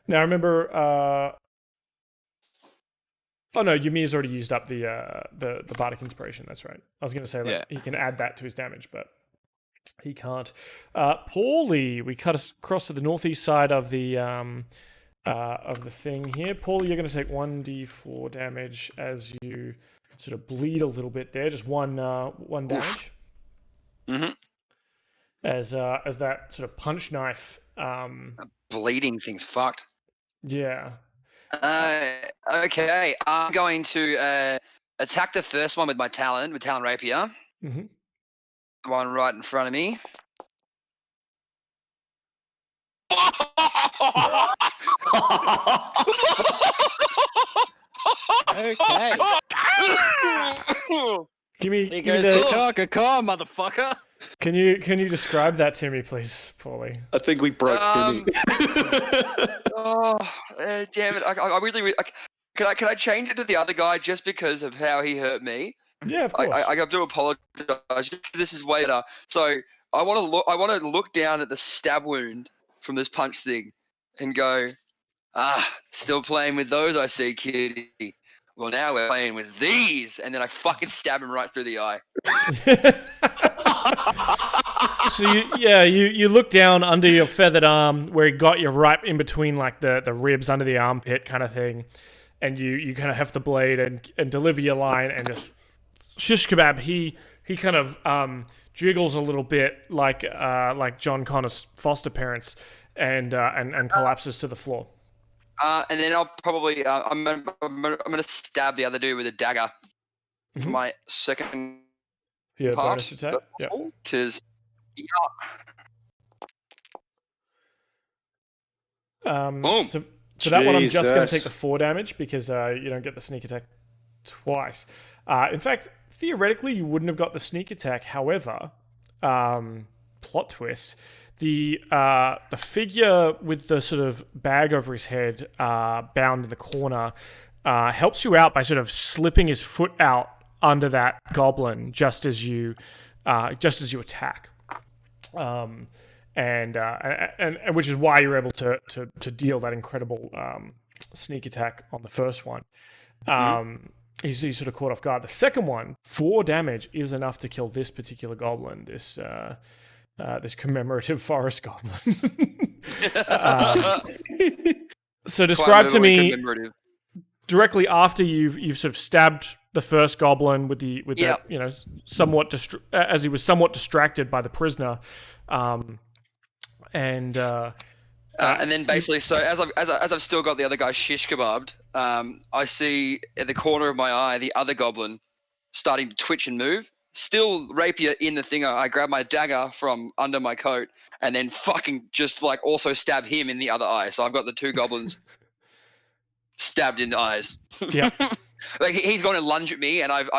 Now remember, Ymir's already used up the bardic inspiration. That's right. I was gonna say he can add that to his damage, but He can't. Pauly, we cut across to the northeast side of the thing here. Pauly, you're going to take 1d4 damage as you sort of bleed a little bit there. Just one damage. Mm-hmm. As that sort of punch knife. Bleeding thing's fucked. Yeah. Okay. I'm going to attack the first one with my Talon Rapier. Mm-hmm. The one right in front of me. Okay. Give me the caw, motherfucker. Can you describe that to me, please, Pauly? I think we broke Timmy. Damn it! I really can I change it to the other guy just because of how he hurt me? Yeah, of course. I do apologize. This is way better. So I want to look down at the stab wound from this punch thing, and go, still playing with those, I see, kitty. Well, now we're playing with these, and then I fucking stab him right through the eye. So you look down under your feathered arm where he got you right in between like the ribs under the armpit kind of thing, and you kind of heft the blade and deliver your line, and just shish kebab. He kind of jiggles a little bit like John Connor's foster parents, and collapses to the floor. And then I'll probably I'm gonna stab the other dude with a dagger. For my second bonus attack. Yeah. Because boom. So that one I'm just going to take the 4 damage because you don't get the sneak attack twice. In fact, theoretically, you wouldn't have got the sneak attack. However, plot twist. The figure with the sort of bag over his head, bound in the corner, helps you out by sort of slipping his foot out under that goblin just as you attack, and which is why you're able to deal that incredible sneak attack on the first one. He's sort of caught off guard. The second one, 4 damage, is enough to kill this particular goblin. This commemorative forest goblin. So describe to me directly after you've sort of stabbed the first goblin with the somewhat as he was somewhat distracted by the prisoner, and then basically, so as I've still got the other guy shish kebabbed, I see at the corner of my eye the other goblin starting to twitch and move. Still rapier in the thinger. I grab my dagger from under my coat and then fucking just like also stab him in the other eye. So I've got the 2 goblins stabbed in the eyes. Yeah. Like he's going to lunge at me, and I've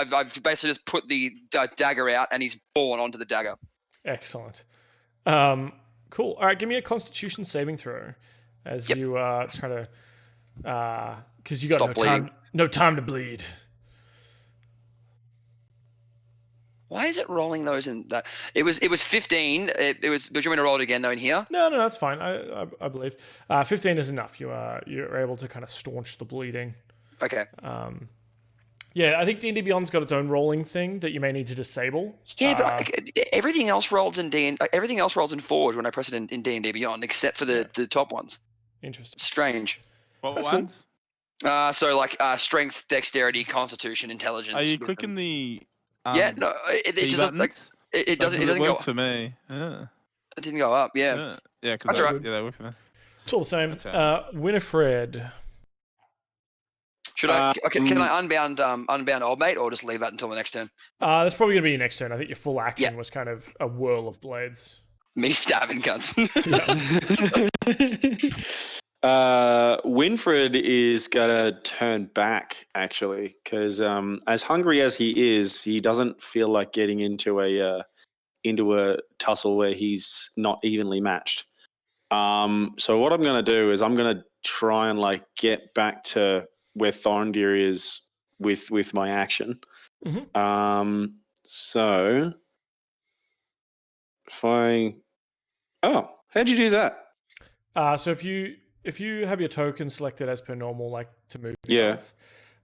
basically just put the dagger out, and he's fallen onto the dagger. Excellent. Cool. All right, give me a Constitution saving throw as you try to, because you got no time to bleed. Why is it rolling those in that? It was 15. It was. Would you want me to roll it again though in here? No, that's fine. I believe 15 is enough. You're able to kind of staunch the bleeding. Okay. Yeah, I think D&D Beyond's got its own rolling thing that you may need to disable. Yeah, but everything else rolls in everything else rolls in Forge when I press it in D&D Beyond, except for the top ones. Interesting. Strange. What That's ones? Cool. So like strength, dexterity, constitution, intelligence. Are you clicking the? Yeah, no, it just buttons? like it doesn't. It doesn't works go. for me. Yeah. It didn't go up. Yeah. Yeah, That's right. Yeah, they work for me. It's all the same. Right. Winifred. Should I? Okay, can I unbound old mate, or just leave that until the next turn? That's probably gonna be your next turn. I think your full action was kind of a whirl of blades. Me stabbing guns. Winfred is gonna turn back actually, because as hungry as he is, he doesn't feel like getting into a tussle where he's not evenly matched. So what I'm gonna do is I'm gonna try and like get back to where Thorendir is with my action. Mm-hmm. So if how'd you do that? So if you have your token selected as per normal, like to move yourself,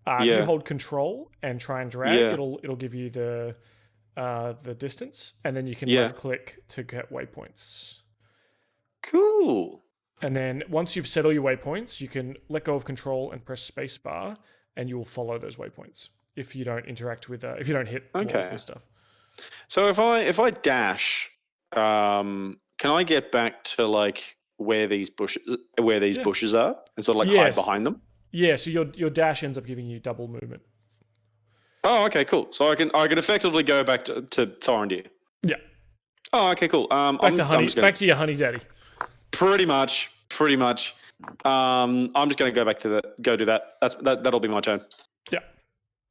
if you hold control and try and drag, it'll give you the the distance, and then you can Yeah. left click to get waypoints. Cool. And then once you've set all your waypoints, you can let go of control and press spacebar, and you will follow those waypoints if you don't interact with, if you don't hit walls Okay. and stuff. So if I dash, can I get back to like where these bushes are and sort of like hide Yes. behind them? Yeah, so your dash ends up giving you double movement. Oh, okay, cool. So I can effectively go back to Thorendir. Yeah. Oh, okay, cool. Back to your honey daddy. Pretty much. I'm just gonna go do that. That'll be my turn. Yeah.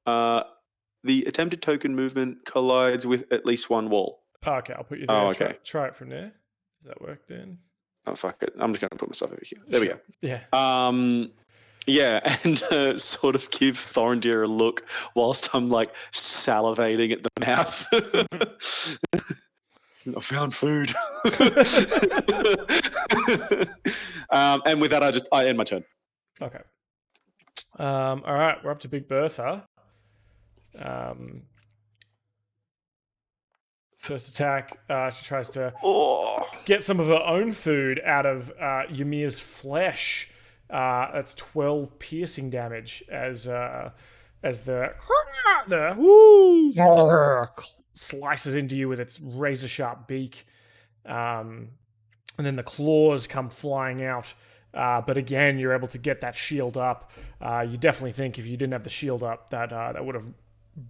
The attempted token movement collides with at least one wall. Oh, okay, I'll put you there. Oh, okay. Try it from there. Does that work then? Oh, fuck it. I'm just gonna put myself over here. There we go. Yeah. Yeah, and sort of give Thorendir a look whilst I'm like salivating at the mouth. I found food. And with that, I end my turn. Okay. All right, we're up to Big Bertha. First attack, she tries to get some of her own food out of Ymir's flesh. That's 12 piercing damage as the slices into you with its razor sharp beak, and then the claws come flying out. But again, you're able to get that shield up. You definitely think if you didn't have the shield up, that would have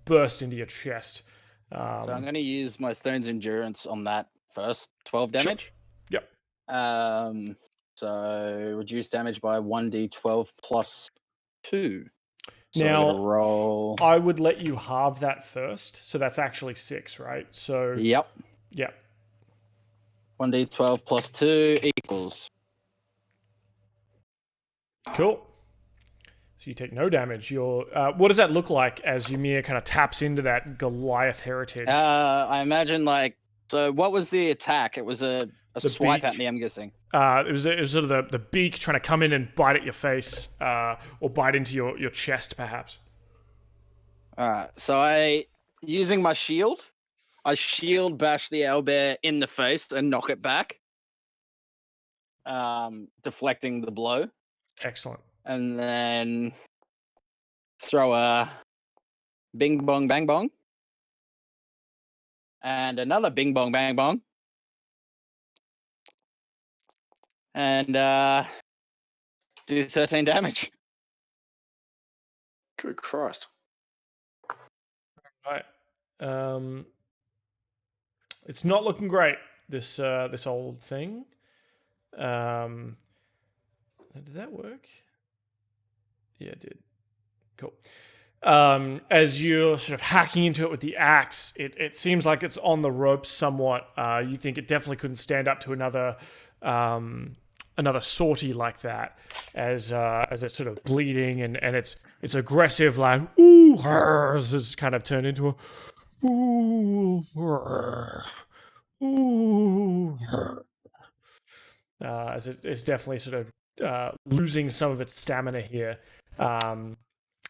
burst into your chest. So I'm going to use my Stone's Endurance on that first. 12 damage. Sure. Yep. So reduce damage by 1d12 plus 2. So now, roll. I would let you halve that first. So that's actually 6, right? So Yep. 1d12 plus 2 equals. Cool. So you take no damage. What does that look like as Ymir kind of taps into that Goliath heritage? I imagine so what was the attack? It was a swipe beak. at me, I'm guessing. It was sort of the beak trying to come in and bite at your face, or bite into your chest, perhaps. Alright, so using my shield, I shield bash the owlbear in the face and knock it back, deflecting the blow. Excellent. And then throw a bing bong bang bong. And another bing bong bang bong. And do 13 damage. Good Christ. Right. It's not looking great, this old thing. Did that work? Yeah, it did. Cool. As you're sort of hacking into it with the axe, it seems like it's on the ropes somewhat. You think it definitely couldn't stand up to another sortie like that, as it's sort of bleeding and it's aggressive, like ooh, has kind of turned into a ooh, ooh, as it's definitely sort of losing some of its stamina here.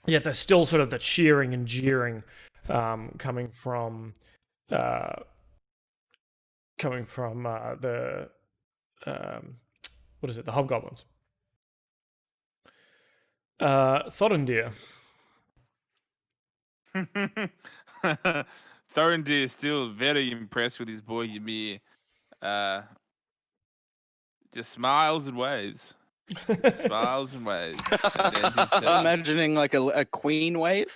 Yet there's still sort of the cheering and jeering coming from the the Hobgoblins. Thorendir. Thorendir is still very impressed with his boy Ymir. Just smiles and waves. Smiles and waves. And then I'm imagining like a queen wave.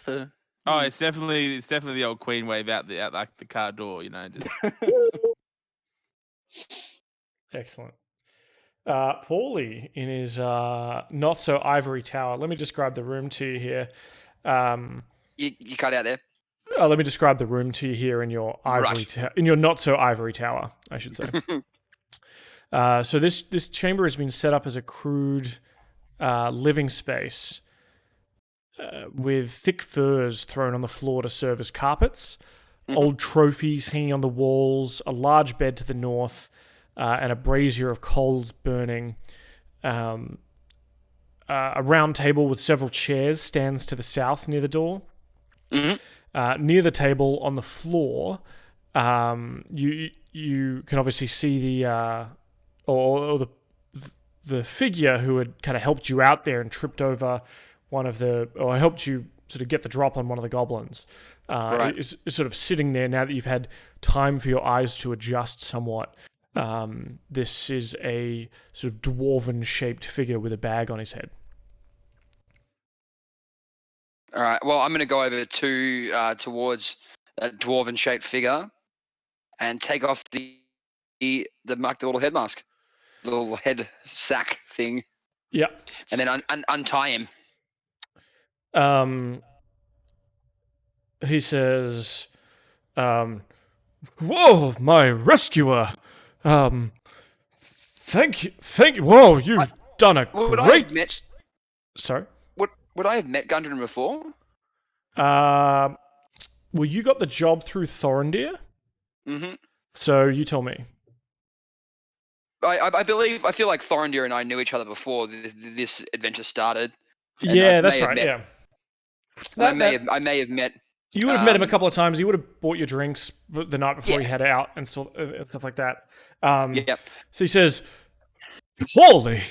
Oh, it's definitely the old queen wave out like the car door, just Excellent. Pauly in his not so ivory tower. Let me describe the room to you here. You cut out there. Let me describe the room to you here in your ivory in your not so ivory tower, I should say. So this chamber has been set up as a crude living space with thick furs thrown on the floor to serve as carpets, old trophies hanging on the walls, a large bed to the north, and a brazier of coals burning. A round table with several chairs stands to the south near the door. near the table on the floor, you can obviously see the figure who had kind of helped you out there and tripped over or helped you sort of get the drop on one of the goblins. Is sort of sitting there now that you've had time for your eyes to adjust somewhat. This is a sort of dwarven-shaped figure with a bag on his head. All right. Well, I'm going to go over towards that dwarven-shaped figure and take off the little head mask, the little head sack thing. Yeah. And then untie him. He says, "Whoa, my rescuer! Thank you. Whoa, you've done a great." Sorry. Would I have met Gundren before? Well, you got the job through Thorendir. Mm-hmm. So you tell me. I feel like Thorendir and I knew each other before this adventure started. Yeah, that's right. Yeah. I may have met. You would have met him a couple of times. He would have bought your drinks the night before you head out and stuff like that. Yep. So he says, "Pauly,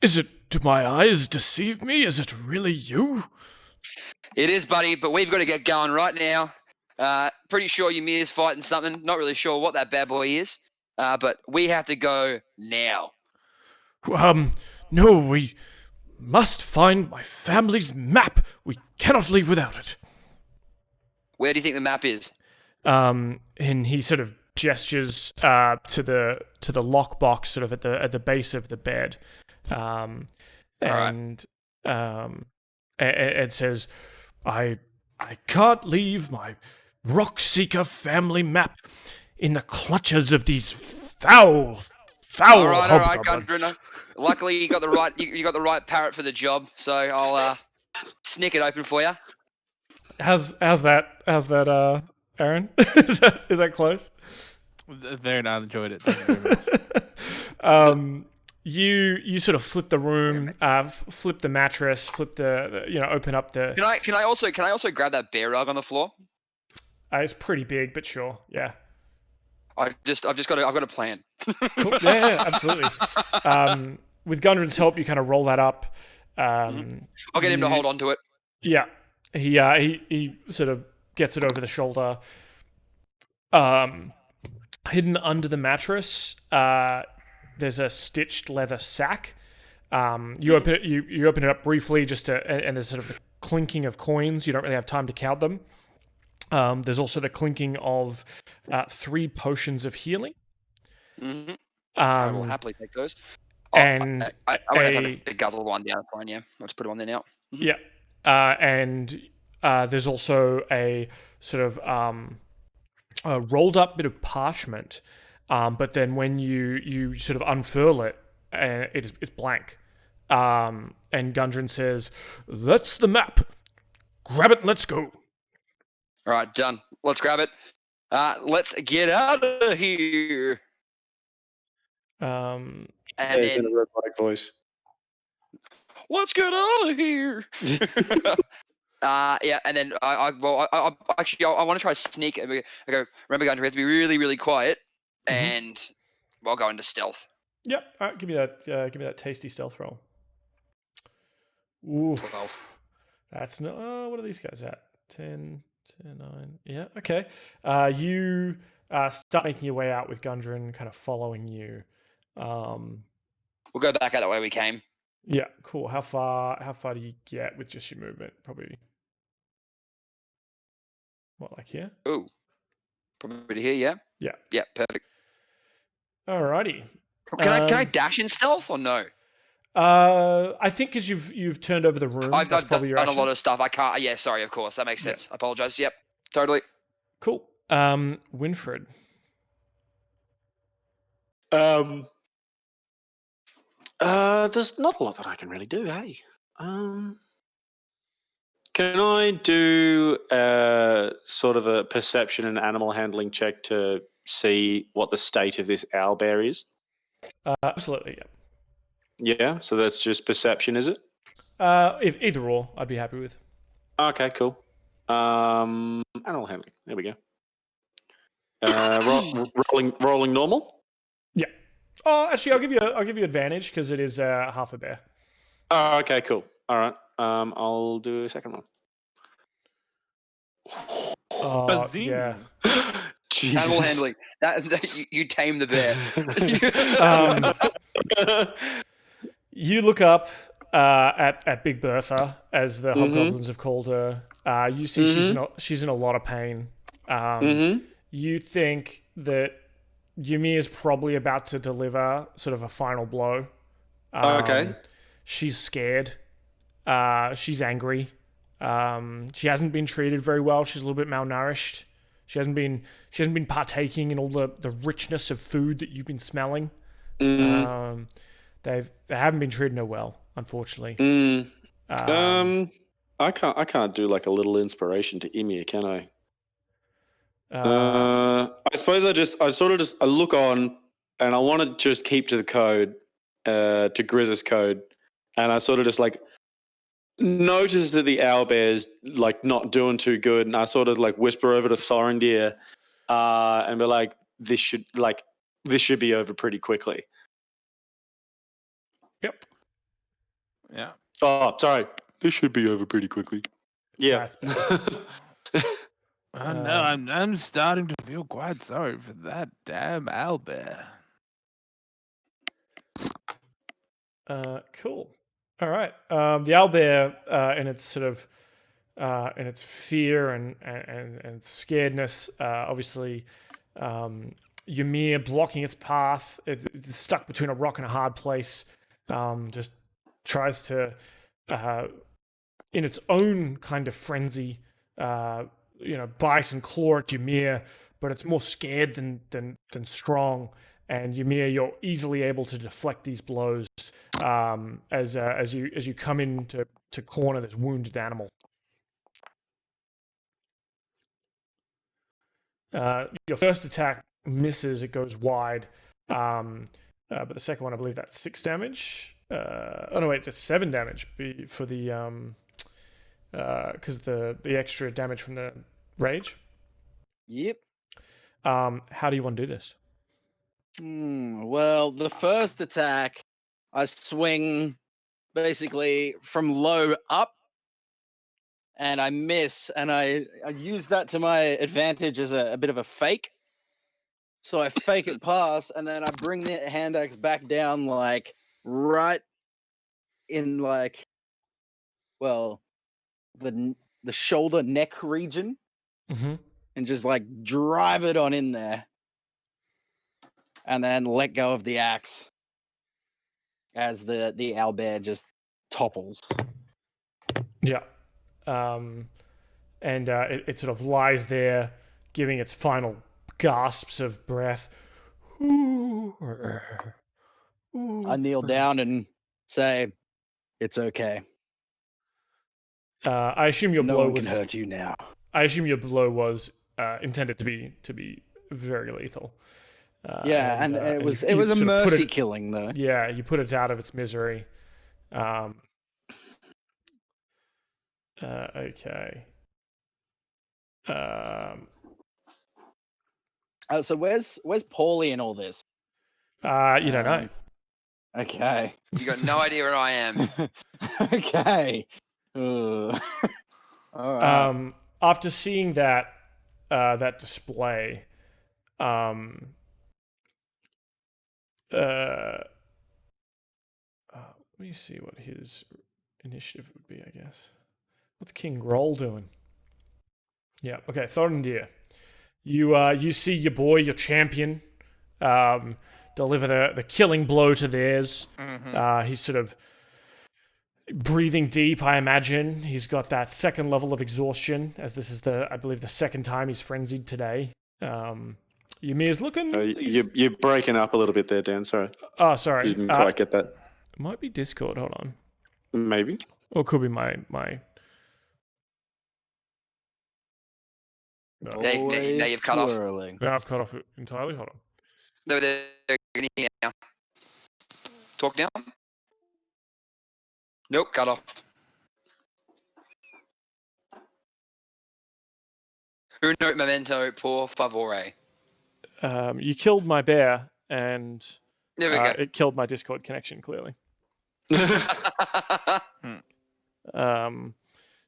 do my eyes deceive me? Is it really you?" It is, buddy, but we've got to get going right now. Pretty sure Ymir's fighting something. Not really sure what that bad boy is, but we have to go now. No, we must find my family's map. We cannot leave without it. Where do you think the map is? And he sort of gestures to the lockbox, sort of at the base of the bed, and says, "I can't leave my Rockseeker family map in the clutches of these foul all right, hobgoblins." Gundren. Luckily, you got the right parrot for the job, so I'll snick it open for you. How's that, Aaron? is that close? Very nice. Enjoyed it. Thank you very much. You sort of flip the room, flip the mattress, flip open up the. Can I also grab that bear rug on the floor? It's pretty big, but sure, yeah. I've got a plan. Cool. Yeah, absolutely. With Gundren's help, you kind of roll that up. I'll get him to hold on to it. Yeah, he sort of gets it over the shoulder. Hidden under the mattress, there's a stitched leather sack. You open it up briefly, and there's sort of the clinking of coins. You don't really have time to count them. There's also the clinking of 3 potions of healing. Mm-hmm. I will happily take those. And I won't have to guzzle one down. Fine, yeah. I'll just put one there now. Mm-hmm. Yeah. And there's also a sort of a rolled up bit of parchment, but then when you sort of unfurl it, it's blank. And Gundren says, "That's the map. Grab it and let's go." All right, done. Let's grab it. Let's get out of here. And in a robotic voice. Let's get out of here. Yeah, and then I want to try sneak. I go, remember, guys, we have to be really, really quiet, and I'll go into stealth. Yep. All right, give me that tasty stealth roll. Ooh, 12. That's no. What are these guys at? 10, 9. Yeah. Okay. You start making your way out with Gundren kind of following you. We'll go back out the way we came. Yeah. Cool. How far do you get with just your movement? Probably. What, like here? Ooh. Probably here. Yeah. Yeah. Yeah. Perfect. Alrighty. Can I dash in stealth or no? I think because you've turned over the room. I've done a lot of stuff. I can't. Yeah, sorry. Of course, that makes sense. I apologize. Yep, totally. Cool. Winfred. There's not a lot that I can really do. Hey, can I do sort of a perception and animal handling check to see what the state of this owlbear is? Absolutely. Yeah. Yeah, so that's just perception, is it? Either or, I'd be happy with. Okay, cool. Animal handling. There we go. Rolling normal. Yeah. Oh, actually, I'll give you advantage because it is half a bear. Oh, okay, cool. All right. I'll do a second one. Oh, Bazing. yeah. Jesus. Animal handling. You tame the bear. You look up at Big Bertha, as the hobgoblins have called her. You see she's in a lot of pain. You think that Yumi is probably about to deliver sort of a final blow. Okay. She's scared. She's angry. She hasn't been treated very well. She's a little bit malnourished. She hasn't been partaking in all the richness of food that you've been smelling. They haven't been treating her well, unfortunately. I can't do like a little inspiration to Ymir, can I? I suppose I look on, and I want to just keep to the code, to Grizz's code, and I sort of just like notice that the owlbear's like not doing too good, and I sort of like whisper over to Thorendir, and be like, this should be over pretty quickly. Yep. Yeah. Oh, sorry. This should be over pretty quickly. Yeah. I know. I'm starting to feel quite sorry for that damn owlbear. Cool. All right. The owlbear, in its sort of, in its fear and scaredness, obviously, Ymir blocking its path. It's stuck between a rock and a hard place. Just tries to, in its own kind of frenzy, bite and claw at Ymir, but it's more scared than strong. And Ymir, you're easily able to deflect these blows as you come in to corner this wounded animal. Your first attack misses; it goes wide. But the second one, I believe that's 6 damage. Oh no, wait, it's 7 damage for the because the extra damage from the rage. Yep. How do you want to do this? Well, the first attack, I swing basically from low up, and I miss, and I use that to my advantage as a bit of a fake. So I fake it pass, and then I bring the hand axe back down, like right in like, well, the shoulder neck region, and just like drive it on in there, and then let go of the axe as the owlbear just topples. Yeah. And it sort of lies there, giving its final gasps of breath. I kneel down and say, "It's okay. I assume your No blow one was can hurt you now." I assume your blow was intended to be very lethal. Yeah, and it was a mercy killing though. Yeah, you put it out of its misery. Okay. So where's Pauly in all this? You don't know. Okay. You got no idea where I am. Okay. All right. After seeing that display, let me see what his initiative would be, I guess. What's King Groll doing? Yeah, okay, Thorendir. You see your boy, your champion, deliver the killing blow to theirs. He's sort of breathing deep, I imagine. He's got that second level of exhaustion, as this is I believe the second time he's frenzied today. Ymir's looking... You're breaking up a little bit there, Dan, sorry. Oh, sorry. You didn't quite get that. It might be Discord, hold on. Maybe. Or it could be my... Now you've cut off. Now I've cut off entirely, hold on. No, they're now. Talk now. Nope, cut off. Uno momento, por favore. You killed my bear, and There we go. it killed my Discord connection, clearly.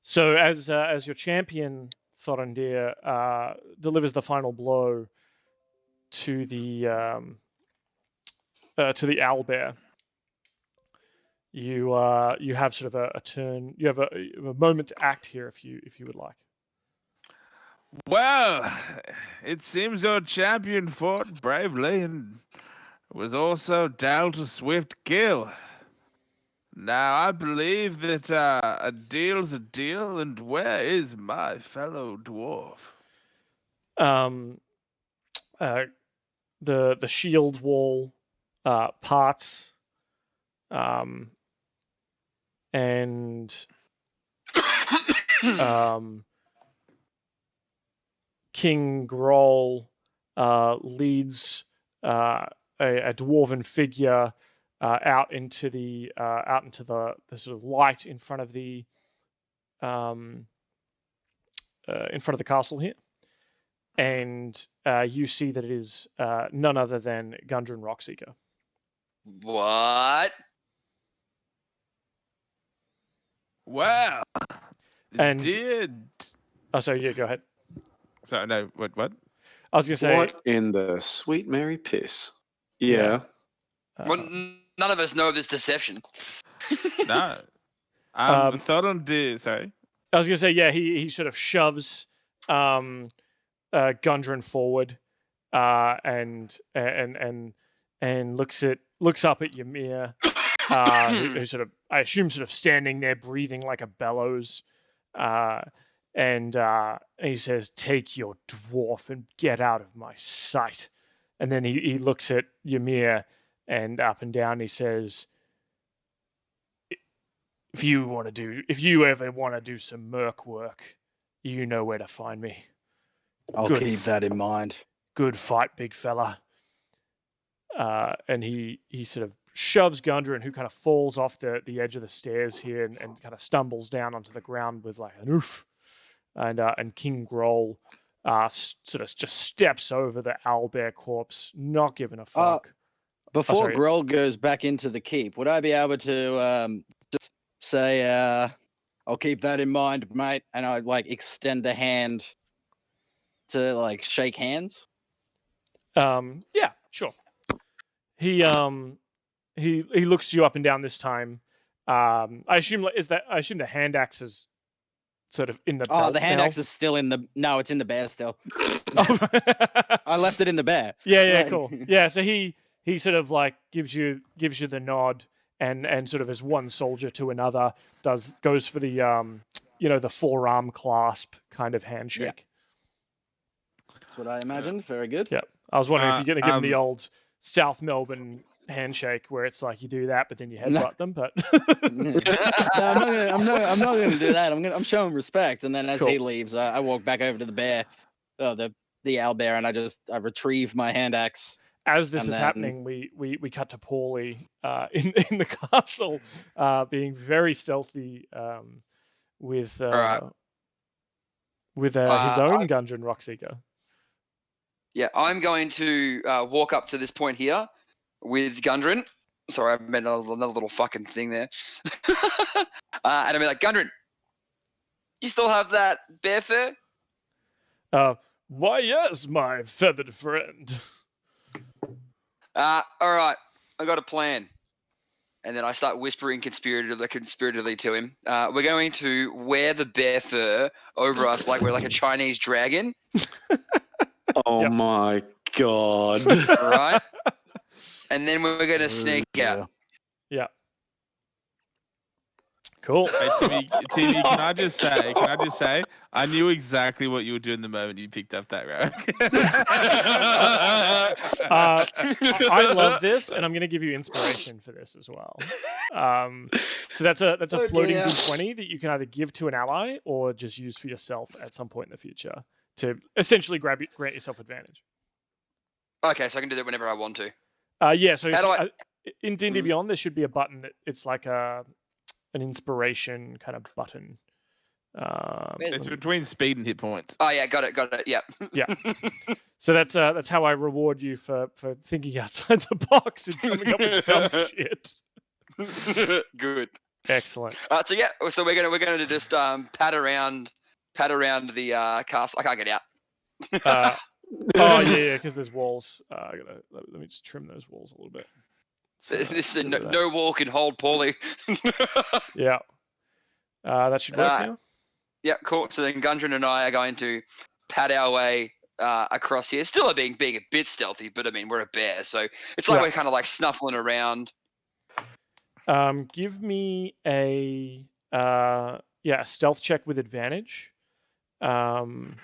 So as your champion, Thorendir, delivers the final blow to the owlbear, you have sort of a turn. You have a moment to act here if you would like. Well, it seems your champion fought bravely and was also dealt a swift kill. Now, I believe that a deal's a deal, and where is my fellow dwarf? The shield wall parts, and King Groll leads a dwarven figure out into the sort of light in front of the castle here, and you see that it is none other than Gundren Rockseeker. What? Well, And did... Oh, sorry, yeah, go ahead. Sorry, no, what? I was gonna say, What in the sweet Mary piss? Yeah. Well, none of us know this deception. No. Thorendir, sorry. I was gonna say, yeah, he sort of shoves Gundren forward, and looks up at Ymir, who's sort of, I assume, sort of standing there breathing like a bellows, and he says, "Take your dwarf and get out of my sight." And then he looks at Ymir and up and down. He says, If you ever want to do some merc work, you know where to find me. I'll keep that in mind. Good fight, big fella." And he sort of shoves Gundren, who kind of falls off the edge of the stairs here and kind of stumbles down onto the ground with like an oof. And King Groll sort of just steps over the owlbear corpse, not giving a fuck. Before Groll goes back into the keep, would I be able to just say, "I'll keep that in mind, mate," and I'd like extend a hand to like shake hands? Yeah, sure. He looks you up and down this time. I assume the hand axe is sort of in the belt. Oh, the hand now. axe is still in the... No, it's in the bear still. I left it in the bear. Yeah, Like... cool. Yeah, so he sort of like gives you the nod, and sort of as one soldier to another goes for the the forearm clasp kind of handshake. Yeah. That's what I imagined. Very good. Yeah. I was wondering if you're going to give him the old South Melbourne handshake where it's like you do that, but then you headbutt them. But no, I'm not gonna do that. I'm showing respect, and then as he leaves, I walk back over to the bear, the owlbear, and I retrieve my hand axe. As this is happening, we cut to Pauly in the castle, being very stealthy with his own Gundren Rockseeker. Yeah, I'm going to walk up to this point here with Gundren. Sorry, I made another little fucking thing there. And I'll be like, "Gundren, you still have that bear fur?" Why, yes, my feathered friend. All right, I got a plan. And then I start whispering conspiratively to him. We're going to wear the bear fur over us like we're like a Chinese dragon. Oh my god. All right? And then we're going to sneak out. Yeah. Cool. Hey, Timmy, can I just say, I knew exactly what you were doing the moment you picked up that rogue. I love this, and I'm going to give you inspiration for this as well. So that's a floating D20 that you can either give to an ally or just use for yourself at some point in the future to essentially grant yourself advantage. Okay, so I can do that whenever I want to. Yeah. So in D&D Beyond, there should be a button that it's like an inspiration kind of button. It's between speed and hit points. Oh yeah, got it. Yeah. Yeah. So that's how I reward you for thinking outside the box and coming up with dumb shit. Good. Excellent. So yeah, so we're gonna just pat around the castle. I can't get out. Oh yeah, because there's walls. Let me just trim those walls a little bit. So, this is no wall can hold Pauly. Yeah. That should work now. Yeah, cool. So then Gundren and I are going to pat our way across here. Still being a bit stealthy, but I mean we're a bear, so it's like we're kind of like snuffling around. Give me a stealth check with advantage. 21.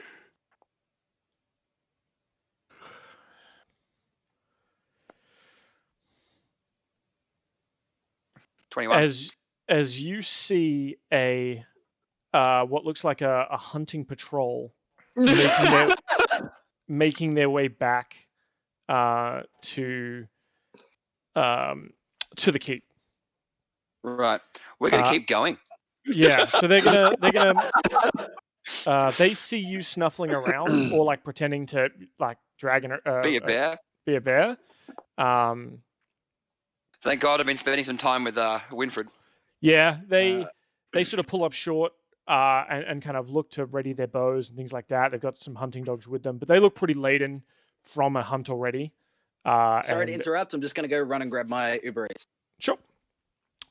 As you see a what looks like a hunting patrol making their way back to the keep. Right. We're gonna keep going. Yeah. So they're gonna they see you snuffling around or like pretending to like drag Be a bear. Be a bear. Thank God I've been spending some time with Winfred. Yeah, they sort of pull up short and kind of look to ready their bows and things like that. They've got some hunting dogs with them, but they look pretty laden from a hunt already. Sorry to interrupt. I'm just going to go run and grab my Uber Eats. Sure.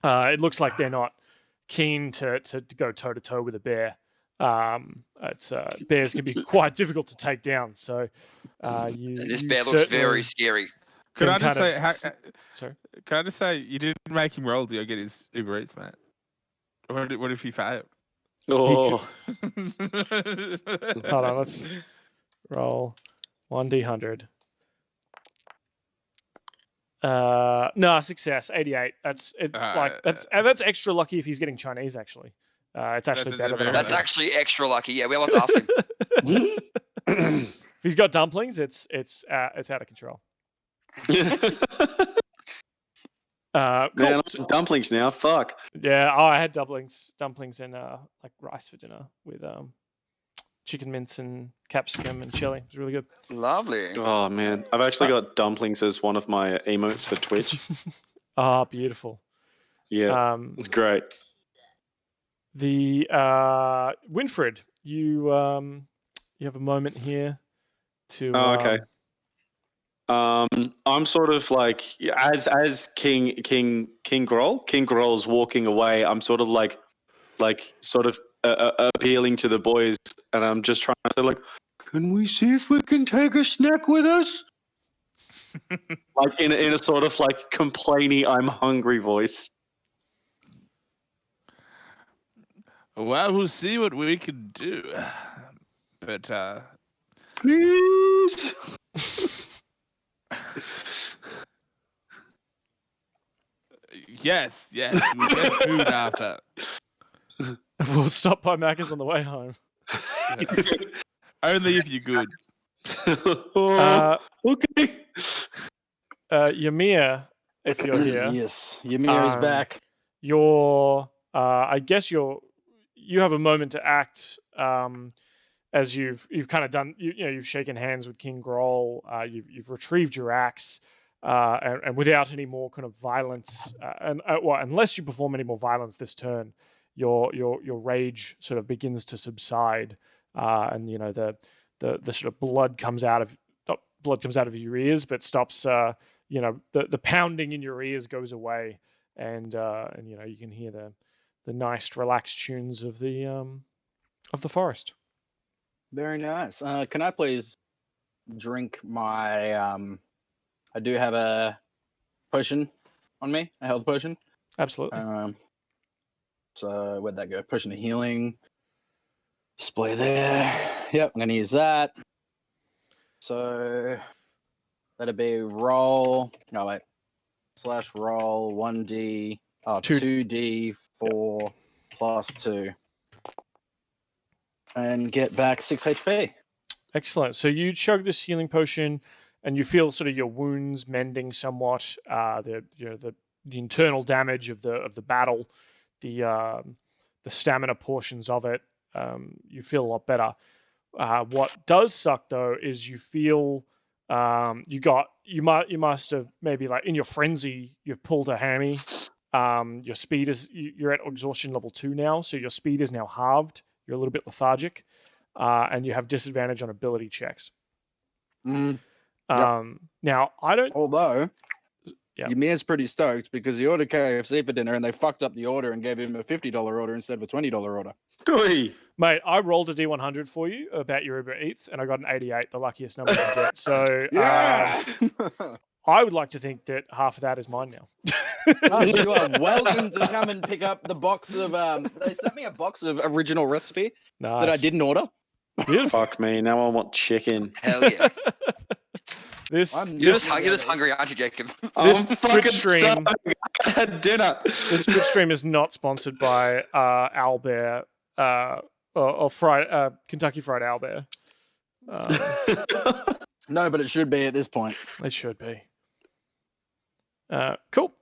It looks like they're not keen to go toe to toe with a bear. Bears can be quite difficult to take down. So this bear looks very scary. Can I just say you didn't make him roll to go get his Uber Eats, mate? What if he failed? Oh. Hold on, let's roll 1d100. No, success, 88. That's extra lucky if he's getting Chinese. Actually, it's actually better than that's actually extra lucky. Yeah, we'll have to ask him. If he's got dumplings, it's out of control. Cool. Man, I'm dumplings now. Fuck. Yeah. Oh, I had dumplings and like rice for dinner with chicken mince and capsicum and chili. It was really good. Lovely. Oh man, I've actually got dumplings as one of my emotes for Twitch. Oh, beautiful. Yeah, it's great. The Winfred, you have a moment here to. Oh, okay. I'm sort of like as King Groll. King Groll's walking away. I'm sort of like appealing to the boys, and I'm just trying to like, can we see if we can take a snack with us? Like in a sort of like complainy, I'm hungry voice. Well, we'll see what we can do, but please. Yes, we get food after. We'll stop by Macca's on the way home. Only if you're good. Okay. Ymir, if you're here. Yes, Ymir is back. I guess you have a moment to act as you've kind of done. You've shaken hands with King Groll. You've retrieved your axe. And without any more kind of violence, unless you perform any more violence this turn, your rage sort of begins to subside, and the sort of blood comes out of your ears, but stops. The pounding in your ears goes away, and you can hear the nice relaxed tunes of the forest. Very nice. Can I please drink my I do have a potion on me, a health potion. Absolutely. So where'd that go? Potion of healing. Display there. Yep, I'm going to use that. So that'd be roll. No, wait. / roll 1d. 2d4 plus 2. And get back 6 HP. Excellent. So you chug this healing potion, and you feel sort of your wounds mending somewhat. The internal damage of the battle, the stamina portions of it you feel a lot better. What does suck though is you feel you must have maybe like in your frenzy you've pulled a hammy. Your speed you're at exhaustion level 2 now, so your speed is now halved. You're a little bit lethargic, and you have disadvantage on ability checks. Now I don't. Although, Yep. Ymir's pretty stoked because he ordered KFC for dinner and they fucked up the order and gave him a $50 order instead of a $20 order. Gooey. Mate, I rolled a D100 for you about your Uber Eats, and I got an 88, the luckiest number you can get. So Yeah. I would like to think that half of that is mine now. You are welcome to come and pick up the box of. They sent me a box of original recipe that I didn't order. Fuck me. Now I want chicken. Hell yeah. You're just hungry, aren't you, Jacob? I'm fucking stream. starving. I had dinner. This Twitch stream is not sponsored by Owlbear or Kentucky Fried Owlbear. No, but it should be at this point. It should be. Cool.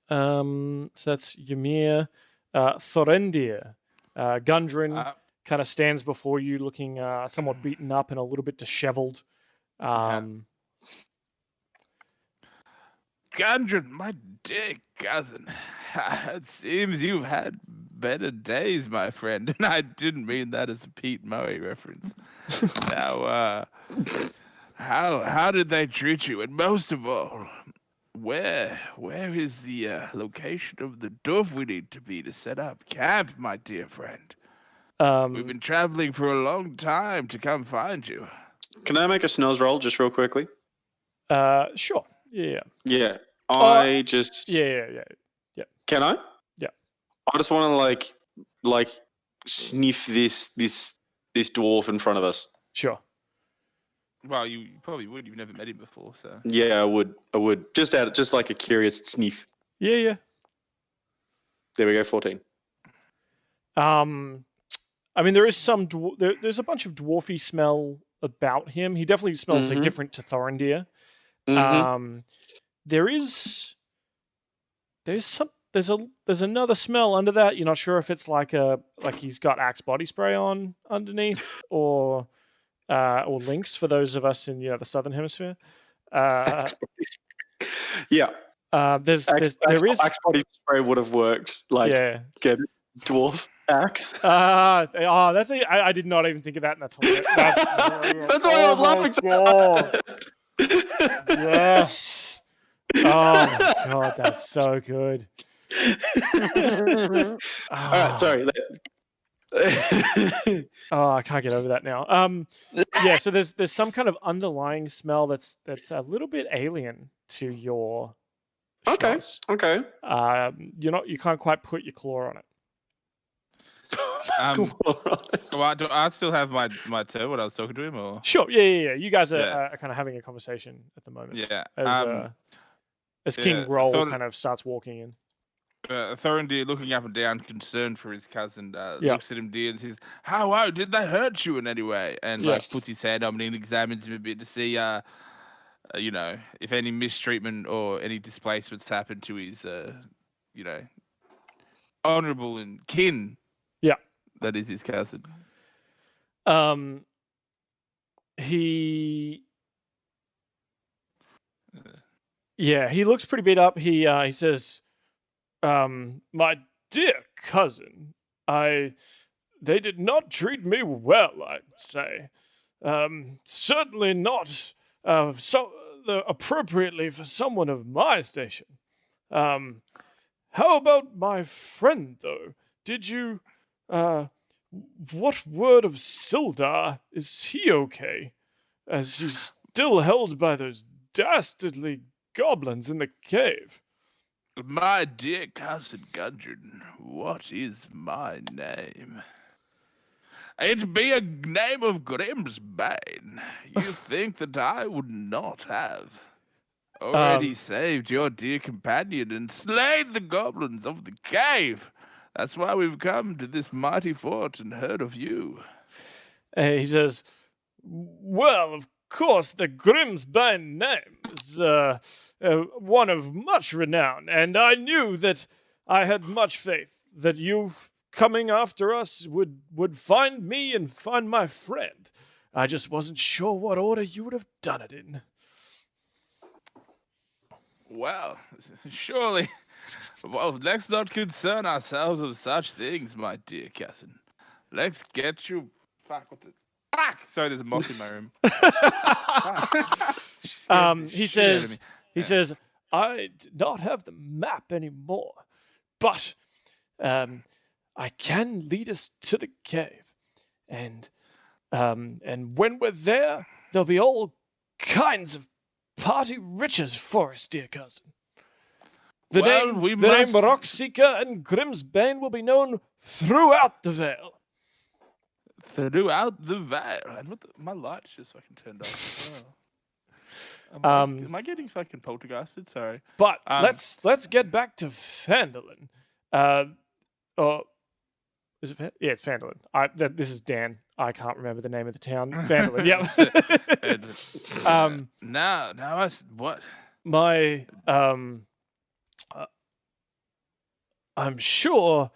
So that's Ymir. Thorendir. Gundren kind of stands before you looking somewhat beaten up and a little bit disheveled. Gundren, my dear cousin, it seems you've had better days, my friend, and I didn't mean that as a Pete Moe reference. Now, how did they treat you? And most of all, where is the location of the doof we need to be to set up camp, my dear friend? We've been traveling for a long time to come find you. Can I make a snooze roll just real quickly? Sure. Yeah. Yeah. Yeah. Can I? Yeah. I just want to like sniff this dwarf in front of us. Sure. Well, you probably would. You've never met him before, so. Yeah, I would. Just like a curious sniff. Yeah. There we go. 14. I mean, there is there's a bunch of dwarfy smell about him. He definitely smells like different to Thorendir. There's another smell under that. You're not sure if it's like he's got Axe body spray on underneath or Lynx for those of us in the southern hemisphere. Yeah. There is Axe body spray would have worked. Get dwarf axe. I did not even think of that, and that's hilarious. That's why I was laughing so hard. Yes. Oh my god, that's so good. All right, sorry. I can't get over that now. Yeah, so there's some kind of underlying smell that's a little bit alien to your schnoz. Okay. You can't quite put your claw on it. Do I still have my turn when I was talking to him, or? Sure. Yeah. You guys are kind of having a conversation at the moment. Yeah. As King Roll kind of starts walking in. Thorendir, looking up and down, concerned for his cousin, looks at him dear and says, "How did they hurt you in any way?" And puts his hand on him and examines him a bit to see, if any mistreatment or any displacements happened to his, honourable and kin. Yeah, that is his cousin. He looks pretty beat up. He says, "My dear cousin, they did not treat me well, I'd say. Certainly not appropriately for someone of my station. How about my friend, though? Did you, what word of Sildar? Is he okay? As he's still held by those dastardly goblins in the cave." My dear cousin Gundren, what is my name? It be a name of Grimsbane. You think that I would not have already saved your dear companion and slain the goblins of the cave? That's why we've come to this mighty fort and heard of you. He says, "Well, of course, the Grimsbane name is one of much renown, and I knew that I had much faith that you coming after us would find me and find my friend. I just wasn't sure what order you would have done it in. Well, surely. Well, let's not concern ourselves with such things, my dear cousin. Let's get you. Fuck, what the. Fuck! Sorry, there's a moth in my room. He says, I do not have the map anymore, but I can lead us to the cave, and when we're there, there'll be all kinds of party riches for us, dear cousin. The name Rockseeker and Grimsbane will be known throughout the Vale. Throughout the Vale. And my lights just fucking turned off. Oh. Am I getting fucking poltergeisted? Sorry. But let's get back to Phandelver. Is it? Yeah, it's Phandelver. This is Dan. I can't remember the name of the town. Phandelver. Yeah. Now what? I'm sure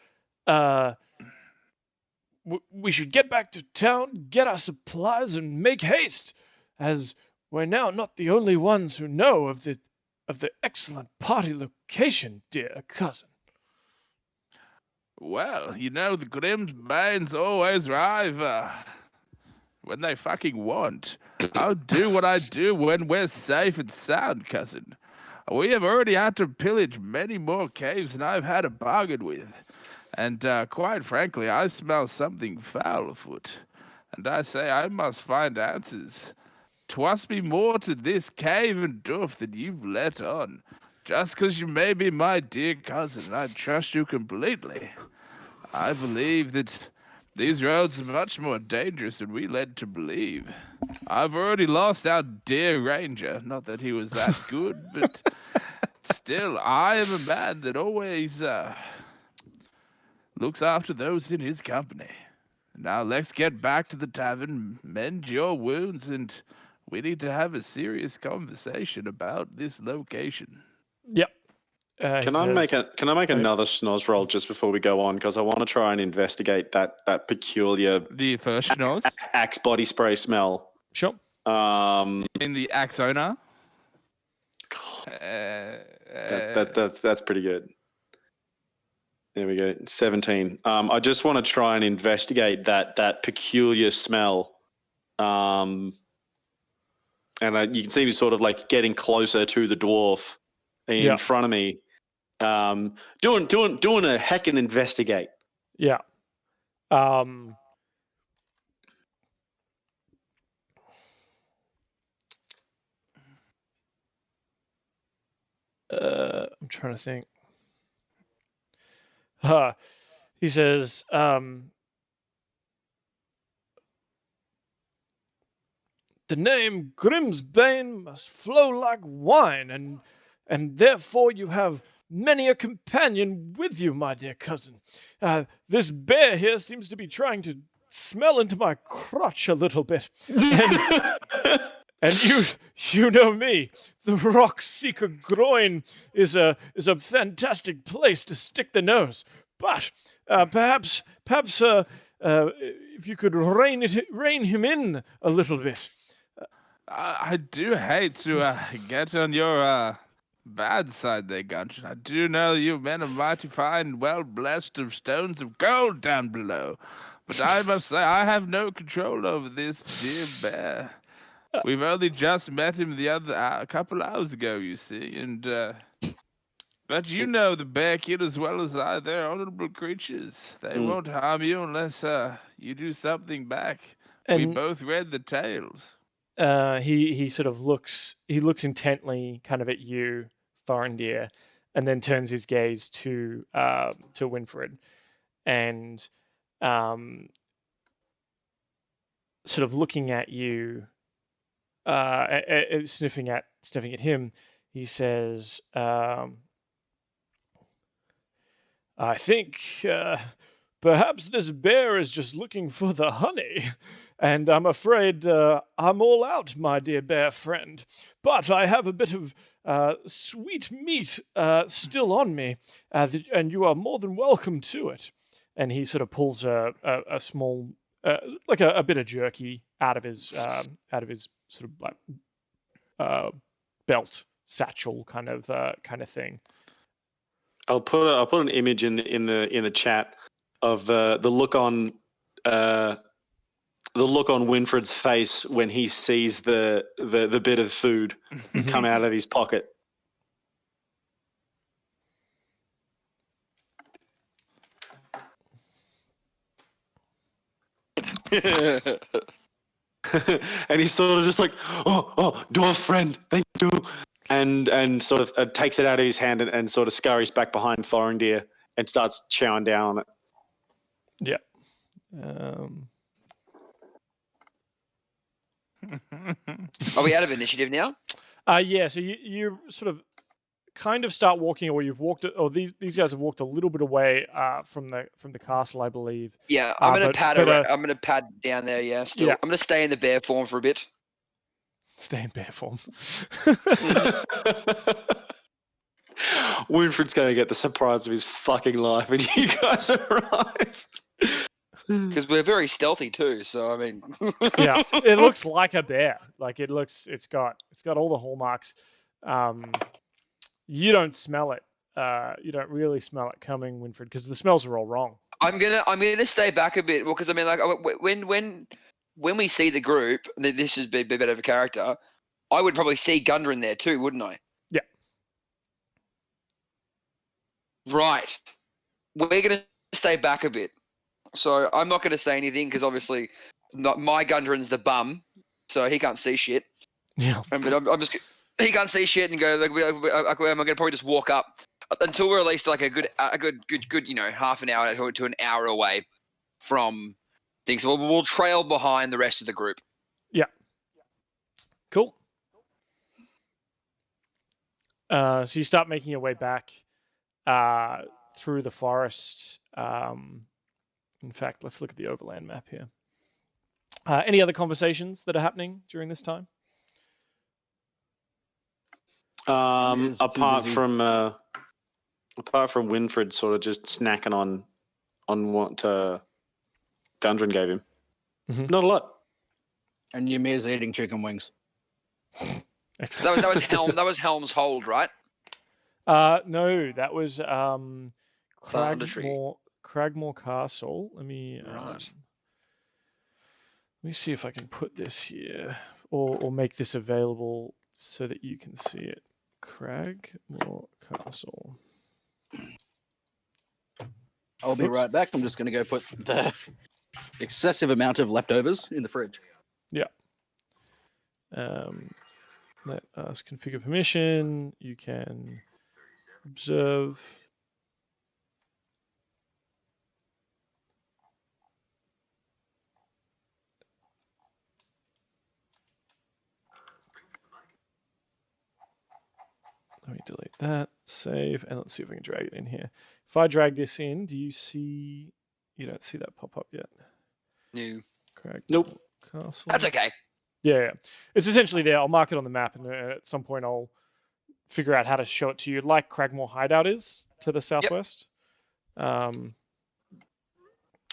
we should get back to town, get our supplies, and make haste, as we're now not the only ones who know of the excellent party location, dear cousin. Well, the Grimsbanes always arrive when they fucking want. I'll do what I do when we're safe and sound, cousin. We have already had to pillage many more caves than I've had a bargain with. And quite frankly, I smell something foul afoot. And I say I must find answers. 'Twas be more to this cave and doof than you've let on. Just 'cause you may be my dear cousin, I trust you completely. I believe that these roads are much more dangerous than we led to believe. I've already lost our dear ranger. Not that he was that good, but still, I am a man that always looks after those in his company. Now let's get back to the tavern, mend your wounds, and we need to have a serious conversation about this location. Yep. Can I make another schnoz roll just before we go on? Because I want to try and investigate that peculiar the first schnoz axe body spray smell. Sure. In the axe owner. That's pretty good. There we go. 17. I just want to try and investigate that peculiar smell. And you can see me sort of like getting closer to the dwarf in front of me. Doing a heckin' investigate. Yeah. I'm trying to think. He says, the name Grimsbane must flow like wine, and therefore you have many a companion with you, my dear cousin. This bear here seems to be trying to smell into my crotch a little bit. And you know me, the Rockseeker groin is a fantastic place to stick the nose. But perhaps if you could rein him in a little bit. I do hate to get on your bad side there, Gundren. I do know you men are mighty fine, well blessed of stones of gold down below. But I must say, I have no control over this dear bear. We've only just met him a couple hours ago, you see, and but you know the bear kid as well as I. They're honorable creatures. They won't harm you unless you do something back. And we both read the tales. He sort of looks intently kind of at you, Thorendir, and then turns his gaze to Winfred, and sort of looking at you, sniffing at him. He says, I think perhaps this bear is just looking for the honey, and I'm afraid I'm all out, my dear bear friend. But I have a bit of sweet meat still on me, and you are more than welcome to it. and he sort of pulls a small, like a bit of jerky out of his sort of like belt satchel kind of thing. I'll put an image in the chat of the look on Winfred's face when he sees the bit of food come out of his pocket. And he's sort of just like, oh, dwarf friend, thank you, and sort of takes it out of his hand and sort of scurries back behind Thorendir and starts chowing down on it. Yeah. Are we out of initiative now? Yeah. So you sort of kind of start walking, or you've walked, or these guys have walked a little bit away from the castle, I believe. Yeah, I'm gonna pad. I'm gonna pad down there. Yeah, still. Yeah. I'm gonna stay in the bear form for a bit. Stay in bear form. Winfred's going to get the surprise of his fucking life when you guys arrive. Because we're very stealthy too, so I mean. Yeah, it looks like a bear. Like it's got all the hallmarks. You don't smell it. You don't really smell it coming, Winfred, because the smells are all wrong. I'm gonna stay back a bit, because I mean, like when we see the group, this is a bit of a character. I would probably see Gundren there too, wouldn't I? Yeah. Right. We're gonna stay back a bit, so I'm not gonna say anything because obviously, my Gundren's the bum, so he can't see shit. Yeah. But I'm just. He can't see shit and go. Like, I'm gonna probably just walk up until we're at least like a good, half an hour to an hour away from things. So we'll trail behind the rest of the group. Yeah. Cool. So you start making your way back through the forest. In fact, let's look at the overland map here. Any other conversations that are happening during this time? Apart from Winfred sort of just snacking on what Gundren gave him. Mm-hmm. Not a lot. And Ymir's eating chicken wings. Excellent. That was Helm's Hold, right? No, that was Cragmaw Castle. Let me see if I can put this here or make this available so that you can see it. Cragmaw Castle. I'll be right back. I'm just going to go put the excessive amount of leftovers in the fridge. Yeah. Let us configure permission. You can observe. Let me delete that, save, and let's see if we can drag it in here. If I drag this in, do you see? You don't see that pop up yet. No. Nope. Castle. That's okay. Yeah, it's essentially there. I'll mark it on the map, and at some point I'll figure out how to show it to you, like Cragmaw Hideout is to the southwest. Yep.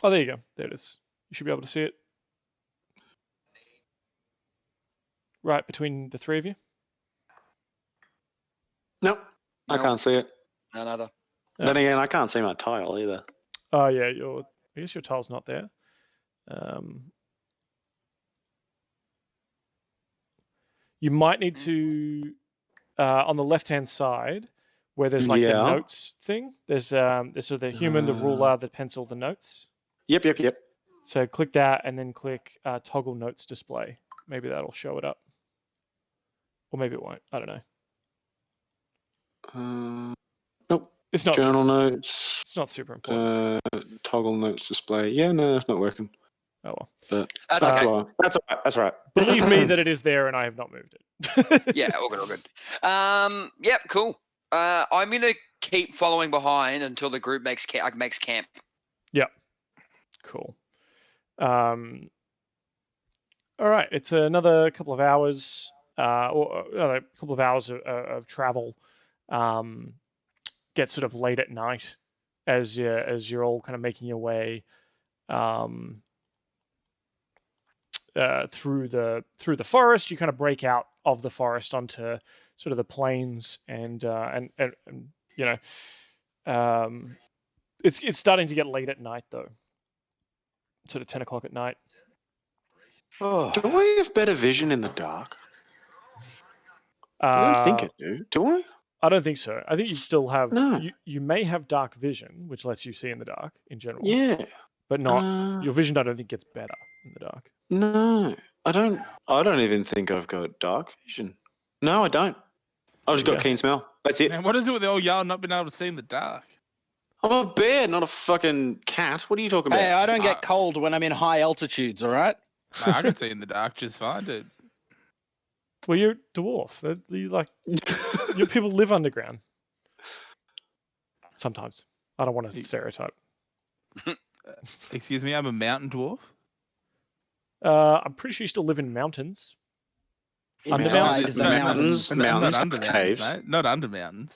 Oh, there you go. There it is. You should be able to see it. Right between the three of you. Nope. I can't see it. None other. Then again, I can't see my tile either. Oh yeah, I guess your tile's not there. You might need to on the left-hand side where there's like the notes thing. There's sort of the human, the ruler, the pencil, the notes. Yep. So click that and then click toggle notes display. Maybe that'll show it up, or maybe it won't. I don't know. Nope. It's not journal notes. It's not super important. Toggle notes display. Yeah, no, it's not working. Oh well. But that's okay. That's all right. That's right. Believe me that it is there, and I have not moved it. Yeah, all good. Yep, cool. I'm gonna keep following behind until the group makes camp. Yep. Cool. All right. It's another couple of hours, or another couple of hours of travel. Get sort of late at night as you're all kind of making your way through the forest. You kind of break out of the forest onto sort of the plains, and you know, it's starting to get late at night though, sort of 10 o'clock at night. Do we have better vision in the dark? I don't think I do. Do I? I don't think so. I think you still have. No. You may have dark vision, which lets you see in the dark in general. Yeah. But not your vision. I don't think gets better in the dark. No, I don't. I don't even think I've got dark vision. No, I don't. I've just got keen smell. That's it. Man, what is it with all y'all not being able to see in the dark? I'm a bear, not a fucking cat. What are you talking about? Hey, I don't get cold when I'm in high altitudes, all right? Nah, I can see in the dark just fine, dude. Well, you're dwarf. You people live underground. Sometimes. I don't want to stereotype. Excuse me, I'm a mountain dwarf. I'm pretty sure you still live in mountains. Under mountains, not under caves. mountains, mate. Not under mountains.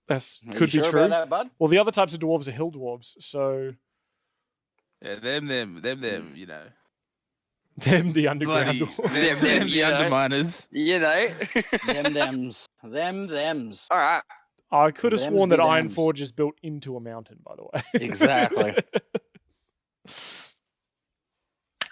That's Are could you be sure true. about that, bud? Well, the other types of dwarves are hill dwarves, so Yeah, them, you know. them the underground Bloody, dwarves. them the underminers. You know. Thems. All right. I could have Thems sworn be that Iron thems. Forge is built into a mountain, by the way. Exactly.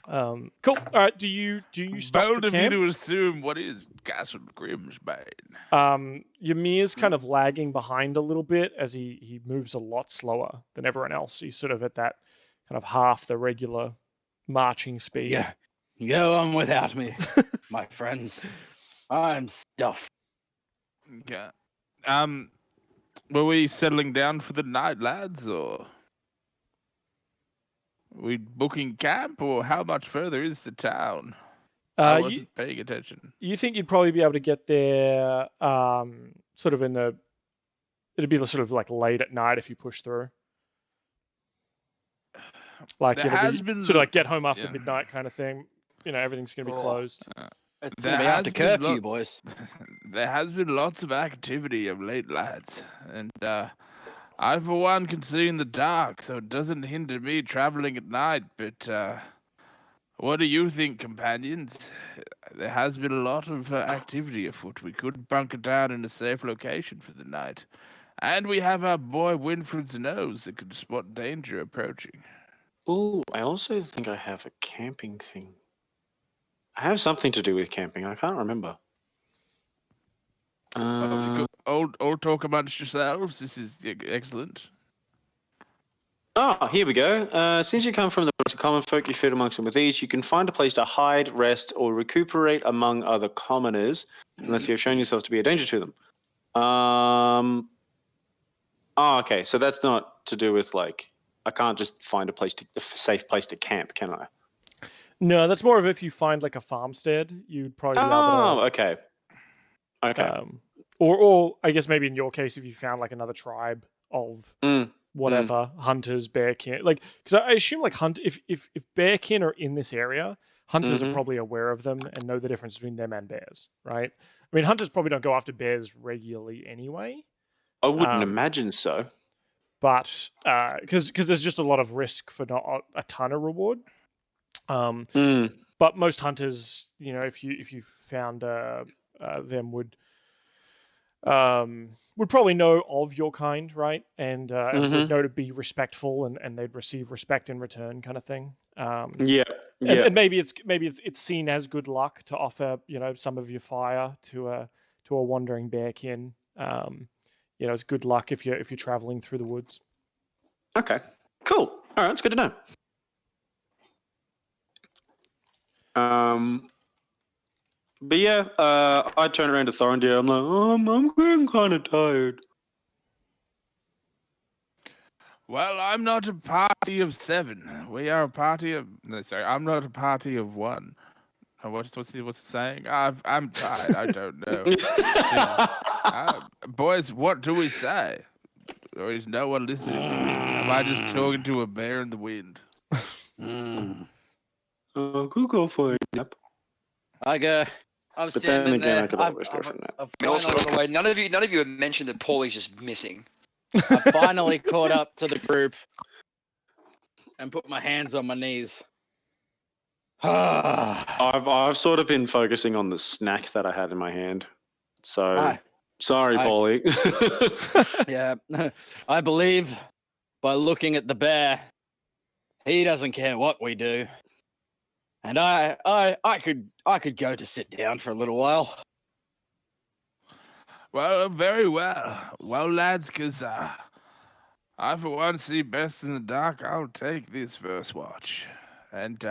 Cool. All right. Do you stop Bold for of you camp? to assume what is Castle Grimsbane. Ymir's kind of lagging behind a little bit as he moves a lot slower than everyone else. He's sort of at that kind of half the regular marching speed. Yeah. Go on without me, my friends. I'm stuffed. Okay. Were we settling down for the night, lads, or are we booking camp, or how much further is the town? I wasn't paying attention. You think you'd probably be able to get there sort of it'd be sort of like late at night if you push through. Like There it'll has be been- sort of like get home after yeah. midnight kind of thing. You know, everything's going to be closed. It's There gonna be after has been curfew, boys. There has been lots of activity of late, lads, and I, for one, can see in the dark, so it doesn't hinder me traveling at night. But what do you think, companions? There has been a lot of activity afoot. We could bunker down in a safe location for the night, and we have our boy Winfred's nose that could spot danger approaching. Oh, I also think I have a camping thing. I have something to do with camping. I can't remember. Old talk amongst yourselves. This is excellent. Oh, here we go. Since you come from the common folk, you fit amongst them with ease. You can find a place to hide, rest, or recuperate among other commoners, unless you have shown yourselves to be a danger to them. Oh, okay. So that's not to do with like I can't just find a safe place to camp, can I? No, that's more of if you find like a farmstead, you'd probably be able to. Okay. Okay. Or I guess maybe in your case, if you found like another tribe of whatever hunters, bearkin, like because I assume like if bearkin are in this area, hunters are probably aware of them and know the difference between them and bears, right? I mean, hunters probably don't go after bears regularly anyway. I wouldn't imagine so. But because there's just a lot of risk for not a ton of reward. But most hunters, you know, if you found them would probably know of your kind, right? And would know to be respectful, and they'd receive respect in return, kind of thing. And maybe it's seen as good luck to offer, you know, some of your fire to a wandering bearkin. You know, it's good luck if you're traveling through the woods. Okay, cool. All right, it's good to know. But yeah, I turn around to Thorendir. I'm like, I'm getting kind of tired. Well, I'm not a party of 7. We are a party of. No, sorry, I'm not a party of 1. What's the saying? I'm tired. I don't know. Boys, what do we say? Or is no one listening to me? Am I just talking to a bear in the wind? Could go for a nap. I'm But then standing again, there. I could always go for a nap. And also, by the way, none of you have mentioned that Pauly's just missing. I finally caught up to the group and put my hands on my knees. I've sort of been focusing on the snack that I had in my hand. So sorry, Pauly. Yeah, I believe by looking at the bear, he doesn't care what we do, and I could go to sit down for a little while. Well, very well. Well, lads, because I for one see best in the dark. I'll take this first watch, and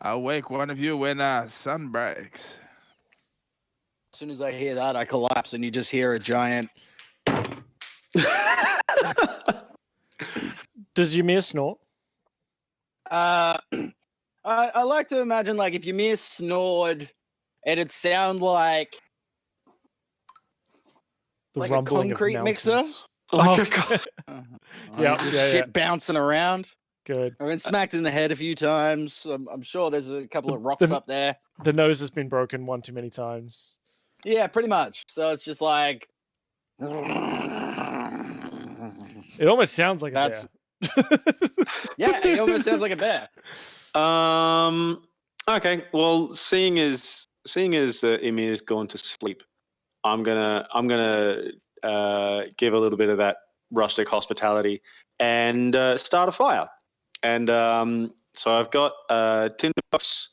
I'll wake one of you when sun breaks. As soon as I hear that, I collapse, and you just hear a giant. Does Ymir snort? I like to imagine, like, if Ymir snored, it'd sound like The a rumbling concrete of mixer. mountains. Shit bouncing around. Good. I've been smacked in the head a few times. I'm sure there's a couple of rocks up there. The nose has been broken one too many times. Yeah, pretty much. So it's just like. It almost sounds like a bear. Yeah, it almost sounds like a bear. Okay. Well, seeing as Ymir's gone to sleep, I'm gonna give a little bit of that rustic hospitality and start a fire. And so I've got tinderbox,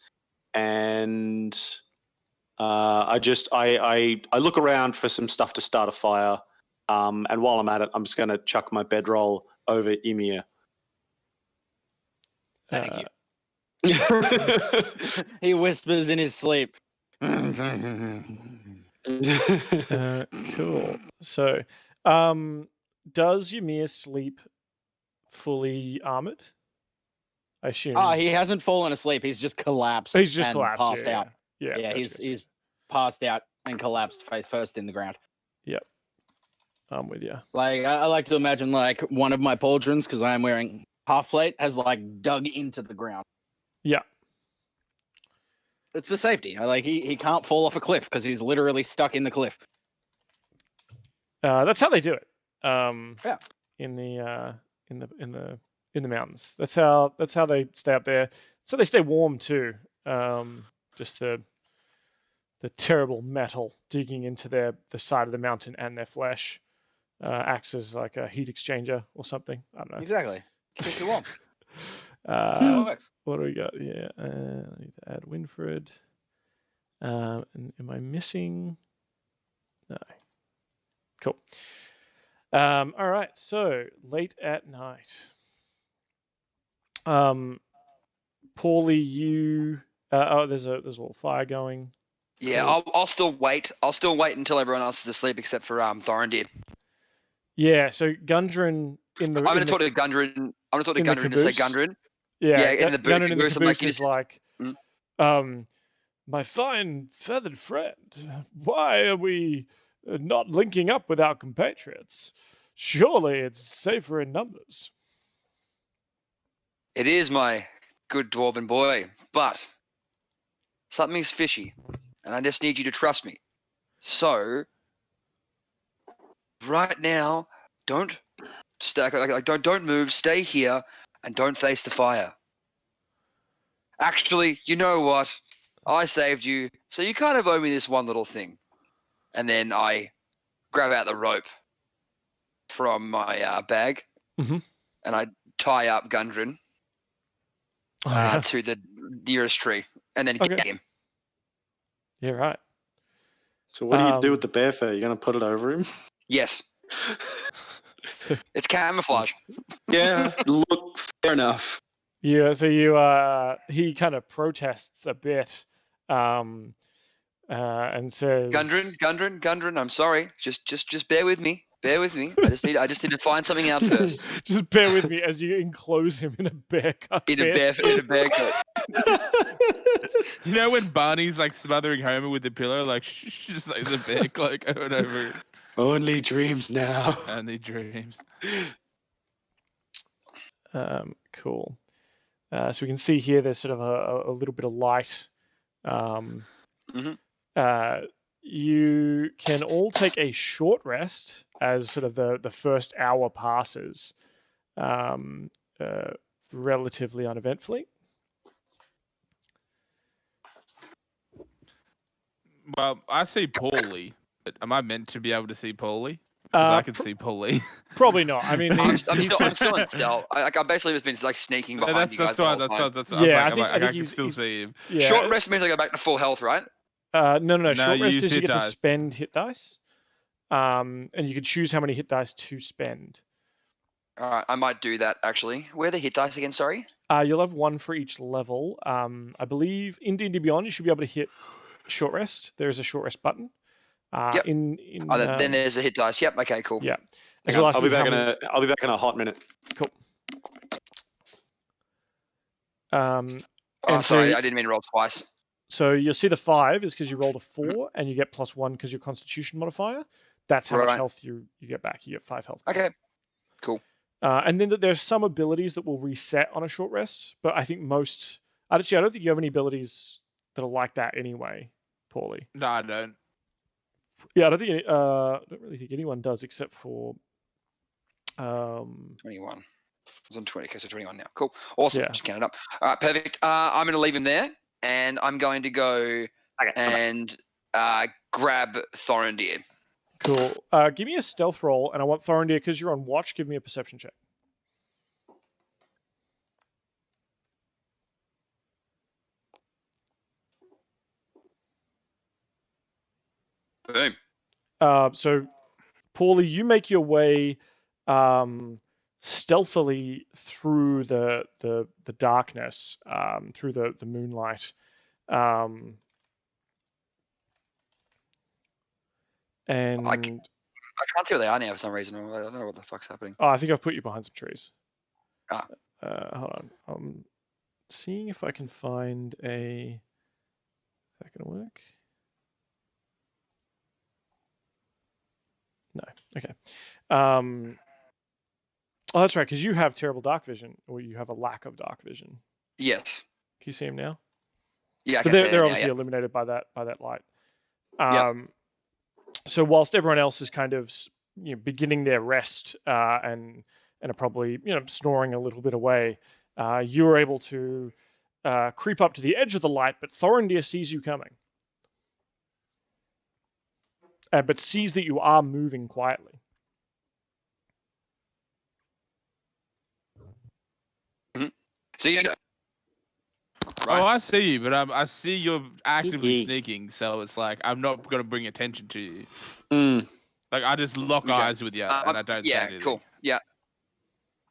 and I look around for some stuff to start a fire. And while I'm at it, I'm just gonna chuck my bedroll over Ymir. Thank you. He whispers in his sleep. Cool. So, does Ymir sleep fully armored? I assume. Oh, he hasn't fallen asleep. He's just collapsed. He's just and collapsed. Passed out. Yeah. Yeah, he's passed out and collapsed face first in the ground. Yep. I'm with you. Like, I like to imagine, like, one of my pauldrons, because I am wearing half plate, has, like, dug into the ground. Yeah. It's for safety. He can't fall off a cliff because he's literally stuck in the cliff. That's how they do it. Yeah. In the mountains. That's how they stay up there. So they stay warm too. Just the terrible metal digging into the side of the mountain and their flesh acts as like a heat exchanger or something. I don't know. Exactly. Keeps you warm. What do we got here? I need to add Winfred. And am I missing? No. Cool. All right. So late at night. Pauly, you. There's a little fire going. Yeah, Cool. I'll still wait. I'll still wait until everyone else is asleep except for Thorendir. Yeah. So Gundren in the. I'm going to talk to Gundren. I'm going to talk to Gundren and say Gundren. Yeah, in the Gundren in the caboose, caboose is like, my fine feathered friend, why are we not linking up with our compatriots? Surely it's safer in numbers. It is, my good dwarven boy, but something's fishy, and I just need you to trust me. So, right now, don't stack. Don't move. Stay here. And don't face the fire. Actually, you know what? I saved you, so you kind of owe me this one little thing. And then I grab out the rope from my bag, and I tie up Gundren to the nearest tree, and then get him. Yeah, right. So what do you do with the bear fur? You're going to put it over him? Yes. It's camouflage. Yeah, look, fair enough. Yeah, so he kind of protests a bit, and says, Gundren, I'm sorry. Just bear with me. Bear with me. I just need to find something out first. Just bear with me as you enclose him in a bear coat. In a bear coat. You know when Barney's like smothering Homer with the pillow, like just like the bear cloak over and over. Only dreams now. Only dreams. Cool. So we can see here there's sort of a little bit of light. You can all take a short rest as sort of the first hour passes relatively uneventfully. Well, I see Pauly. But am I meant to be able to see Pauly? Because I can see Pauly. Probably not. I mean, I'm still in stealth. I basically just been like sneaking behind you guys the whole time. Yeah, I can still see him. Yeah. Short rest means I go back to full health, right? No. Short you rest use is you hit get to dice. spend hit dice, and you can choose how many hit dice to spend. All right, I might do that actually. Where are the hit dice again? Sorry. You'll have one for each level. I believe in D&D Beyond you should be able to hit short rest. There is a short rest button. Yep. Then there's a hit dice. Yep. Okay. Cool. Yeah. I'll be back in a hot minute. Cool. Sorry, I didn't mean to roll twice. So you'll see the 5 is because you rolled a 4 and you get +1 because your Constitution modifier. That's how much health you get back. You get 5 health. Okay. Cool. And then there's some abilities that will reset on a short rest, but I think most. Actually, I don't think you have any abilities that are like that anyway, Pauly. No, I don't. Yeah, I don't really think anyone does except for 21. I was on 20. Okay, so 21 now. Cool. Awesome. Yeah. Just count it up. All right, perfect. I'm going to leave him there, and I'm going to go and grab Thorendir. Cool. Give me a stealth roll, and I want Thorendir, because you're on watch, give me a perception check. Boom. So, Pauly, you make your way stealthily through the darkness, through the moonlight. And I can't see where they are now for some reason. I don't know what the fuck's happening. I think I've put you behind some trees. Hold on. I'm seeing if I can find a. Is that going to work? No. Okay. That's right, because you have terrible dark vision, or you have a lack of dark vision. Yes. Can you see him now? Yeah, I but can see they're him obviously now, illuminated by that light. Yep. So whilst everyone else is kind of beginning their rest and are probably snoring a little bit away, you're able to creep up to the edge of the light, but Thorendir sees you coming. But sees that you are moving quietly. Mm-hmm. So you know, right. Oh, I see you, but I see you're actively sneaking, so it's like I'm not gonna bring attention to you. Like I just lock eyes with you, and I don't say anything. Yeah, cool. Yeah,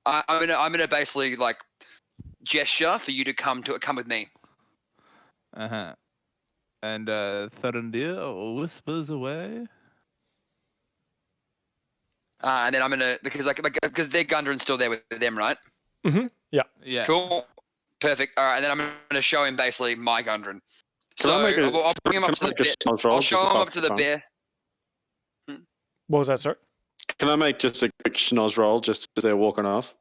I'm gonna basically like gesture for you to come with me. And Thorendir whispers away. And then I'm gonna because their Gundren's still there with them, right? Mm-hmm. Yeah. Yeah. Cool. Perfect. All right, and then I'm gonna show him basically my Gundren. So I'll bring him up to the bear. I'll show him up to the bear. What was that, sir? Can I make just a quick schnoz roll just as they're walking off?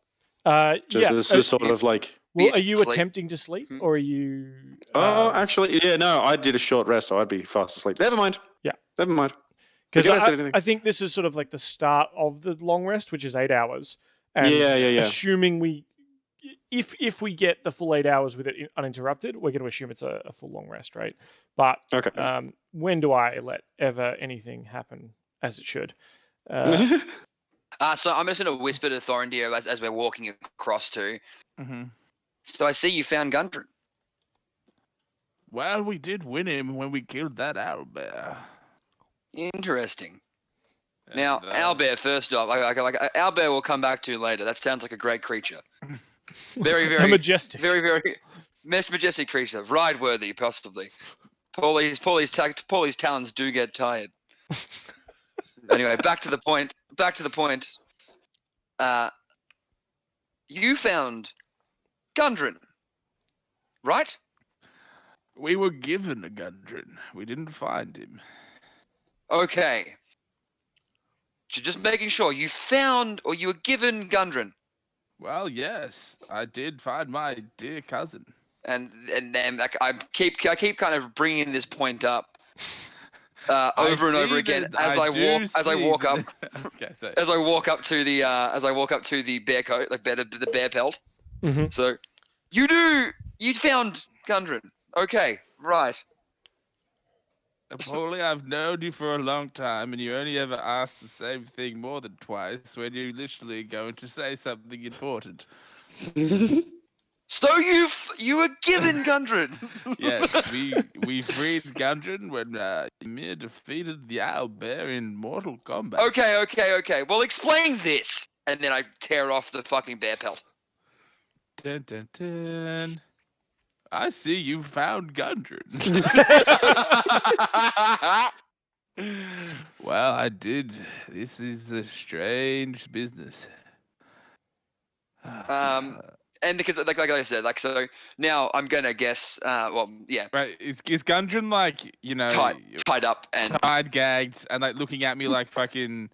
This is sort of like. Well, are you attempting to sleep, or are you? Actually, yeah, no. I did a short rest, so I'd be fast asleep. Never mind. Yeah. Never mind. Because I think this is sort of like the start of the long rest, which is 8 hours. And yeah. Assuming if we get the full 8 hours with it uninterrupted, we're going to assume it's a full long rest, right? But when do I let ever anything happen as it should? So I'm just going to whisper to Thorendir as we're walking across to. Mm-hmm. So I see you found Gundren. Well, we did win him when we killed that owlbear. Interesting. Now, owlbear, first off, like owlbear we'll come back to later. That sounds like a great creature. Very, very majestic. Very, very majestic creature. Ride-worthy, possibly. Pauly's talons do get tired. Anyway, back to the point. You found Gundren, right? We were given a Gundren. We didn't find him. Okay. Just making sure you found or you were given Gundren. Well, yes, I did find my dear cousin. And then I keep kind of bringing this point up. over and over again as I walk up Okay, so as I walk up to the bear coat, like the bear pelt. Mm-hmm. So you found Gundren. Okay, right. Pauly, I've known you for a long time, and you only ever ask the same thing more than twice when you're literally going to say something important. So you were given Gundren. Yes, we freed Gundren when Ymir defeated the owlbear in Mortal Kombat. Okay. Well, explain this. And then I tear off the fucking bear pelt. Dun, dun, dun. I see you found Gundren. Well, I did. This is a strange business. And because like I said, like so now I'm gonna guess. Well, yeah. Right, is Gundren like tied up and tied, gagged, and like looking at me like fucking?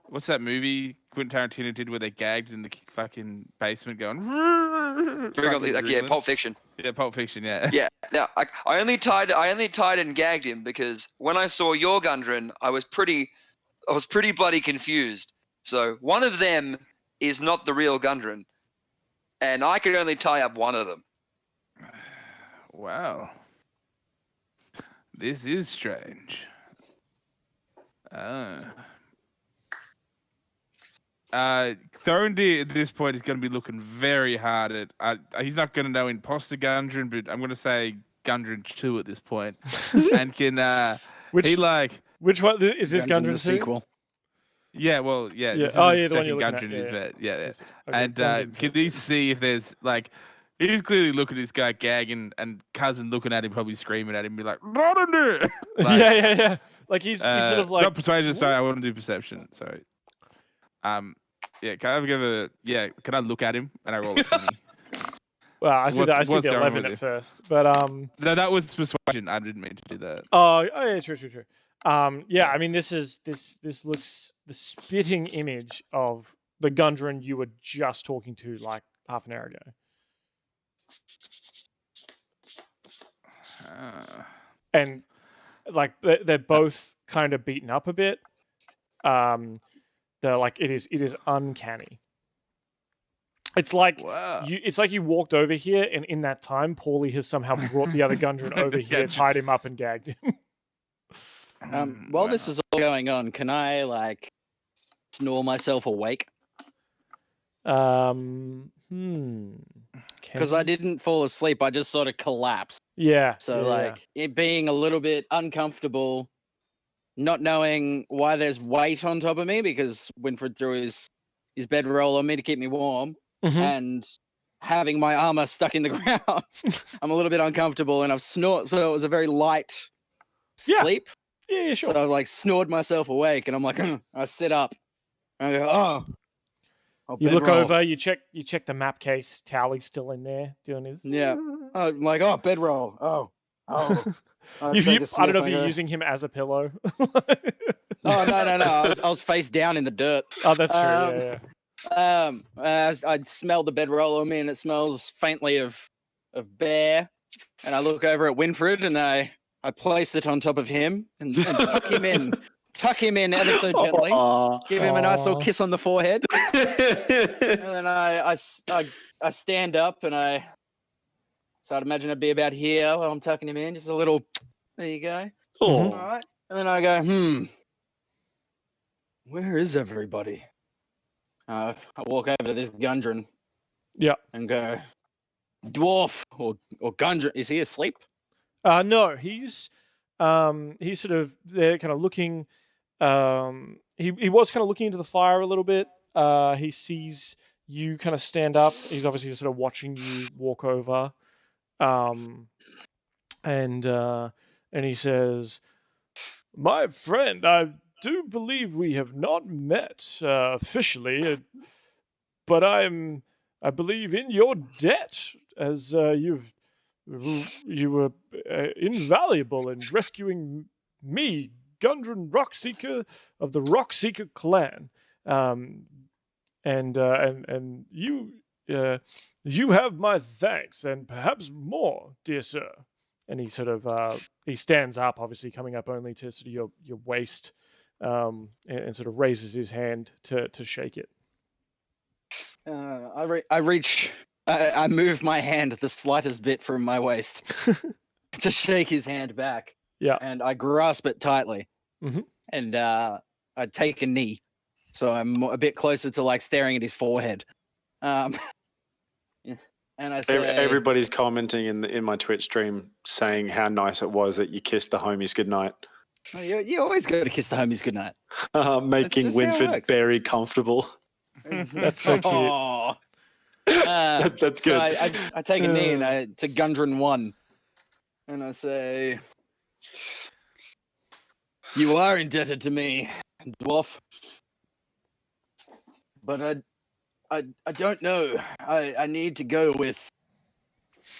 What's that movie Quentin Tarantino did where they're gagged in the fucking basement going? Yeah, Pulp Fiction. Yeah, Pulp Fiction. Yeah. Yeah. Now I only tied and gagged him because when I saw your Gundren, I was pretty bloody confused. So one of them is not the real Gundren, and I could only tie up one of them. Wow. This is strange. Thorendir at this point is going to be looking very hard at. He's not going to know imposter Gundren, but I'm going to say Gundren 2 at this point. And can which one is this Gundren 2? sequel? Yeah, well, yeah. Yeah. This Oh, is yeah, the one you're second looking Gundren at. is yeah. Okay, And can he see if there's like? He's clearly looking at this guy gagging, and cousin looking at him, probably screaming at him, be like, "Thorendir!" Like, yeah. Like he's sort of like not persuasion. Sorry, I want to do perception. Sorry. Yeah. Can I give a Can I look at him and I roll a 20? Well, I see the what's 11 at first, but No, that was persuasion. I didn't mean to do that. Oh yeah, true. Yeah, I mean this looks the spitting image of the Gundren you were just talking to like half an hour ago. And like they're both kind of beaten up a bit. They're like it is uncanny. It's like you walked over here, and in that time, Pauly has somehow brought the other Gundren over here, tied him up, and gagged him. While this is all going on, can I like snore myself awake? Because I didn't fall asleep, I just sort of collapsed. Yeah. So like it being a little bit uncomfortable, not knowing why there's weight on top of me because Winfred threw his bedroll on me to keep me warm, and having my armor stuck in the ground, I'm a little bit uncomfortable, and I've snored. So it was a very light sleep. Yeah, sure. So I like snored myself awake, and I'm like, I sit up, and I go, oh. You look over, you check the map case. Towley's still in there doing his. Yeah. I'm like, oh, bedroll. Oh. I don't know if you're using him as a pillow. Oh, no. I was face down in the dirt. Oh, that's true. I smell the bedroll on me, and it smells faintly of bear. And I look over at Winfred, and I place it on top of him and tuck him in. Tuck him in ever so gently. Give him a nice little kiss on the forehead. And then I stand up, and so I'd imagine it'd be about here while I'm tucking him in. Just a little, there you go. All right. And then I go, where is everybody? I walk over to this Gundren. Yeah. And go, dwarf or Gundren. Is he asleep? No, he's sort of there kind of looking. He was kind of looking into the fire a little bit. He sees you kind of stand up. He's obviously sort of watching you walk over. And he says, "My friend, I do believe we have not met officially, but I believe in your debt, as you were invaluable in rescuing me, Gundren Rockseeker of the Rockseeker clan, and you have my thanks and perhaps more, dear sir." and he sort of he stands up, obviously coming up only to sort of your waist, and sort of raises his hand to shake it. I reach. I move my hand the slightest bit from my waist to shake his hand back. Yeah. And I grasp it tightly. Mm-hmm. And I take a knee, so I'm a bit closer to like staring at his forehead. And I say, everybody's commenting in my Twitch stream saying how nice it was that you kissed the homies goodnight. Oh, you always go to kiss the homies goodnight. Making Winford very comfortable. That's so cute. Oh. That's good. So I take a knee and to Gundren 1, and I say, "You are indebted to me, dwarf, but I don't know. I need to go with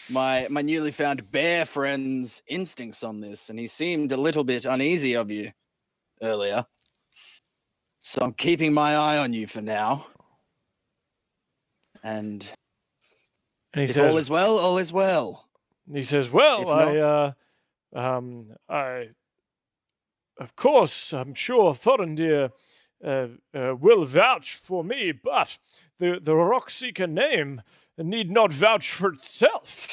my newly found bear friend's instincts on this, and he seemed a little bit uneasy of you earlier. So I'm keeping my eye on you for now. And he if says, all is well, all is well." He says, "Well, of course, I'm sure Thorendir will vouch for me, but the Rockseeker name need not vouch for itself."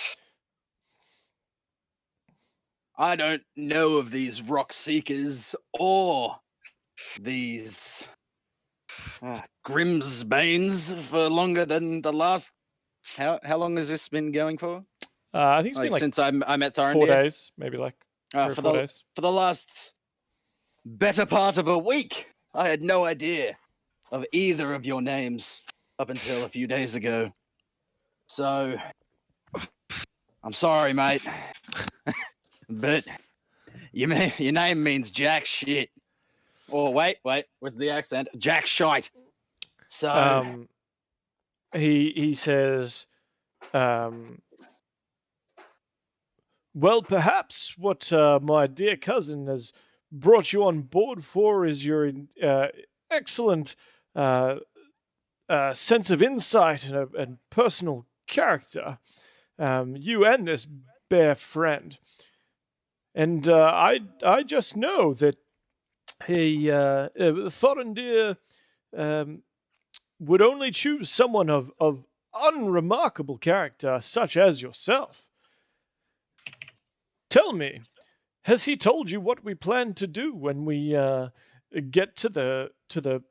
I don't know of these Rockseekers or these Grimsbanes for longer than the last. How long has this been going for? I think it's been like since I met Thorendir. 4 days, maybe like 3 or 4 days. For the last better part of a week, I had no idea of either of your names up until a few days ago. So, I'm sorry, mate, but your name means jack shit. Or wait, with the accent, jack shite. So he says, well, perhaps what my dear cousin has brought you on board for is your excellent sense of insight and personal character. You and this bear friend. And I just know that Thorendir would only choose someone of unremarkable character, such as yourself. Tell me, has he told you what we plan to do when we get to the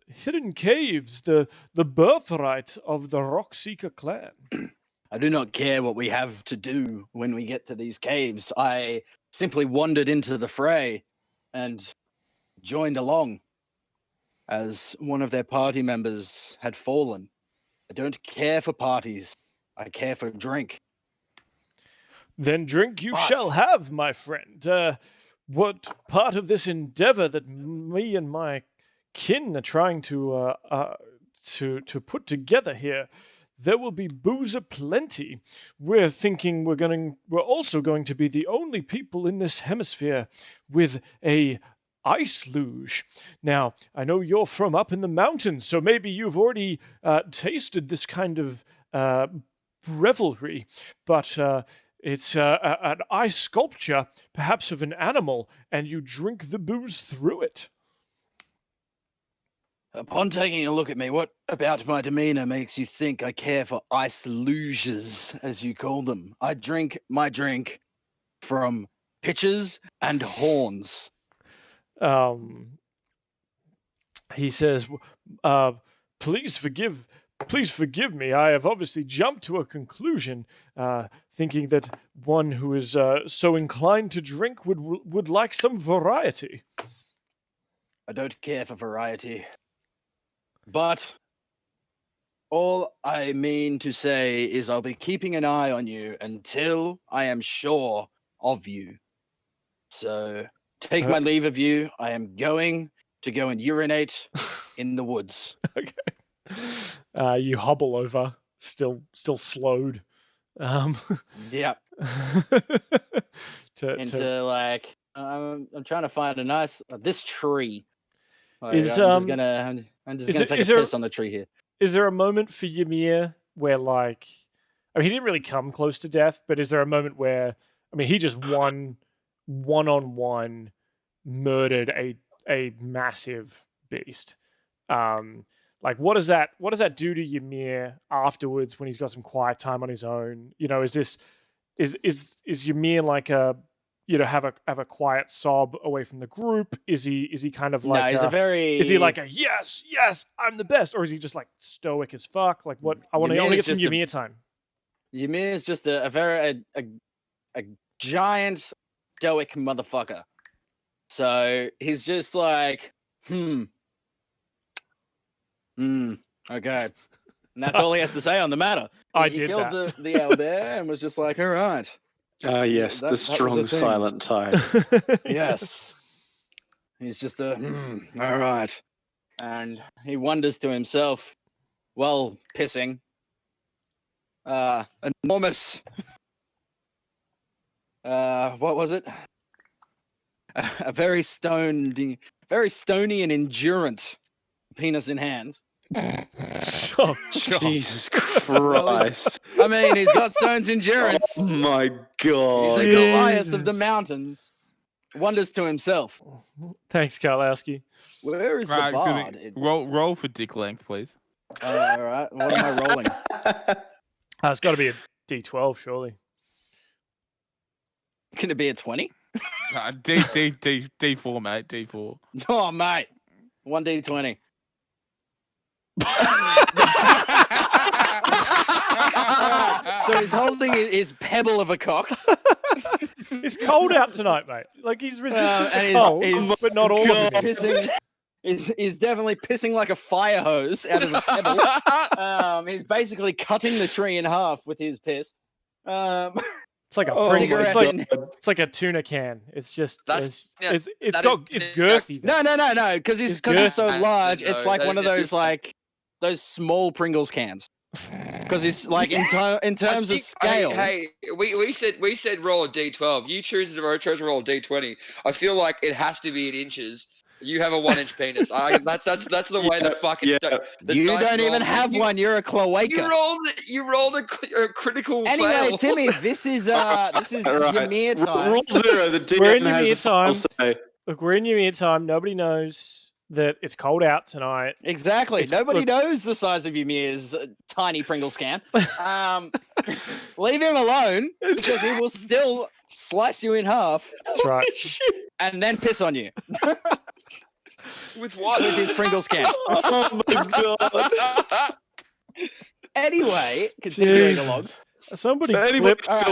hidden caves, the birthright of the Rockseeker clan? I do not care what we have to do when we get to these caves. I simply wandered into the fray and joined along as one of their party members had fallen. I don't care for parties. I care for drink. Then drink you shall have, my friend. What part of this endeavor that me and my kin are trying to put together here, there will be booze aplenty. We're thinking we're also going to be the only people in this hemisphere with a ice luge. Now, I know you're from up in the mountains, so maybe you've already tasted this kind of revelry, but it's an ice sculpture, perhaps of an animal, and you drink the booze through it. Upon taking a look at me, what about my demeanor makes you think I care for ice luges, as you call them? I drink my drink from pitchers and horns. He says, please forgive me. I have obviously jumped to a conclusion, thinking that one who is so inclined to drink would like some variety. I don't care for variety. But all I mean to say is I'll be keeping an eye on you until I am sure of you. So take my leave of you. I am going to go and urinate in the woods. Okay. You hobble over, still slowed. Yep. Like I'm trying to find a nice this tree. Like, I'm just gonna take a piss on the tree here. Is there a moment for Ymir where, like, I mean, he didn't really come close to death, but is there a moment where I mean, he just one-on-one murdered a massive beast. Like, what does that do to Ymir afterwards when he's got some quiet time on his own? You know, is Ymir like a, you know, have a quiet sob away from the group? Is he kind of like is he like a yes, I'm the best, or is he just like stoic as fuck? Like, what? I want to get some Ymir time. Ymir is just a very giant stoic motherfucker. So he's just like, okay. And that's all he has to say on the matter. He killed the owlbear and was just like, all right. Yes, the strong silent type. Yes. He's just all right. And he wonders to himself, while pissing, enormous, what was it? A very stony and endurant penis in hand. Oh, Jesus Christ. I mean, he's got stone's endurance. Oh my God. He's a Goliath of the mountains. Wonders to himself. Thanks, Karlowski. Where is the bard? Roll for dick length, please. All right. What am I rolling? It's got to be a D12, surely. Can it be a 20? D4, mate. D4. Oh, mate. 1D20. So he's holding his pebble of a cock. It's cold out tonight, mate. Like, he's resistant to cold, but not all of it. He's definitely pissing like a fire hose out of a pebble. He's basically cutting the tree in half with his piss. It's like a it's like a tuna can. It's just it's girthy. No, because he's so large. It's like one of those those small Pringles cans. Because it's like in terms of scale. Hey, we said roll a D12. You chose to roll a D20. I feel like it has to be in inches. You have a 1-inch penis. That's the way the fucking. You don't even have one. You're a cloaca. You rolled a critical. Anyway, fail. Timmy, this is Ymir time. Rule 0. The DM we're in has Ymir time. Say. Look, we're in Ymir time. Nobody knows that it's cold out tonight. Exactly. Nobody knows the size of Ymir's tiny Pringles can. Leave him alone because he will still slice you in half. That's right. And then piss on you. With what? With his Pringles can. Oh my God. Anyway, continuing along. Somebody clip that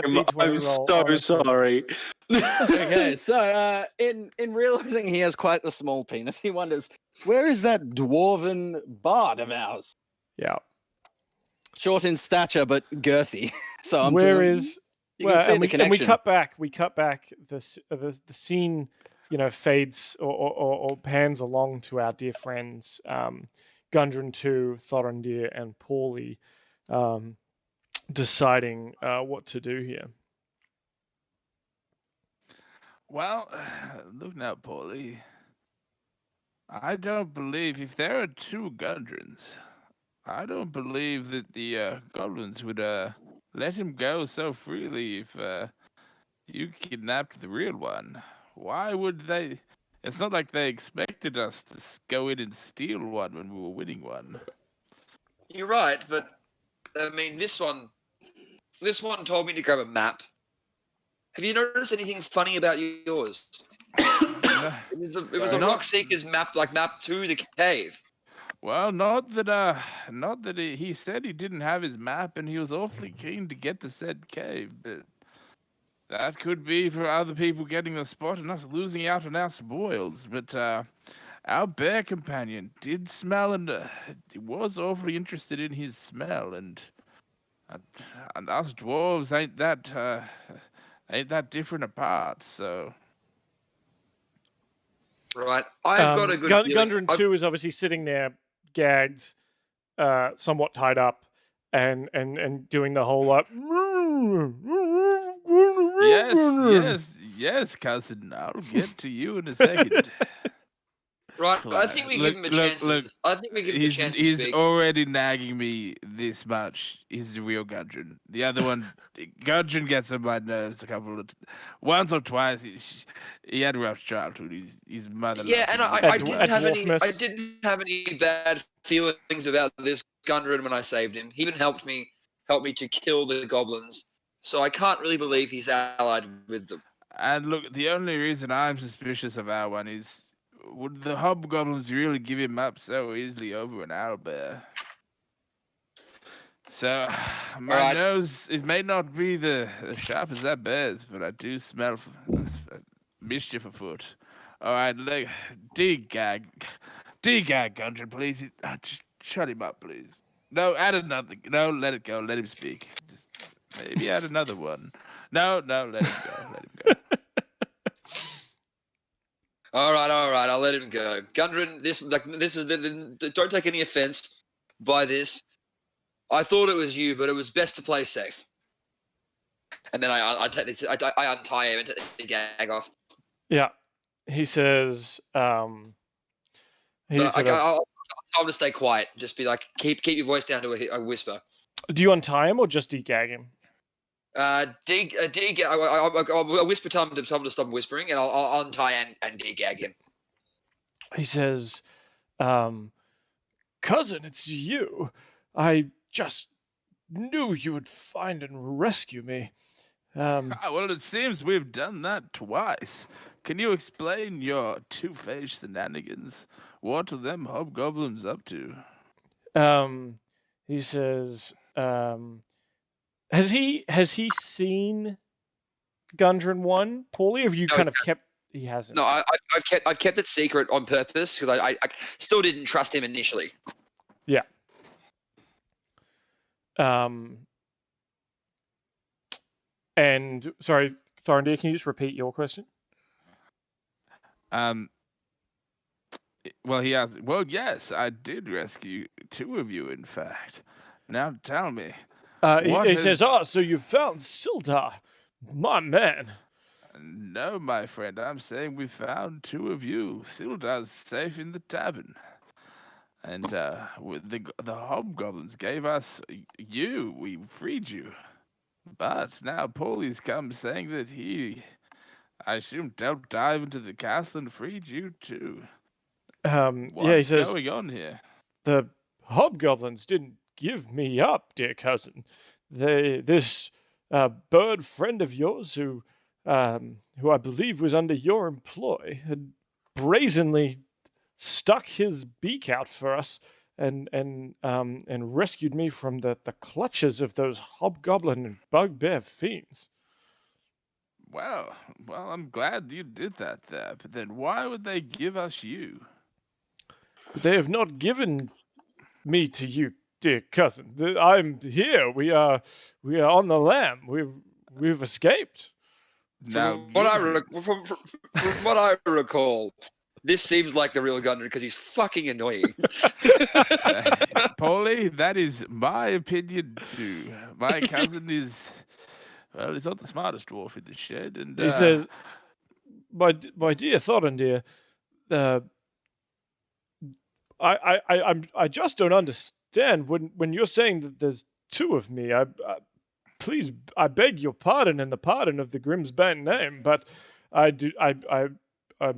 D20 I'm roll. so sorry. Okay, so in realizing he has quite the small penis, he wonders, where is that dwarven bard of ours? Yeah. Short in stature, but girthy. So and we cut back. The scene, you know, fades or pans along to our dear friends, Gundren 2, Thorendir, and Pauly, deciding what to do here. Well, look now, Pauly. I don't believe if there are 2 Gundrens, I don't believe that the goblins would let him go so freely if you kidnapped the real one. Why would they? It's not like they expected us to go in and steal one when we were winning one. You're right, but I mean, this one told me to grab a map. Have you noticed anything funny about yours? It was a Rockseeker's map, like map to the cave. Well, not that he said he didn't have his map, and he was awfully keen to get to said cave, but that could be for other people getting the spot and us losing out on our spoils. But our bear companion did smell, and he was awfully interested in his smell, and us dwarves ain't that different apart, so. Right, I've got a good Gundren 2 is obviously sitting there, gagged, somewhat tied up, and doing the whole like. Yes, cousin. I'll get to you in a second. Right, I think we give him a chance. I think we give him a chance to He's speak. already nagging me this much. He's the real Gundren. The other one, Gundren gets on my nerves once or twice. He had a rough childhood. His mother. Yeah, and I didn't have any bad feelings about this Gundren when I saved him. He even helped me to kill the goblins. So I can't really believe he's allied with them. And look, the only reason I'm suspicious of our one is, would the hobgoblins really give him up so easily over an owlbear? So, my nose, it may not be as sharp as that bear's, but I do smell mischief afoot. All right, de-gag, Gundren, please. Just shut him up, please. No, add another. No, let it go. Let him speak. Just maybe add another one. No, let him go. Let him go. All right, I'll let him go. Gundren, this is don't take any offense by this. I thought it was you, but it was best to play safe. And then I untie him and take the gag off. Yeah, he says. I'll tell him to stay quiet. Just be like, keep your voice down to a whisper. Do you untie him or just de-gag him? I'll whisper to him to stop whispering, and I'll untie and de-gag him. He says, cousin, it's you. I just knew you would find and rescue me. Well, it seems we've done that twice. Can you explain your two-faced shenanigans? What are them hobgoblins up to? He says, Has he seen Gundren 1, Pauly? Have you kind of kept? He hasn't. No, I've kept it secret on purpose because I still didn't trust him initially. Yeah. And sorry, Thorendir, can you just repeat your question? Well, he asked. Well, yes, I did rescue two of you, in fact. Now tell me. He says, so you found Sildar, my man. No, my friend, I'm saying we found two of you. Sildar's safe in the tavern. And the hobgoblins gave us you. We freed you. But now Pauly's come saying that I assume, helped dive into the castle and freed you too. He says, going on here? The hobgoblins didn't give me up, dear cousin. This bird friend of yours who I believe was under your employ had brazenly stuck his beak out for us and rescued me from the clutches of those hobgoblin and bugbear fiends. Well, I'm glad you did that there, but then why would they give us you? They have not given me to you, dear cousin. I'm here. We are on the lam. We've escaped. From what I recall, this seems like the real Gundren because he's fucking annoying. Pauly, that is my opinion too. My cousin is, well, he's not the smartest dwarf in the shed, and he says, "My dear Thorendir, I just don't understand when you're saying that there's two of me. Please, I beg your pardon and the pardon of the Grimsbane name, but I'm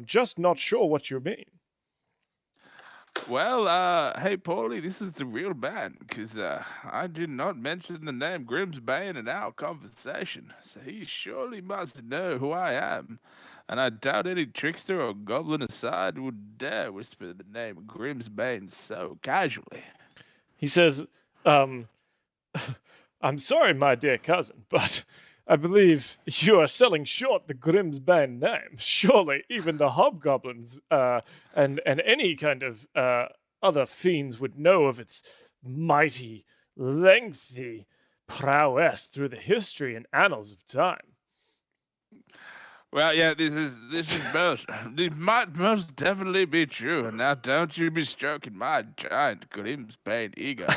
just not sure what you mean." Well, hey, Pauly, this is the real man, because I did not mention the name Grimsbane in our conversation, so he surely must know who I am. And I doubt any trickster or goblin aside would dare whisper the name Grimsbane so casually. He says, I'm sorry, my dear cousin, but I believe you are selling short the Grimsbane name. Surely even the hobgoblins and any kind of other fiends would know of its mighty, lengthy prowess through the history and annals of time. Well, yeah, this might most definitely be true. And now don't you be stroking my giant Grimsbane ego.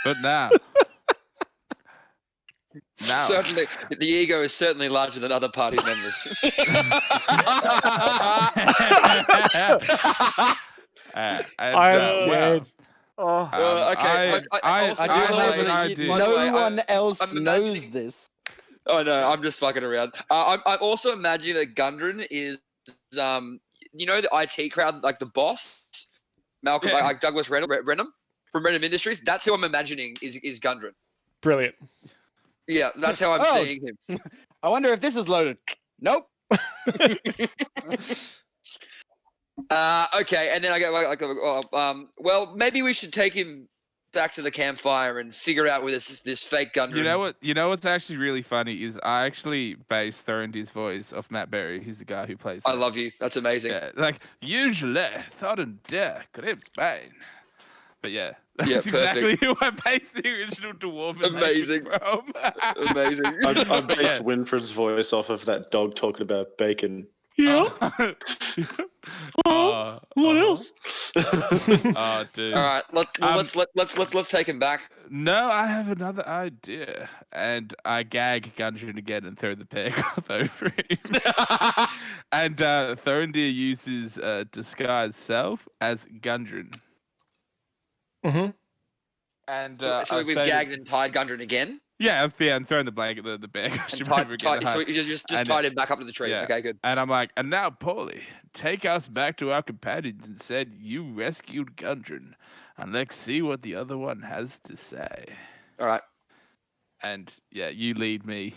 But now... Certainly, the ego is certainly larger than other party members. And, I'm well, dead. Oh. Okay. I also I do have love an that idea. by the no way, one else I'm knows imagining- this. Oh no, I'm just fucking around. I'm also imagining that Gundren is you know the IT crowd, like the boss, Malcolm, Yeah. like Douglas Renham from Renham Industries. That's who I'm imagining is Gundren. Brilliant. Yeah, that's how I'm Oh. seeing him. I wonder if this is loaded. Nope. Okay, and then I go well, maybe we should take him back to the campfire and figure out where this fake Gundren. You know what's actually really funny is I actually based Thorendir's voice off Matt Berry. He's the guy who plays. I love you. That's amazing. Yeah, like usually Thorendir Grim's Bane. But yeah, that's Yeah, exactly perfect. who I based the original dwarven Amazing. from. Amazing. I based Yeah. Winfred's voice off of that dog talking about bacon. Yeah. What else? Oh, dude. All right, let's take him back. No, I have another idea, and I gag Gundren again and throw the pear cloth over him. And Thorendir uses disguise self as Gundren. Mm-hmm. And So we've gagged and tied Gundren again. Yeah, I'm throwing the blanket, the bear costume And over again. so you just tied him back up to the tree. Yeah. Okay, good. And I'm like, and now, Pauly, take us back to our companions and said you rescued Gundren, and let's see what the other one has to say. All right. And yeah, you lead me.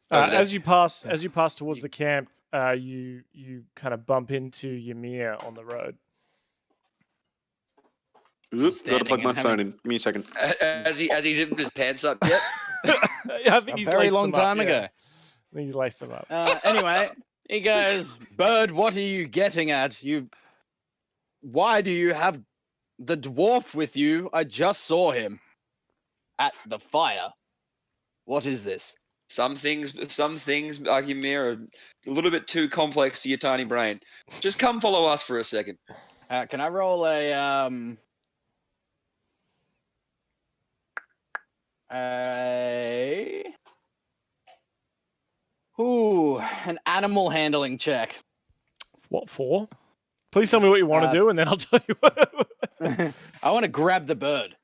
As you pass towards the camp, you kind of bump into Ymir on the road. Oops, gotta plug Standing my and phone in. Give me a second. Has he zipped his pants up yet? Yeah, I think A he's very laced long them up, time yeah. ago. I think he's laced them up. Anyway, he goes, Bird, what are you getting at? Why do you have the dwarf with you? I just saw him at the fire. What is this? Some things, Ymir, are a little bit too complex for your tiny brain. Just come follow us for a second. Can I roll an animal handling check. What for? Please tell me what you want to do, and then I'll tell you what. I want to grab the bird.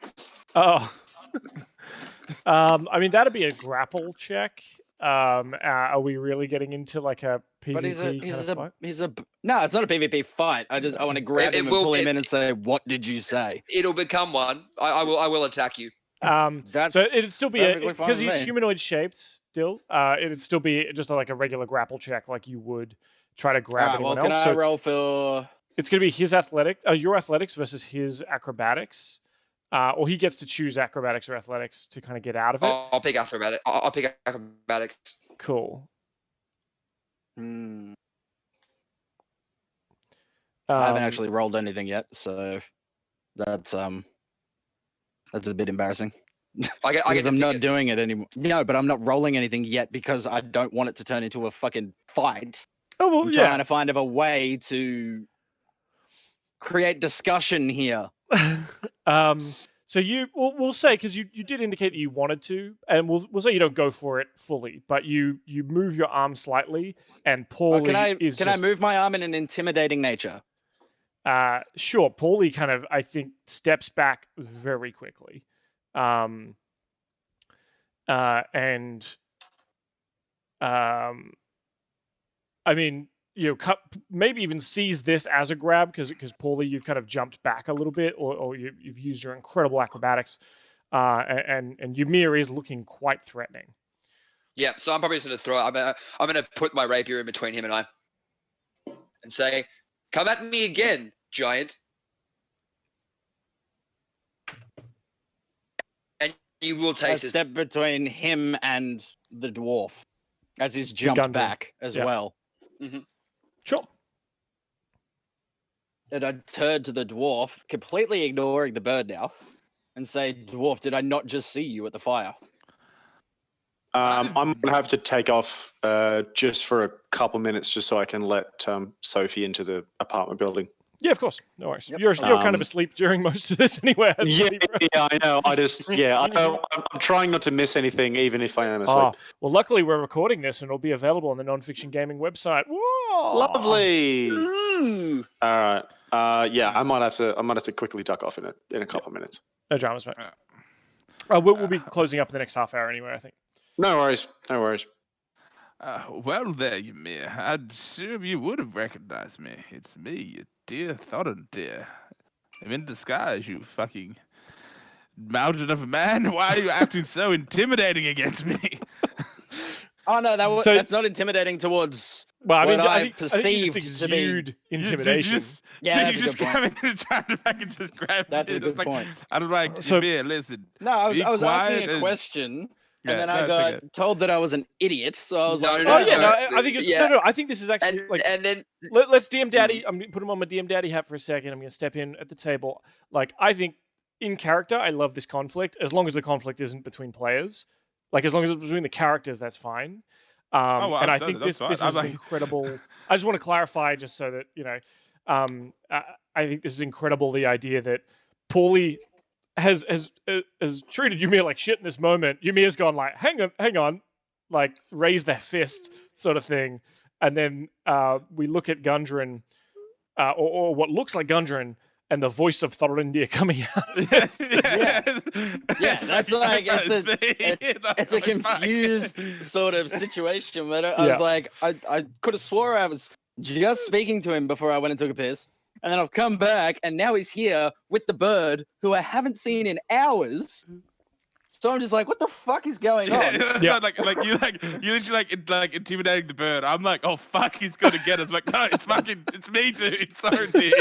Oh. I mean, that'd be a grapple check. Are we really getting into like a PvP But kind of fight? No, it's not a PvP fight. I want to grab him and pull him in and say, "What did you say?" It'll become one. I will attack you. That's So it'd still be perfectly fine because with he's me. humanoid shaped still. It'd still be just like a regular grapple check, like you would try to grab Alright, well, anyone can else. I So roll for? it's going to be his your athletics versus his acrobatics, or he gets to choose acrobatics or athletics to kind of get out of it. I'll pick acrobatics. I'll pick acrobatics. Cool. I haven't Um, actually rolled anything yet, so that's a bit embarrassing. I get Because to I'm pick not it. doing it anymore. No, but I'm not rolling anything yet because I don't want it to turn into a fucking fight. Oh well, I'm yeah. trying to find a way to create discussion here. So we'll say because you did indicate that you wanted to, and we'll say you don't go for it fully, but you move your arm slightly, and Pauly Can I just move my arm in an intimidating nature? sure. Pauly kind of I think steps back very quickly, and I mean, maybe even sees this as a grab because Pauly, you've kind of jumped back a little bit, or you've used your incredible acrobatics, and Ymir is looking quite threatening. Yeah, so I'm probably just gonna throw. I'm gonna put my rapier in between him and I, and say, "Come at me again, giant." And you will A taste it. step between him and the dwarf, as he's jumped Gundren. back as Yeah. well. Sure. And I turn to the dwarf, completely ignoring the bird now, and say, "Dwarf, did I not just see you at the fire?" I'm gonna have to take off just for a couple minutes, just so I can let Sophie into the apartment building. Yeah, of course. No worries. Yep. You're kind of asleep during most of this anyway. Yeah, I know. I'm trying not to miss anything, even if I am asleep. Oh, well, luckily we're recording this, and it'll be available on the Nonfiction Gaming website. Whoa! Lovely. Ooh. All right. Yeah, I might have to quickly duck off in a couple of minutes. No dramas, mate. We'll be closing up in the next half hour anyway, I think. No worries. No worries. Well there, Ymir. I'd assume you would have recognized me. It's me, your dear Thorendir. I'm in disguise, you fucking mountain of a man. Why are you acting so intimidating against me? Oh no, that's not intimidating towards Well, what I I think perceived you just to be. exude intimidation. Yeah, you that's a just good come point. in and try to fucking just grab That's me. a good It's like, point. I was like, So- Ymir, listen. No, I Be was quiet asking a and- question, Yeah, and then no, I it's got okay. told that I was an idiot. So I was No, like, no, Oh "Oh, yeah, no, no, I think it's yeah. no. I think this is actually like. And then Let's DM Daddy. I'm gonna put him on my DM Daddy hat for a second. I'm gonna step in at the table. Like I think in character, I love this conflict as long as the conflict isn't between players. Like as long as it's between the characters, that's fine. well, And I that's think fine. this I'm is like- incredible. I just want to clarify, just so that you know, I think this is incredible. The idea that Pauly has treated Ymir like shit in this moment. Ymir's gone like, hang on, like raise their fist sort of thing, and then we look at Gundren, or what looks like Gundren, and the voice of Thorendir coming out. yeah, that's like it's a Like, fuck. confused sort of situation. But I was like, I could have swore I was just speaking to him before I went and took a piss, and then I've come back, and now he's here with the bird, who I haven't seen in hours. So I'm just like, what the fuck is going on? Yeah, like you literally like intimidating the bird. I'm like, oh fuck, he's gonna get us. Like, no, it's me, dude. It's Thorendir.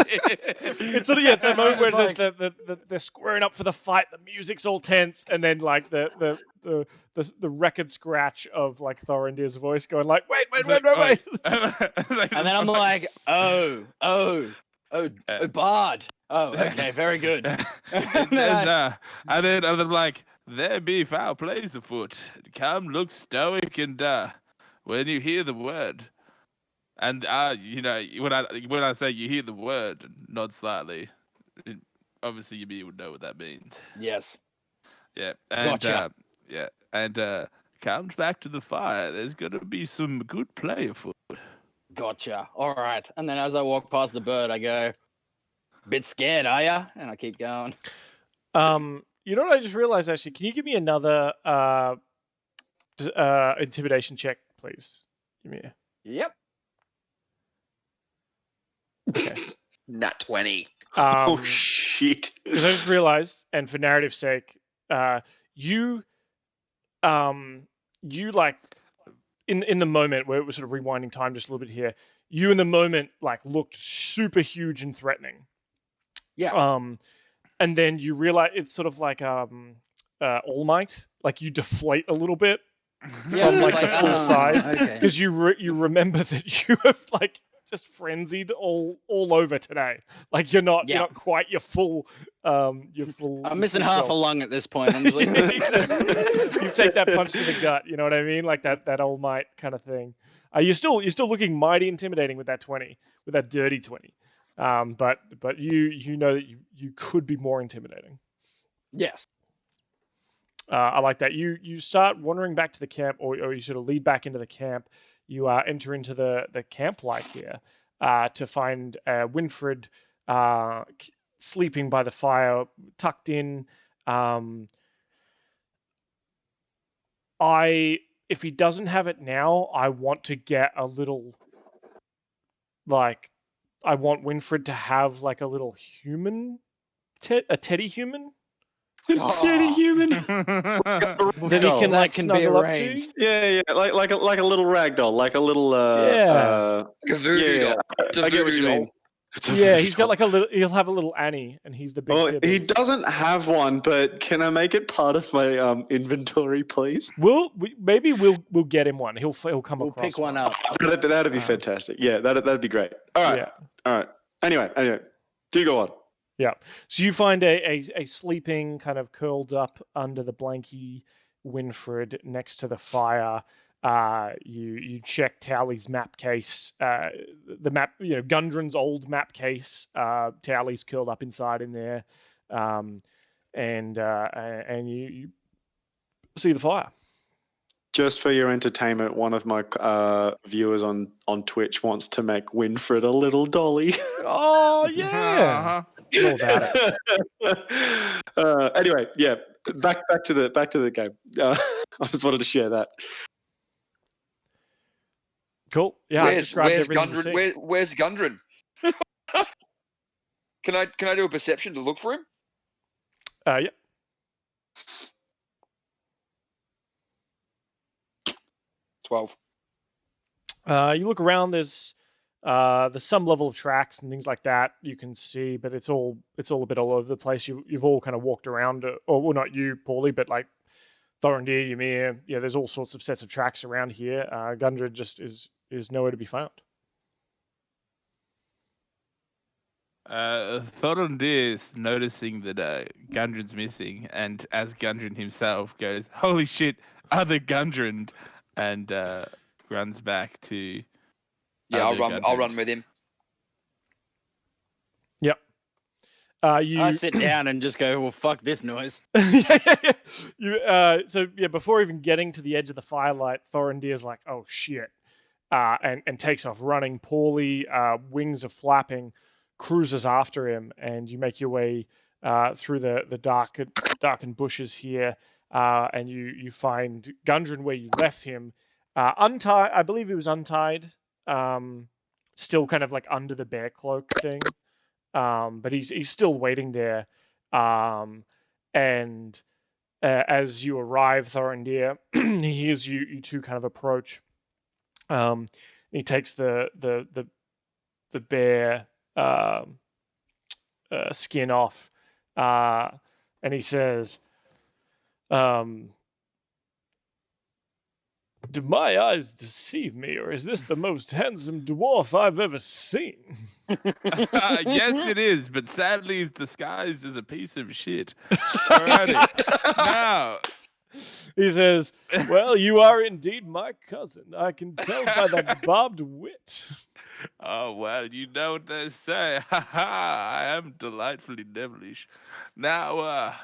It's sort of it's that moment where It's they're squaring up for the fight, the music's all tense, and then like the record scratch of like Thorendir's voice going like, wait. And then I'm like, oh, Bard. Oh, okay, very good. and then like, there be foul plays afoot. Come, look stoic and when you hear the word, and you know, when I say you hear the word, nod slightly. Obviously, you would know what that means. Yes. Yeah, and Gotcha. comes back to the fire. There's gonna be some good play afoot. Gotcha. All right. And then as I walk past the bird, I go, bit scared, are ya? And I keep going. You know what I just realized actually? Can you give me another intimidation check, please? Ymir? Yep. Okay. nat 20. Oh shit! Because I just realized, and for narrative's sake, you like in the moment where it was sort of rewinding time just a little bit here, you in the moment like looked super huge and threatening. Yeah. And then you realize it's sort of like All Might, like you deflate a little bit from like the full size, because you remember that you have like just frenzied all over today. Like you're not quite your full. I'm missing half a lung at this point. I'm just like... You take that punch to the gut. You know what I mean? Like that All Might kind of thing. You're still looking mighty intimidating with that 20, with that dirty 20. But you know that you could be more intimidating. Yes. I like that. You start wandering back to the camp, or you sort of lead back into the camp. You enter into the camp light here to find Winfred sleeping by the fire, tucked in. If he doesn't have it now, I want to get a little like. I want Winfred to have like a little human, a teddy human. Teddy human. That he can like can be snuggle up to. arranged. Yeah, like a little rag doll, like a little Yeah. Like a voodoo doll. It's a I get what voodoo you doll. mean. It's a Yeah, voodoo he's doll. got like a little. He'll have a little Annie, and he's the big. Well, he tibbers. doesn't have one, but can I make it part of my inventory, please? Maybe we'll get him one. He'll come We'll across pick one up. That'd be fantastic. Yeah, that'd be great. All right, Yeah. all right. Anyway, do go on. Yeah. So you find a sleeping, kind of curled up under the blankie Winfred next to the fire. You check Towley's map case. The map, Gundren's old map case. Towley's curled up inside in there, and you see the fire. Just for your entertainment, one of my viewers on Twitch wants to make Winfred a little dolly. Oh yeah. All about it. Anyway, yeah, back to the game. I just wanted to share that. Cool. Yeah, I described everything you see. Where's Gundren? Can I do a perception to look for him? Yeah. 12. You look around. There's some level of tracks and things like that you can see, but it's all a bit all over the place. You've all kind of walked around, or well, not you, Pauly, but like Thorendir, Ymir. Yeah, there's all sorts of sets of tracks around here. Gundren just is nowhere to be found. Thorendir is noticing that Gundren's missing, and as Gundren himself goes, "Holy shit, other Gundren!" and runs back to. Yeah, I'll run with him. Yep. I sit down and just go, well, fuck this noise. So before even getting to the edge of the firelight, Thorendir's like, oh shit, and takes off running. Pauly, wings are flapping, cruises after him, and you make your way through the darkened bushes here, and you find Gundren where you left him, untied. I believe he was untied, still kind of like under the bear cloak thing. But he's still waiting there, and as you arrive, Thorendir, he hears you two kind of approach. He takes the bear skin off, and he says, "Do my eyes deceive me, or is this the most handsome dwarf I've ever seen?" Yes, it is, but sadly he's disguised as a piece of shit. Alrighty. Now, he says, "Well, you are indeed my cousin. I can tell by that barbed wit." Oh, well, you know what they say. Ha ha, I am delightfully devilish. Now,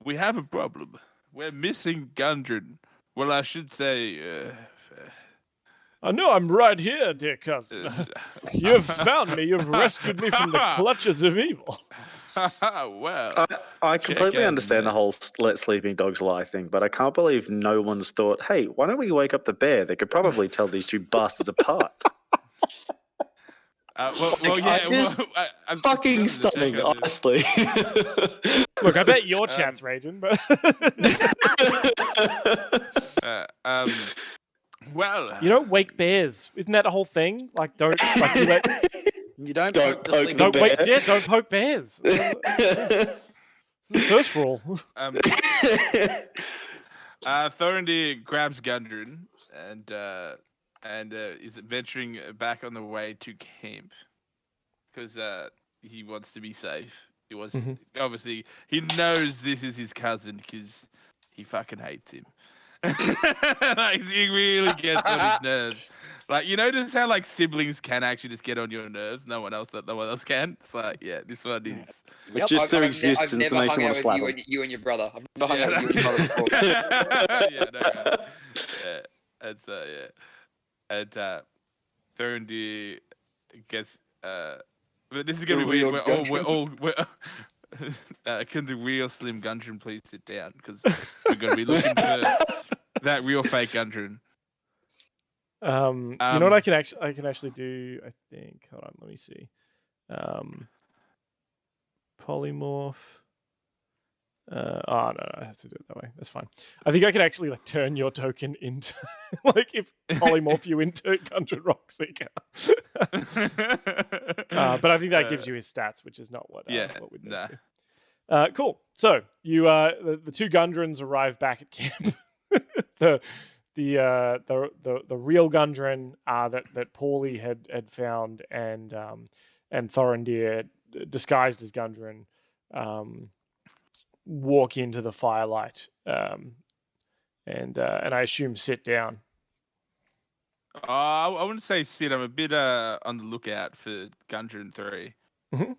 we have a problem. We're missing Gundren. Well, I should say... I know I'm right here, dear cousin. You've found me. You've rescued me from the clutches of evil. Well, I completely understand the whole let sleeping dogs lie thing, but I can't believe no one's thought, hey, why don't we wake up the bear? They could probably tell these two bastards apart. I'm fucking stunning, honestly. Look, I bet your chat's raging, but... Well, you don't wake bears. Isn't that a whole thing? Like, don't don't poke bears. First rule. Thorendir grabs Gundren and is venturing back on the way to camp because he wants to be safe. He wants obviously he knows this is his cousin because he fucking hates him. Like he really gets on his nerves. Like you notice how like siblings can actually just get on your nerves. No one else can. It's like this one is. Yep. Just their existence I've never hung out with you and your brother. I've not hung out with you and your brother before. And Thorendir gets. But this is gonna be weird. Can the real Slim Gundren please sit down? Because we're gonna be looking for that real fake Gundren. You know what I can actually do? I think. Hold on, let me see. Polymorph. No, I have to do it that way. That's fine. I think I can actually like turn your token into like if polymorph you into Gundren Rockseeker. But I think that gives you his stats, which is not what we'd need to do. Cool. So you the two Gundrens arrive back at camp. the real Gundren that Pauly had found and Thorendir disguised as Gundren walk into the firelight and I assume sit down. I wouldn't say sit. I'm a bit on the lookout for Gundren 3. Mm-hmm.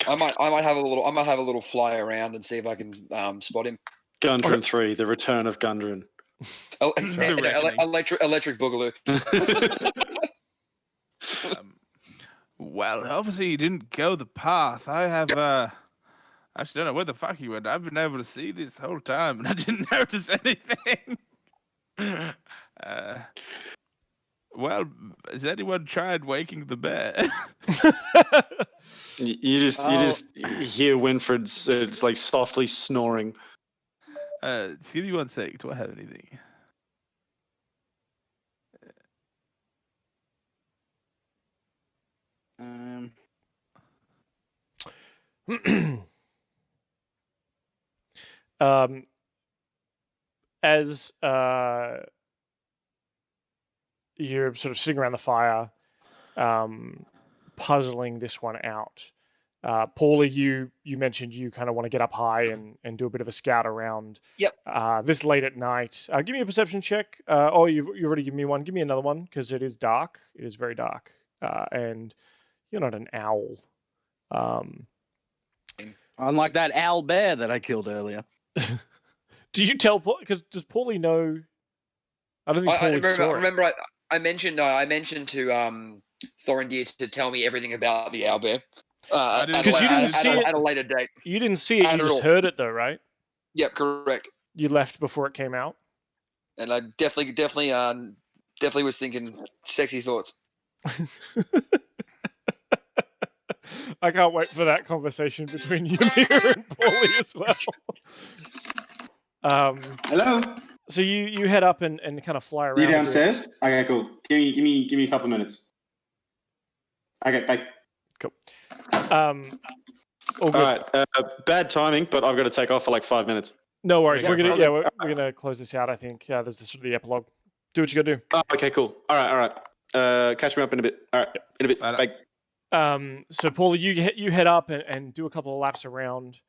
I might have a little fly around and see if I can spot him. Gundren 3, the return of Gundren. Electric boogaloo. Well, obviously you didn't go the path. I have actually don't know where the fuck you went. I've been able to see this whole time and I didn't notice anything. Well, has anyone tried waking the bear? You just hear Winfred's it's like softly snoring. Just give me 1 sec. Do I have anything? As you're sort of sitting around the fire, puzzling this one out. Pauly, you mentioned you kind of want to get up high and do a bit of a scout around. Yep. This late at night. Give me a perception check. You've already given me one. Give me another one because it is dark. It is very dark. And you're not an owl. Unlike that owl bear that I killed earlier. Do you tell Pauly? Because does Pauly know? I don't think Pauly saw it. Remember, I mentioned to Thorendir to tell me everything about the owlbear. Because you didn't see it at a later date. You didn't see it. You just heard it, though, right? Yep, correct. You left before it came out. And I definitely was thinking sexy thoughts. I can't wait for that conversation between Ymir and Pauly as well. Hello. So you head up and kind of fly around. You downstairs? Okay, cool. Give me a couple of minutes. Okay, bye. Cool. All right. Bad timing, but I've got to take off for like 5 minutes. No worries. We're gonna close this out. I think there's the sort of the epilogue. Do what you gotta do. Oh, okay, cool. All right. Catch me up in a bit. All right, in a bit. Bye. So Pauly, you head up and do a couple of laps around.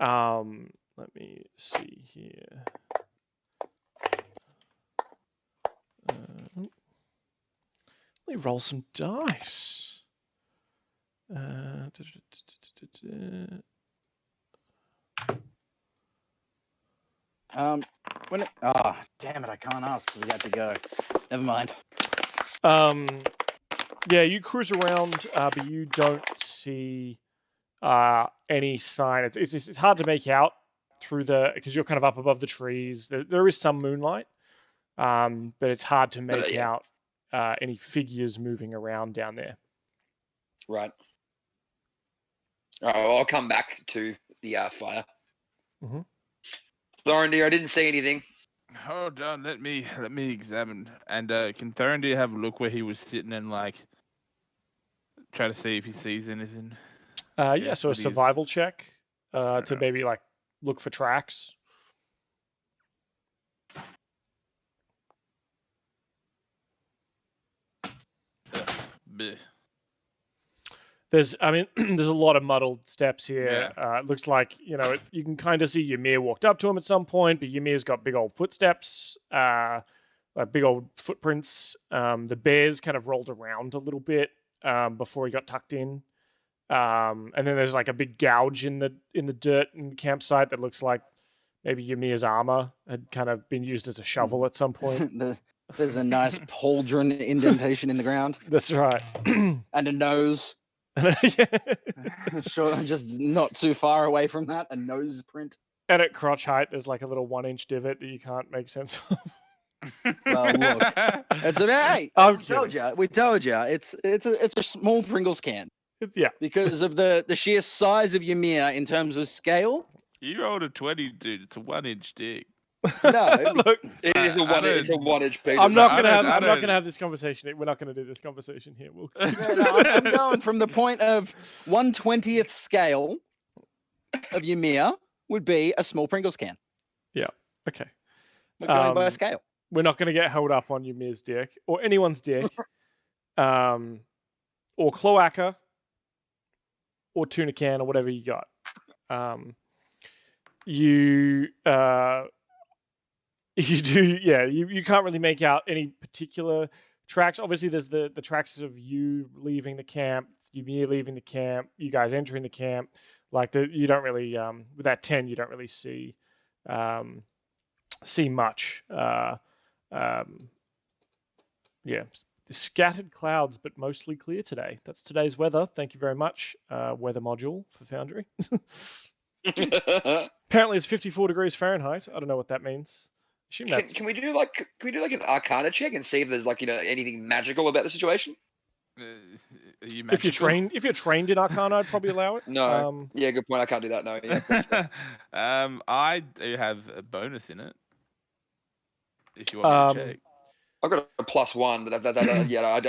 Let me see here. Let me roll some dice. Damn it! I can't ask because we got to go. Never mind. Yeah, you cruise around, but you don't see any sign. It's hard to make out through because you're kind of up above the trees. There is some moonlight, but it's hard to make out any figures moving around down there. Right. I'll come back to the fire. Mm-hmm. Thorendir, I didn't see anything. Hold on, let me examine. And can Thorendir have a look where he was sitting and like try to see if he sees anything? Yeah, so a survival check to maybe like look for tracks. There's a lot of muddled steps here. Yeah. It looks like, you can kind of see Ymir walked up to him at some point, but Ymir's got big old footsteps, like big old footprints. The bear's kind of rolled around a little bit before he got tucked in. And then there's like a big gouge in the dirt in the campsite that looks like maybe Ymir's armor had kind of been used as a shovel at some point. There's a nice pauldron indentation in the ground. That's right. And a nose. Sure, just not too far away from that, a nose print. And at crotch height, there's like a little 1-inch divot that you can't make sense of. Well, look, it's we told you, it's a small Pringles can. Yeah, because of the sheer size of Ymir in terms of scale. You rolled a 20, dude. It's a 1-inch dick. No, look, it's a 1-inch penis. I'm not gonna have this conversation. We're not gonna do this conversation here. I'm going from the point of 1/20th scale of Ymir would be a small Pringles can. Yeah. Okay. We're going by scale. We're not gonna get held up on Ymir's dick or anyone's dick, or cloaca, or tuna can, or whatever you got. You do, yeah. You can't really make out any particular tracks. Obviously, there's the tracks of you leaving the camp, Ymir leaving the camp, you guys entering the camp. Like you don't really with that 10, you don't really see see much. Yeah, scattered clouds, but mostly clear today. That's today's weather. Thank you very much, weather module for Foundry. Apparently, it's 54 degrees Fahrenheit. I don't know what that means. Assume that's... Can we do like an Arcana check and see if there's like anything magical about the situation? Are you if you're trained in Arcana, I'd probably allow it. No. Yeah, good point. I can't do that. No. Yeah. I do have a bonus in it. If you want me to check. I've got a +1, but yeah, I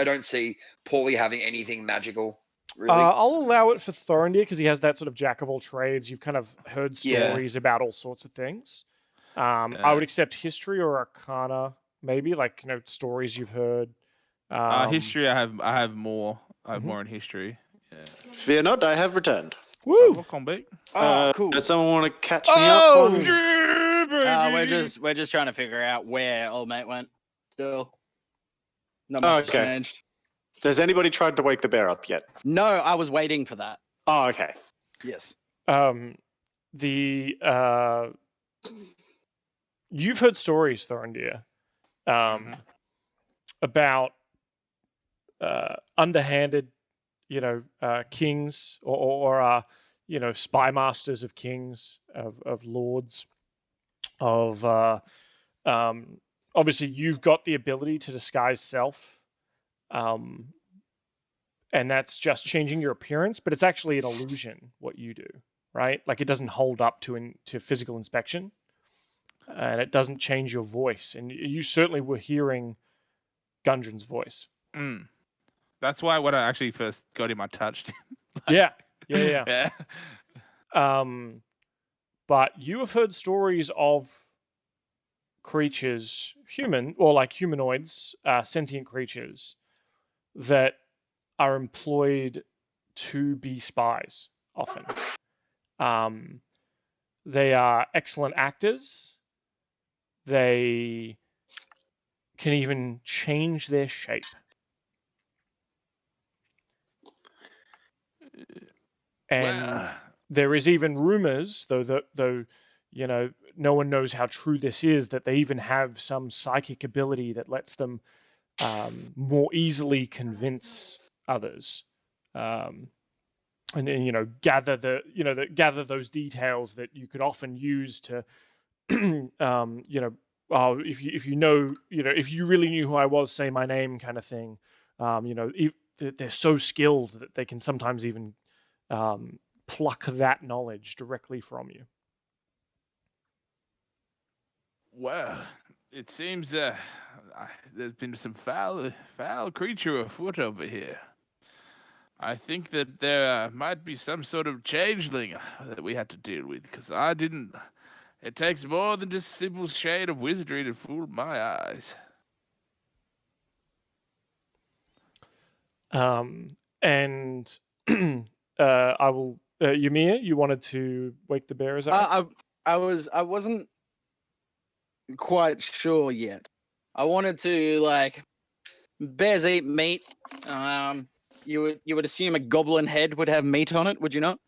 don't see Pauly having anything magical. Really. I'll allow it for Thorendir because he has that sort of jack of all trades. You've kind of heard stories about all sorts of things. I would accept history or Arcana, maybe like stories you've heard. History, I have more. I have more in history. Yeah. Fear not, I have returned. Woo! Welcome back. Cool. Does someone want to catch me up? On... We're just trying to figure out where old mate went. Still, not much changed. Has anybody tried to wake the bear up yet? No, I was waiting for that. Oh, okay. Yes. You've heard stories, Thorendir, about underhanded, kings or spy masters of kings, of lords, of obviously you've got the ability to disguise self, and that's just changing your appearance, but it's actually an illusion what you do, right? Like it doesn't hold up to physical inspection, and it doesn't change your voice, and you certainly were hearing Gundren's voice. That's why when I actually first got him, I touched him. Yeah. But you have heard stories of creatures, humanoids, sentient creatures that are employed to be spies often. They are excellent actors. They can even change their shape. And there is even rumors, though no one knows how true this is, that they even have some psychic ability that lets them more easily convince others, and then gather those details that you could often use to, if you really knew who I was, say my name, kind of thing. They're so skilled that they can sometimes even pluck that knowledge directly from you. Well, it seems there's been some foul creature afoot over here. I think that there might be some sort of changeling that we had to deal with, because it takes more than just a simple shade of wizardry to fool my eyes. And I will. Ymir, you wanted to wake the bear, is that right? I wasn't quite sure yet. I wanted to bears eat meat. You would assume a goblin head would have meat on it, would you not?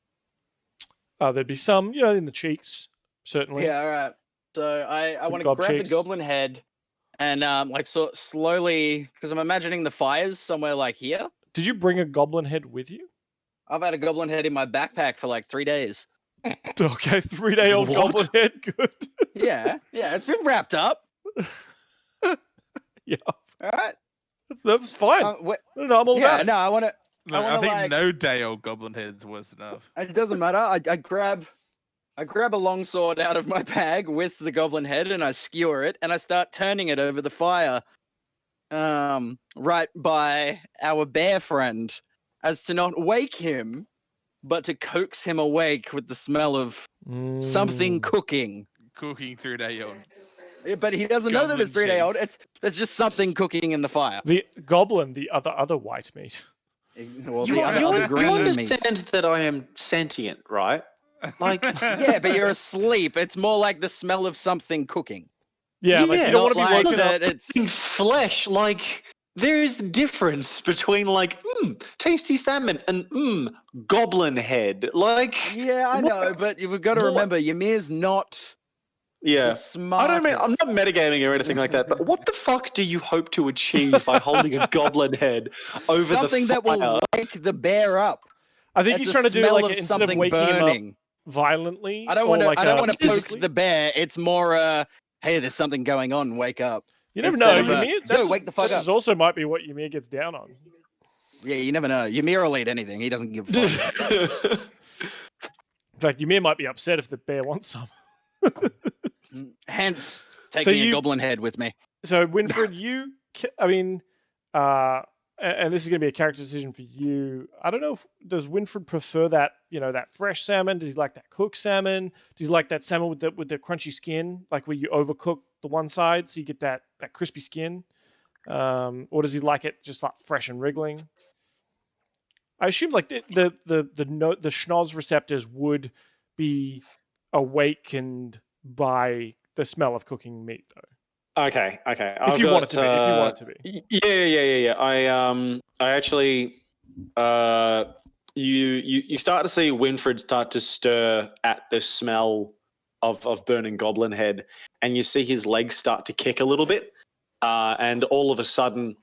There'd be some, in the cheeks, certainly. Yeah, all right. So I want to grab the goblin head and slowly, because I'm imagining the fire's somewhere here. Did you bring a goblin head with you? I've had a goblin head in my backpack for 3 days. Okay, 3-day-old goblin head, good. Yeah, it's been wrapped up. Yeah. All right. That was fine. No, I'm all about it. No, I want to. I think no day-old goblin head's worse enough. It doesn't matter. I grab a longsword out of my bag with the goblin head, and I skewer it, and I start turning it over the fire, right by our bear friend, as to not wake him, but to coax him awake with the smell of something cooking. Cooking 3-day-old. Yeah, but he doesn't know that it's 3-day-old. There's just something cooking in the fire. The goblin, the other white meat. Well, you understand that I am sentient, right? Yeah, but you're asleep. It's more like the smell of something cooking. Yeah, you don't want to be woken up. It's flesh. There is a difference between tasty salmon and goblin head. Yeah, I know, but you've got to remember, Ymir's not Yeah. The I don't mean I'm not metagaming or anything like that, but what the fuck do you hope to achieve by holding a goblin head over something the fire? that will wake the bear up. I think It's he's a trying to do smell like of instead of something waking burning. him up violently. I don't want to. Like I don't want to poke physically. the bear. It's more. Hey, there's something going on. Wake up. You never Instead know. of, Ymir, wake the fuck up. also might be what Ymir gets down on. Yeah, you never know. Ymir will eat anything. He doesn't give a fuck. In fact, Ymir might be upset if the bear wants some. Hence, taking a goblin head with me. So, Winfred, and this is going to be a character decision for you. I don't know, does Winfred prefer that, that fresh salmon? Does he like that cooked salmon? Does he like that salmon with the crunchy skin, like where you overcook the one side so you get that crispy skin? Or does he like it just like fresh and wriggling? I assume like the schnoz receptors would be awakened by the smell of cooking meat, though. Okay. If you want it to be. Yeah. I actually, you start to see Winfred start to stir at the smell of burning goblin head, and you see his legs start to kick a little bit, and all of a sudden,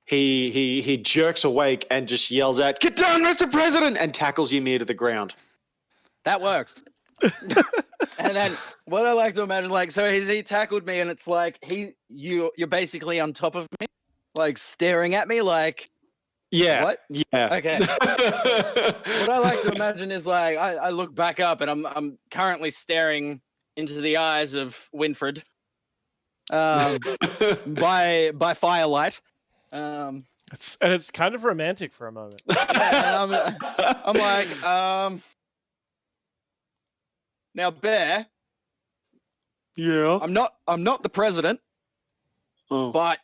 he jerks awake and just yells out, "Get down, Mr. President!" and tackles Ymir to the ground. That works. And then what I like to imagine, like, so he tackled me, and it's like you're basically on top of me, like staring at me, like, yeah, what? Yeah, okay. What I like to imagine is like I look back up, and I'm currently staring into the eyes of Winfred, by firelight. It's kind of romantic for a moment. Yeah, and I'm like, now, Bear. Yeah. I'm not the president, but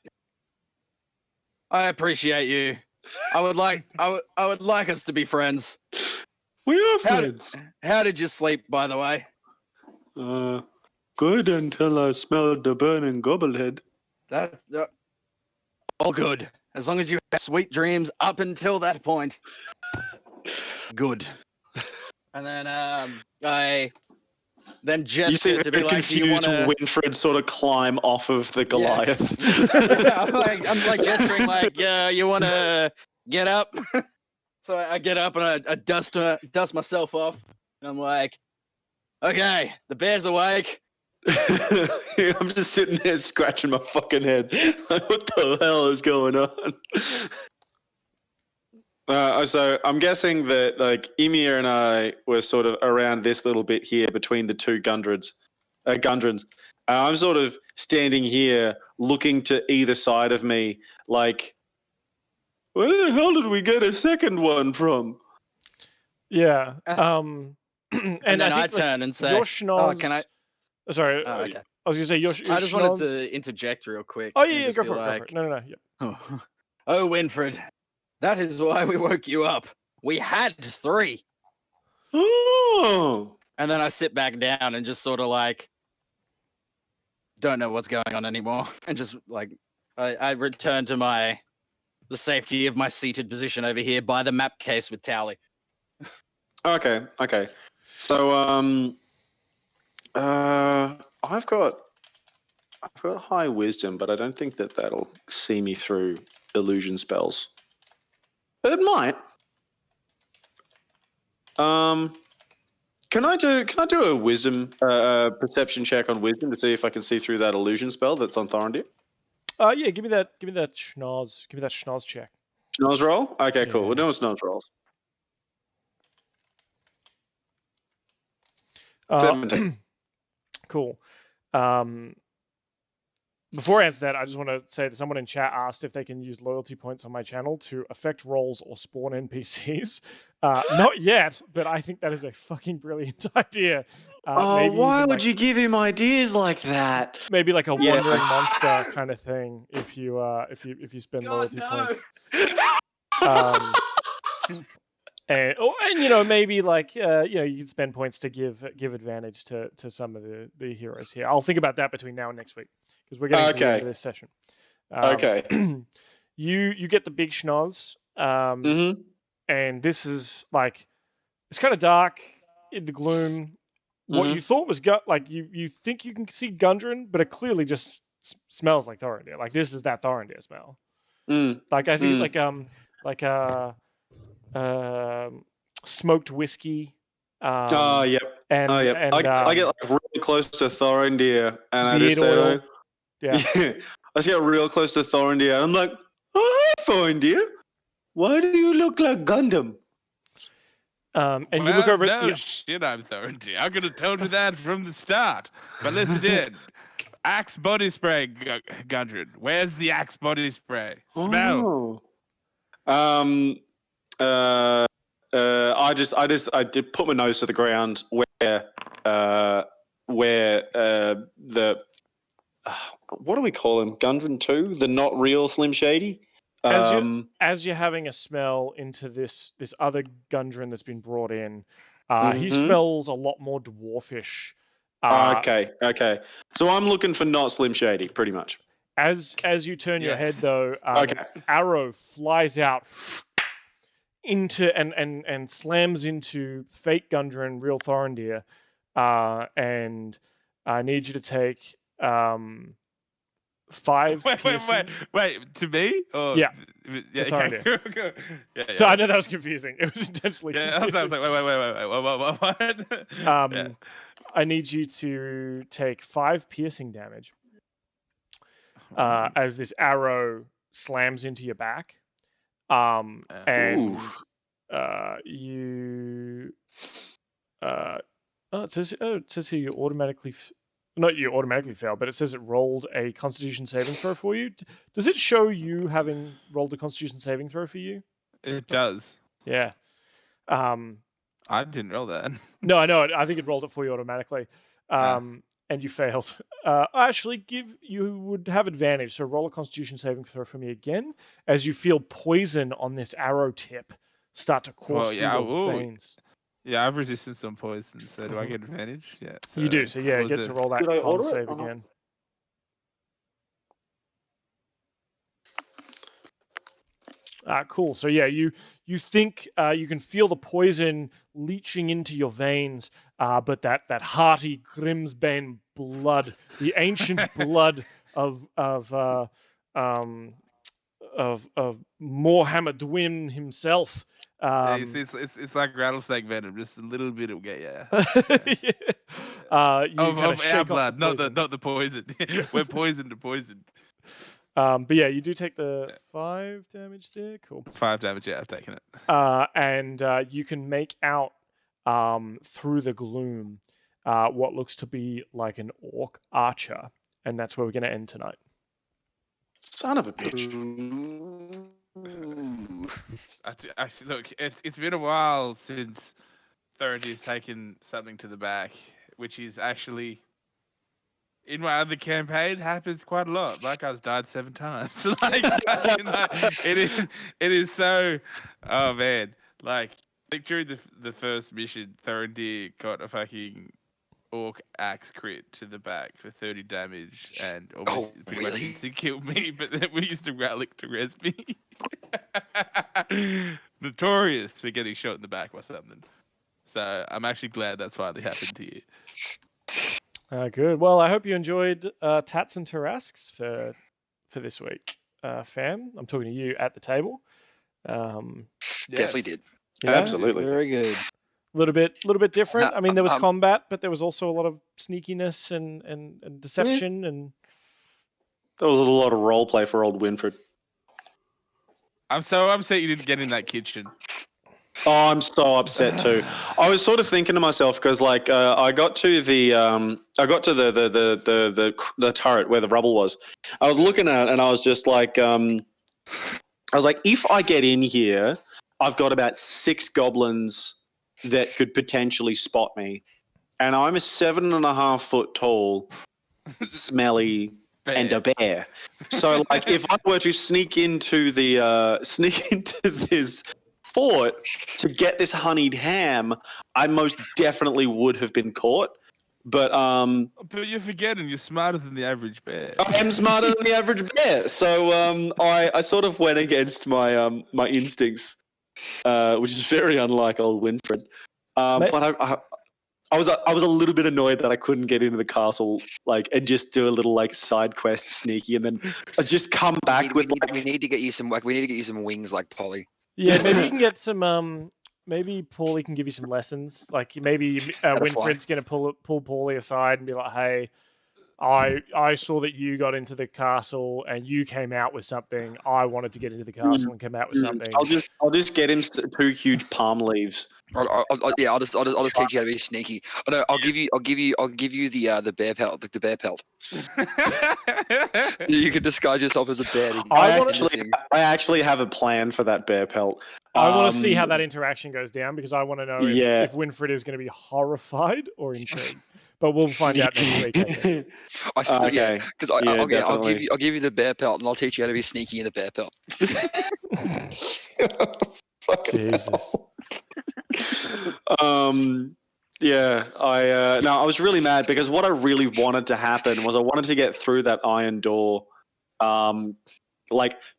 I appreciate you. I would like us to be friends. We are friends. How did you sleep, by the way? Good until I smelled the burning goblin head. That all good. As long as you have sweet dreams up until that point. Good. And then I then gesture to be like, "Do you want to?" Winfred sort of climb off of the Goliath. Yeah, I'm like gesturing, like, you want to get up? So I get up and I dust myself off, and I'm like, "Okay, the bear's awake." I'm just sitting there scratching my fucking head. Like, what the hell is going on? So I'm guessing that like Ymir and I were sort of around this little bit here between the two Gundrens. I'm sort of standing here looking to either side of me like, where the hell did we get a second one from? Yeah. And then I turn and say, your schnoz... can I? Sorry. Okay. I was going to say, your I just schnoz... wanted to interject real quick. Oh, yeah, go for it. No. Yeah. Oh, Winfred. That is why we woke you up. We had 3. Oh. And then I sit back down and just sort of like don't know what's going on anymore. And just like I return to the safety of my seated position over here by the map case with Pauly. Okay. So I've got high wisdom, but I don't think that'll see me through illusion spells. It might. Can I do a wisdom perception check on wisdom to see if I can see through that illusion spell that's on Thorendir? Yeah, give me that schnoz. Give me that schnoz check. Schnoz roll? Okay, cool. We're doing schnoz rolls. 17. Cool. Before I answer that, I just want to say that someone in chat asked if they can use loyalty points on my channel to affect roles or spawn NPCs. Not yet, but I think that is a fucking brilliant idea. Why would you give him ideas like that? Maybe like a wandering monster kind of thing if you spend loyalty points. And maybe like you can spend points to give advantage to some of the heroes here. I'll think about that between now and next week because we're getting to the end of this session. Okay. You get the big schnoz, mm-hmm. And this is like it's kind of dark in the gloom. what you thought was you think you can see Gundren, but it clearly just smells like Thorendir. Like this is that Thorendir smell. Like I think like smoked whiskey. Yep. And I get like really close to Thorendir, and I just beard say, oil. yeah. I just get real close to Thorendir, and I'm like, oh, hi, Thorendir. Why do you look like Gundam? And you look over no shit, I'm Thorendir. I could have told you that from the start. But listen in. Axe body spray, Gundren. Where's the Axe body spray? Smell. Oh. I did put my nose to the ground where the what do we call him? Gundren 2? The not real Slim Shady? As you're having a smell into this other Gundren that's been brought in, he smells a lot more dwarfish. Okay. So I'm looking for not Slim Shady, pretty much. As you turn your head though, Okay. arrow flies out into and slams into fake Gundren, real Thorendir, and I need you to take 5 piercing. Wait, to me? Or, yeah, to Thorendir. yeah. So I know that was confusing. It was intentionally confusing. I was like, wait. I need you to take 5 piercing damage as this arrow slams into your back. And you it says here you automatically not you automatically fail, but it says it rolled a Constitution saving throw for you. Does it show you having rolled a Constitution saving throw for you? It does. Yeah. I didn't roll that. No, I know. I think it rolled it for you automatically. And you failed. Actually, you would have advantage. So roll a Constitution saving throw for me again, as you feel poison on this arrow tip start to course through your veins. Yeah, I have resistance on poison, so do I get advantage? Yeah. So you do. So yeah, get to roll that con save again. Cool. So yeah, you think you can feel the poison leaching into your veins, but that hearty Grimsbane blood, the ancient blood of Mohammed Dwin himself. It's like rattlesnake venom, just a little bit will get you. Of our blood, not the poison. We're poison to poison. But yeah, you do take the 5 damage there. Cool. 5 damage, yeah, I've taken it. And you can make out through the gloom what looks to be like an orc archer, and that's where we're going to end tonight. Son of a bitch. Actually, look, it's been a while since Thorendir's taken something to the back, which is actually, in my other campaign, happens quite a lot. Black Guy's died 7 times. It is so. Oh man, like during the first mission, Thorendir got a fucking orc axe crit to the back for 30 damage and almost pretty much instantly killed me. But then we used to relic to res me. Notorious for getting shot in the back or something. So I'm actually glad that's finally happened to you. Good. Well, I hope you enjoyed Tatts and Tarasques for this week, fam. I'm talking to you at the table. Definitely did. Yeah, absolutely. Very good. A little bit different. I mean, there was combat, but there was also a lot of sneakiness and deception, and there was a lot of role play for old Winfred. I'm so upset you didn't get in that kitchen. Oh, I'm so upset too. I was sort of thinking to myself because, like, I got to the turret where the rubble was. I was looking at it and I was just like, if I get in here, I've got about 6 goblins that could potentially spot me, and I'm a 7.5 foot tall, smelly, and a bear. So, like, if I were to sneak into this fort to get this honeyed ham, I most definitely would have been caught. But you're forgetting you're smarter than the average bear. I am smarter than the average bear. So I sort of went against my my instincts, which is very unlike old Winfred. But I was a little bit annoyed that I couldn't get into the castle and just do a little side quest sneaky, and then just come back with we need to get you some wings like Pauly. Yeah, maybe you can get some. Maybe Pauly can give you some lessons. Like maybe Winfred's gonna pull Pauly aside and be like, "Hey, I saw that you got into the castle and you came out with something. I wanted to get into the castle and come out with something." I'll just get him 2 huge palm leaves. I'll just teach you how to be sneaky. Oh, no, I'll give you the bear pelt, the bear pelt. You can disguise yourself as a bear. I actually have a plan for that bear pelt. I want to see how that interaction goes down because I want to know if Winfred is going to be horrified or intrigued. But we'll find out next week. Okay. Because I'll give you the bear pelt and I'll teach you how to be sneaky in the bear pelt. Jesus. Yeah, I was really mad because what I really wanted to happen was I wanted to get through that iron door,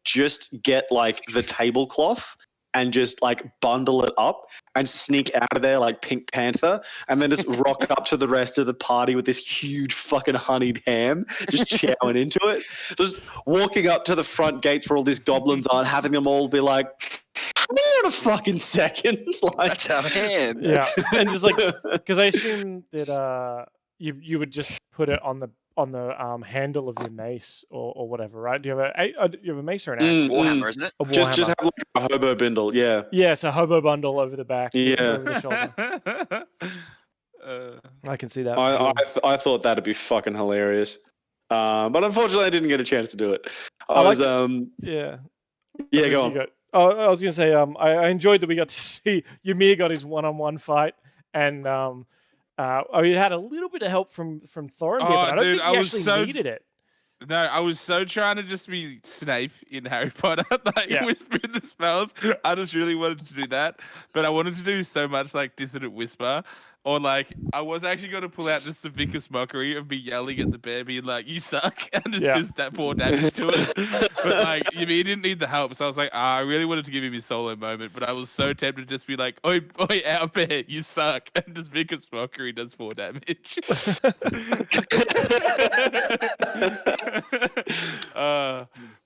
just get the tablecloth and just bundle it up and sneak out of there like Pink Panther, and then just rock up to the rest of the party with this huge fucking honeyed ham, just chowing into it. Just walking up to the front gates where all these goblins are and having them all be like, "Hang on a fucking second." That's our hand. Yeah, and just because I assume that you would just put it on the handle of your mace or whatever, right? Do you have a mace or an axe? Warhammer, isn't it? Just have a hobo bundle, yeah. Yeah, so hobo bundle over the back, yeah, over the shoulder. I can see that. I thought that'd be fucking hilarious, but unfortunately, I didn't get a chance to do it. Go on. Oh, I was gonna say, I enjoyed that we got to see Ymir got his one-on-one fight, and he had a little bit of help from Thorendir, but I don't think he actually needed it. No, I was so trying to just be Snape in Harry Potter, whispering the spells. I just really wanted to do that, but I wanted to do so much Dissonant Whisper, or I was actually going to pull out just the Vicus mockery of me yelling at the bear, being like, "You suck," and just that 4 damage to it. But he didn't need the help, so I was like, I really wanted to give him his solo moment, but I was so tempted to just be like, "Oi, our bear, you suck," and just Vicus mockery does 4 damage.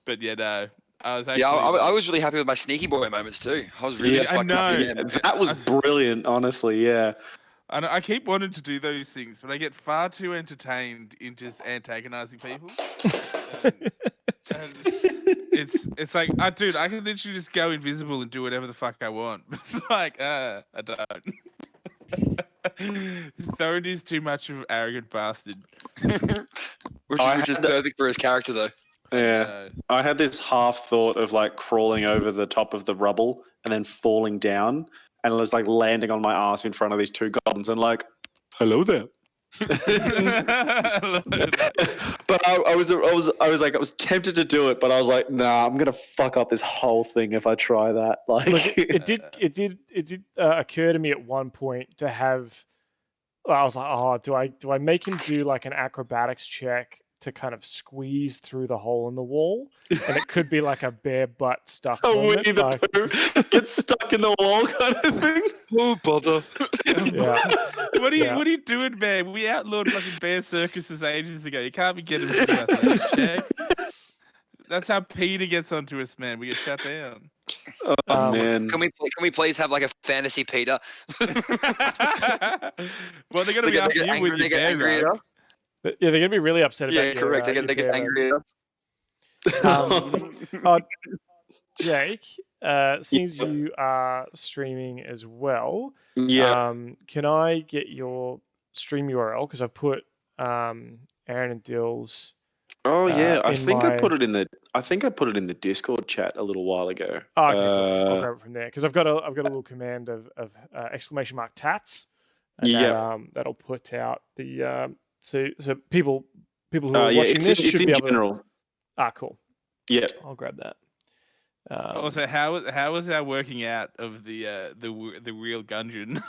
But yeah, no. I was really happy with my sneaky boy moments too. I was really I know. That was brilliant, honestly. Yeah. I keep wanting to do those things, but I get far too entertained in just antagonizing people. It's like, dude, I can literally just go invisible and do whatever the fuck I want. It's like, I don't. Thorendir's too much of an arrogant bastard. which is perfect for his character, though. Yeah, I had this half thought of crawling over the top of the rubble and then falling down, and it was landing on my ass in front of these 2 goblins and hello there. But I was tempted to do it, but I was like, nah, I'm gonna fuck up this whole thing if I try that. Look, it did occur to me at one point to have. I was like, oh, do I make him do an acrobatics check to kind of squeeze through the hole in the wall, and it could be a bare butt stuck. Winnie the Pooh gets stuck in the wall kind of thing. Oh bother! Yeah. What are you doing, man? We outlawed fucking bear circuses ages ago. You can't be getting into that check. That's how Peter gets onto us, man. We get shut down. Oh man! Can we please have a fantasy Peter? Well, they're gonna be after you with your bear, angry at us. But yeah, they're gonna be really upset about. Yeah, correct. They get angry at us. Jake, since you are streaming as well, can I get your stream URL? Because I've put Aaron and Dill's. Oh yeah, I think I put it in the Discord chat a little while ago. Oh, okay, cool. I'll grab it from there because I've got a little command of exclamation mark Tatts, and that'll put out the so people who are watching this should be able general. To. Cool. Yeah, I'll grab that. Also, how was our working out of the real Gundren?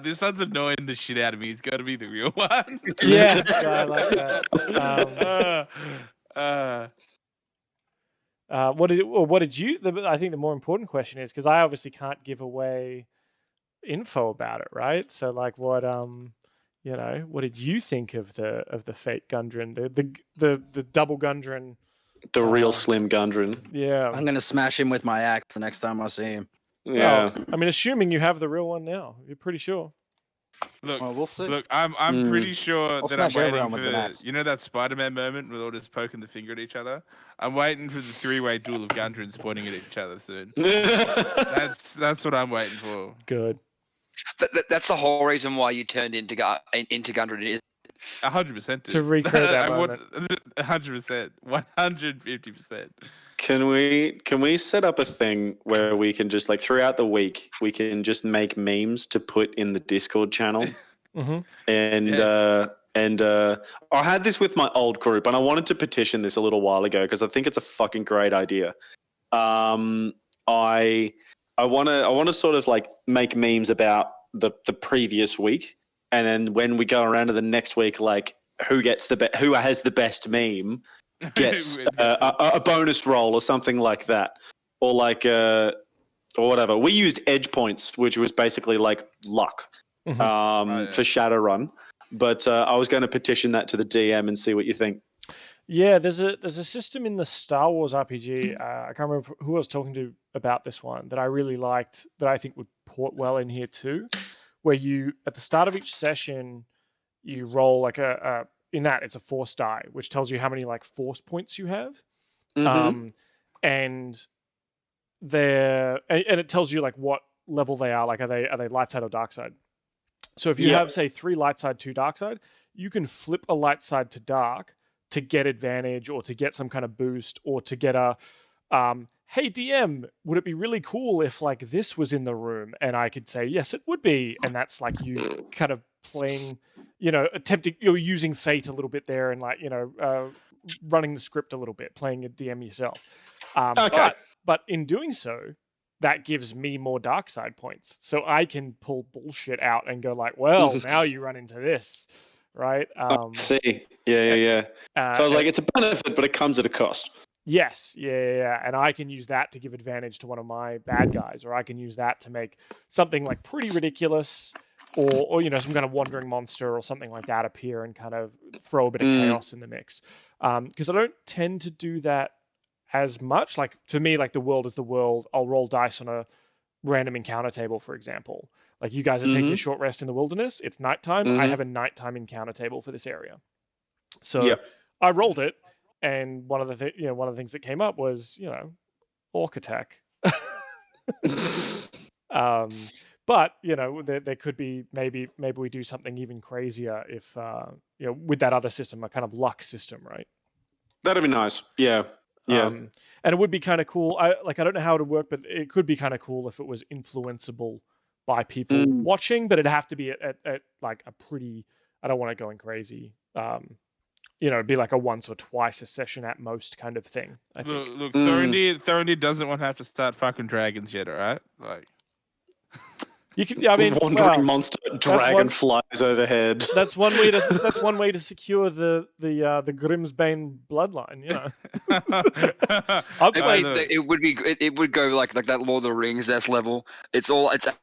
This one's annoying the shit out of me. He's got to be the real one. Yeah, I like that. What did you? I think the more important question is because I obviously can't give away info about it, right? So what You know, what did you think of the fake Gundren, the double Gundren? The real slim Gundren. Yeah. I'm gonna smash him with my axe the next time I see him. Yeah. Well, I mean, assuming you have the real one now, you're pretty sure. Look, Well, we'll see. look, I'm pretty sure I'll that I'm smash waiting everyone with an for axe. you know that Spider-Man moment with all just poking the finger at each other. I'm waiting for the three-way duel of Gundrens pointing at each other soon. That's what I'm waiting for. Good. That's the whole reason why you turned into Gundren. Is 100% To recreate that I moment. 100%, 150%. Can we set up a thing where we can just like throughout the week we can just make memes to put in the Discord channel? Mm-hmm. And Yes. I had this with my old group, and I wanted to petition this a little while ago because I think it's a fucking great idea. I want to sort of like make memes about the previous week, and then when we go around to the next week, like who has the best meme gets a bonus roll or something like that, or like or whatever. We used edge points, which was basically like luck. Mm-hmm. For Shadowrun, but I was going to petition that to the DM and see what you think. Yeah, there's a system in the Star Wars RPG. I can't remember who I was talking to about this one that I really liked, that I think would port well in here too, where you at the start of each session you roll like in that it's a force die, which tells you how many like force points you have, and it tells you like what level they are. Like are they light side or dark side? So if you have, say, 3 light side, 2 dark side, you can flip a light side to dark to get advantage or to get some kind of boost or to get a, hey, DM, would it be really cool if like this was in the room? And I could say, yes, it would be. And that's like you kind of playing, you're using fate a little bit there and like, running the script a little bit, playing a DM yourself. Okay. But in doing so, that gives me more dark side points. So I can pull bullshit out and go like, well, now you run into this, right? See. Yeah. So I was like, it's a benefit, but it comes at a cost. Yes. Yeah. And I can use that to give advantage to one of my bad guys, or I can use that to make something like pretty ridiculous or some kind of wandering monster or something like that appear and kind of throw a bit of chaos in the mix. Because I don't tend to do that as much. Like to me, like the world is the world. I'll roll dice on a random encounter table, for example. Like you guys are taking a short rest in the wilderness. It's nighttime. I have a nighttime encounter table for this area. So I rolled it, and one of the things that came up was orc attack. But there could be maybe we do something even crazier if with that other system, a kind of luck system, right? That'd be nice. Yeah. And it would be kind of cool. I don't know how it would work, but it could be kind of cool if it was influenceable by people watching, but it'd have to be at like a pretty, I don't want to go in crazy. It'd be like a once or twice a session at most kind of thing, I think. Look, Thorendir doesn't want to have to start fucking dragons yet, all right? Like you can, I mean, wandering monster dragon flies overhead. That's one way to secure the Grimsbane bloodline. It would go like that Lord of the Rings level. It's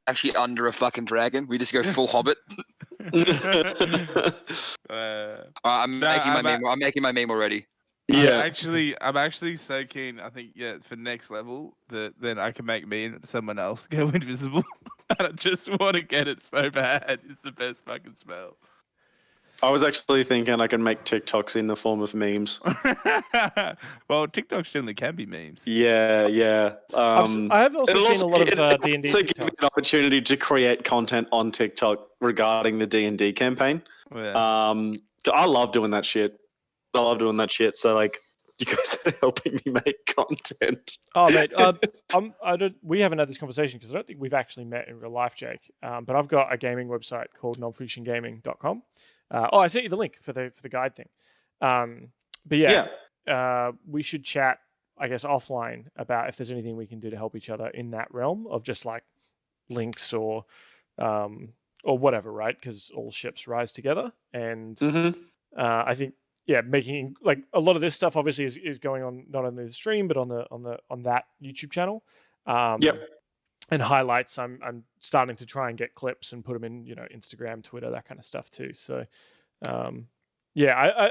actually under a fucking dragon. We just go full Hobbit. I'm making my meme already. Yeah, I'm actually so keen. I think for next level that then I can make me and someone else go invisible. I just want to get it so bad. It's the best fucking spell. I was actually thinking I can make TikToks in the form of memes. Well, TikToks generally can be memes. Yeah. I have also seen a lot of D&D TikToks. So give me an opportunity to create content on TikTok regarding the D&D campaign. Yeah. I love doing that shit. So like, you guys are helping me make content. Oh mate, we haven't had this conversation because I don't think we've actually met in real life, Jake. But I've got a gaming website called nonfictiongaming.com. I sent you the link for the guide thing. We should chat, I guess, offline about if there's anything we can do to help each other in that realm of just like links or whatever, right? Because all ships rise together, and I think making like a lot of this stuff obviously is going on not only the stream but on that YouTube channel. and highlights. I'm starting to try and get clips and put them in, Instagram, Twitter, that kind of stuff too. So, I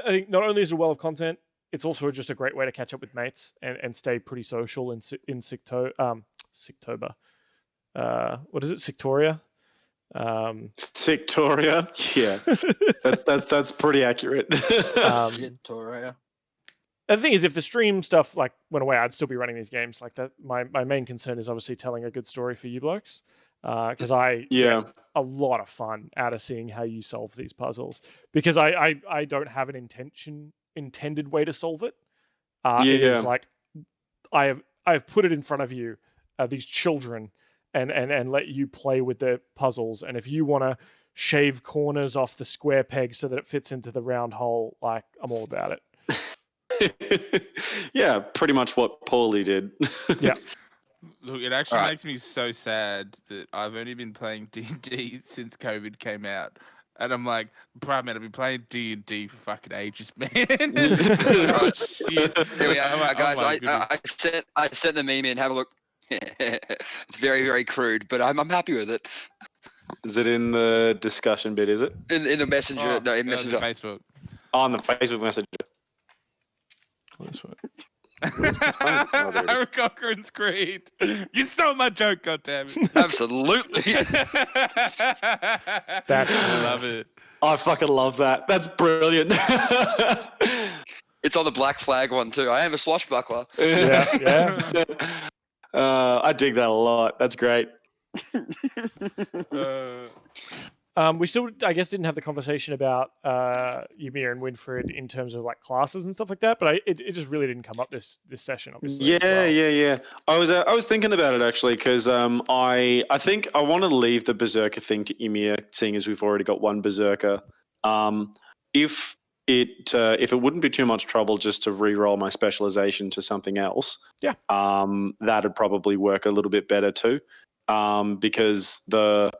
think not only is it a well of content, it's also just a great way to catch up with mates and stay pretty social in Sictober. What is it, Sictoria? Sictoria, yeah, that's pretty accurate. Victoria. And the thing is, if the stream stuff like went away, I'd still be running these games like that. My main concern is obviously telling a good story for you blokes, because I get a lot of fun out of seeing how you solve these puzzles, because I don't have an intended way to solve it. It is like I have put it in front of you, these children, and let you play with the puzzles. And if you want to shave corners off the square peg so that it fits into the round hole, like, I'm all about it. Yeah, pretty much what Pauly did. Yeah. Look, it actually makes me so sad that I've only been playing D&D since COVID came out. And I'm like, bro, man, I've been playing D&D for fucking ages, man. Here we are, guys. I sent the meme in. Have a look. It's very, very crude, but I'm happy with it. Is it in the discussion bit? Is it in the messenger? No, in messenger. Facebook. On the Facebook messenger. This one. Aaraockra Creed. You stole my joke, goddammit. Absolutely. I love it. I fucking love that. That's brilliant. It's on the Black Flag one too. I am a swashbuckler. Yeah. I dig that a lot. That's great. We still, I guess, didn't have the conversation about Ymir and Winfred in terms of like classes and stuff like that, but it just really didn't come up this session, obviously. Yeah. I was thinking about it actually, because I think I want to leave the Berserker thing to Ymir, seeing as we've already got one Berserker. If it wouldn't be too much trouble just to re-roll my specialization to something else, that'd probably work a little bit better too, because the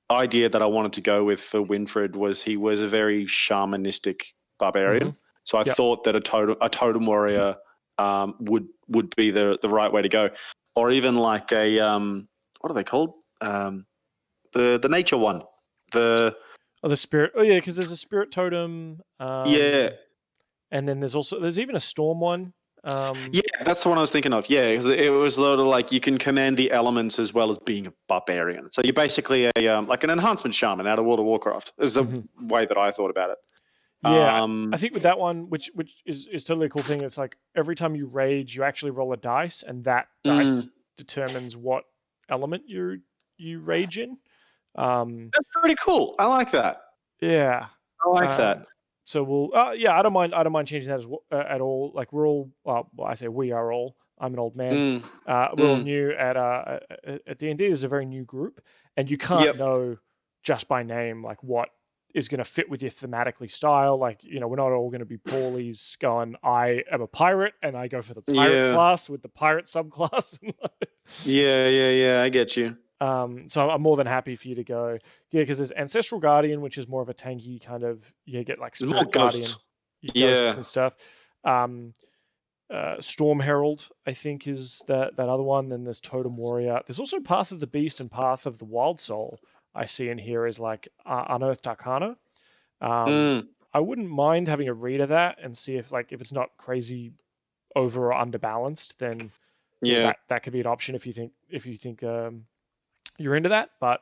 idea that I wanted to go with for Winfred was he was a very shamanistic barbarian. So I thought that a totem warrior would be the right way to go, or even like a what are they called? The nature one. The spirit. Oh yeah, because there's a spirit totem. And then there's even a storm one. Yeah, that's the one I was thinking of. Yeah, it was sort of like you can command the elements as well as being a barbarian. So you're basically a like an enhancement shaman out of World of Warcraft. Is the way that I thought about it. Yeah, I think with that one, which is totally a cool thing. It's like every time you rage, you actually roll a dice, and that dice determines what element you rage in. That's pretty cool. I like that. Yeah, I like that. So we'll, I don't mind changing that at all. Like we're all, I say we are all. I'm an old man. We're all new at D&D. There's a very new group, and you can't know just by name like what is going to fit with your thematically style. Like, we're not all going to be Pauly's going, I am a pirate and I go for the pirate class with the pirate subclass. I get you. So I'm more than happy for you to go. Yeah, because there's Ancestral Guardian, which is more of a tanky kind of, you get like Spirit Guardian, ghosts and stuff. Storm Herald, I think, is that other one. Then there's Totem Warrior. There's also Path of the Beast and Path of the Wild Soul. I see in here is like Unearthed Arcana. I wouldn't mind having a read of that and see if it's not crazy over or underbalanced, then that could be an option if you think you're into that. But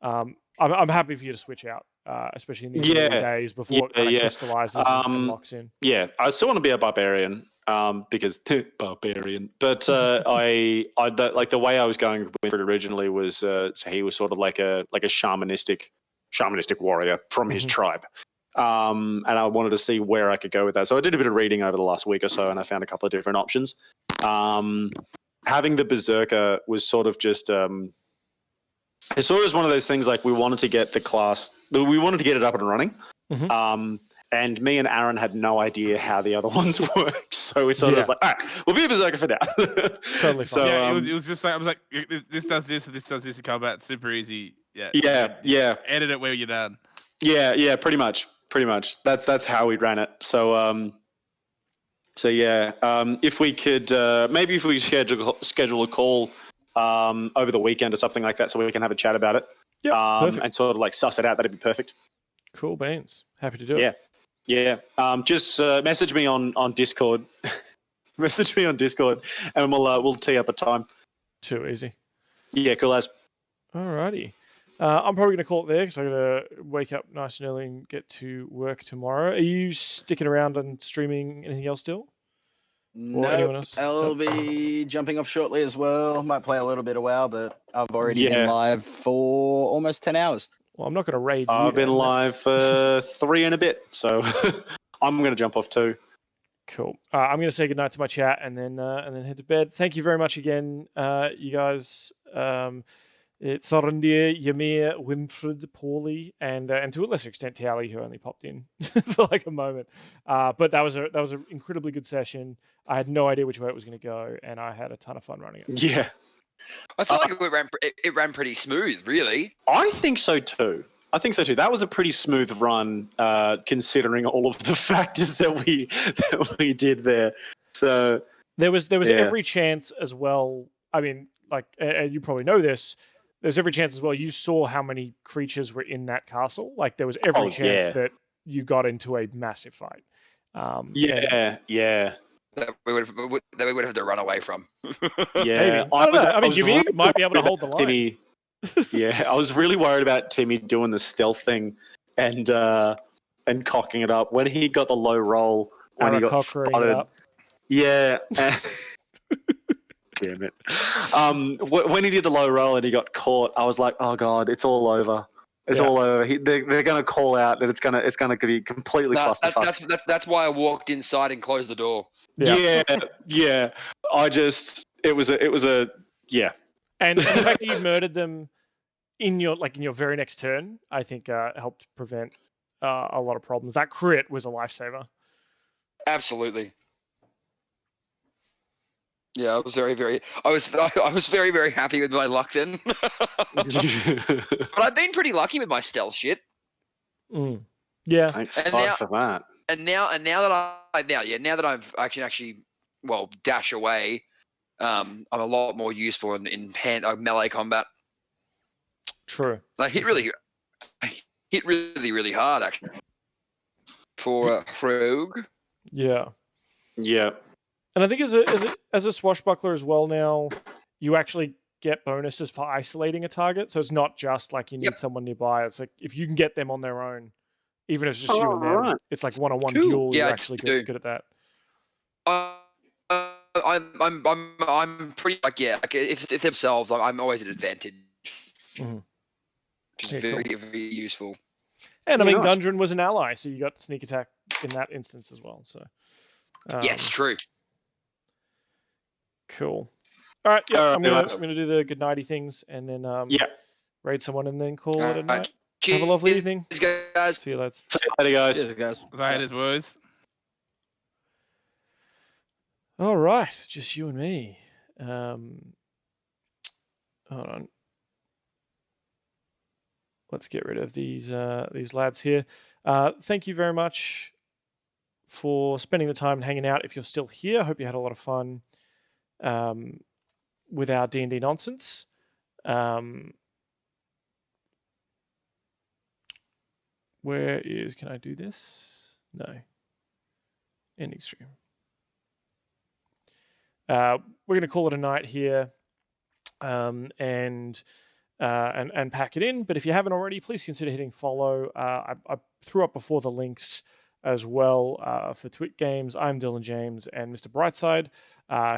I'm happy for you to switch out, especially in these early days before it kind of crystallizes and locks in. Yeah, I still want to be a barbarian because barbarian. But I like the way I was going with Winfred originally was so he was sort of like a shamanistic warrior from his tribe. And I wanted to see where I could go with that. So I did a bit of reading over the last week or so, and I found a couple of different options. Having the Berserker was sort of just it's sort of one of those things like we wanted to get the class, we wanted to get it up and running. And me and Aaron had no idea how the other ones worked. So we sort of was like, all right, we'll be a Berserker for now. Totally fine. So, it was just like, I was like, this does this and this does this in combat. Super easy. Yeah. Edit it where you're done. Yeah, pretty much. That's how we ran it. So if we could schedule a call over the weekend or something like that, so we can have a chat about it. Yeah, perfect. And sort of like suss it out. That'd be perfect. Cool beans. Happy to do it. Yeah. Just message me on Discord. Message me on Discord, and we'll tee up a time. Too easy. Yeah, cool as. Alrighty. I'm probably going to call it there because I'm going to wake up nice and early and get to work tomorrow. Are you sticking around and streaming anything else still? No, anyone else? I'll be jumping off shortly as well. Might play a little bit of WoW, but I've already been live for almost 10 hours. Well, I'm not going to raid you. I've been live for 3 and a bit, so I'm going to jump off too. Cool. I'm going to say goodnight to my chat and then head to bed. Thank you very much again, you guys. Thorendir, Ymir, Winfred, Pauly, and to a lesser extent Pauly, who only popped in for like a moment. But that was an incredibly good session. I had no idea which way it was going to go, and I had a ton of fun running it. Yeah, I feel like it ran pretty smooth, really. I think so too. That was a pretty smooth run, considering all of the factors that we did there. So there was every chance as well. I mean, like you probably know this. There's every chance as well. You saw how many creatures were in that castle. Like there was every chance that you got into a massive fight. Yeah. That we would have to run away from. Yeah, I mean, Jimmy might be able to hold the line. Timmy, yeah, I was really worried about Timmy doing the stealth thing and cocking it up when he got the low roll when he got spotted. Yeah. Damn it. When he did the low roll and he got caught, I was like, oh God, it's all over. It's all over. They're going to call out and it's going to be completely clusterfuck. That's why I walked inside and closed the door. Yeah. It was a. And the fact that you murdered them in your very next turn, I think helped prevent a lot of problems. That crit was a lifesaver. Absolutely. Yeah, I was very, very happy with my luck then. But I've been pretty lucky with my stealth shit. Yeah. Thank fuck for that. And now that I've actually dash away, I'm a lot more useful in melee combat. True. And I hit really hard actually for Rogue. Yeah. Yeah. And I think as a swashbuckler as well now, you actually get bonuses for isolating a target. So it's not just like you need someone nearby. It's like if you can get them on their own, even if it's just you and them, right. It's like one-on-one duel. Yeah, you're actually good at that. I'm pretty like if themselves, I'm always at advantage. Mm-hmm. Which is very useful. And I mean, Gundren was an ally, so you got sneak attack in that instance as well. So yes, true. Cool. All right, I'm gonna do the good nighty things and then raid someone and then call it a night. Cheers. Have a lovely evening. Guys. See you lads. See you later, guys. Cheers, guys. Later, boys. All right, just you and me. Hold on. Let's get rid of these lads here. Thank you very much for spending the time and hanging out. If you're still here, I hope you had a lot of fun with our D&D nonsense. Can I do this? No. Ending stream. We're going to call it a night here and pack it in. But if you haven't already, please consider hitting follow. I threw up before the links as well for Twit Games. I'm Dylan James and Mr. Brightside,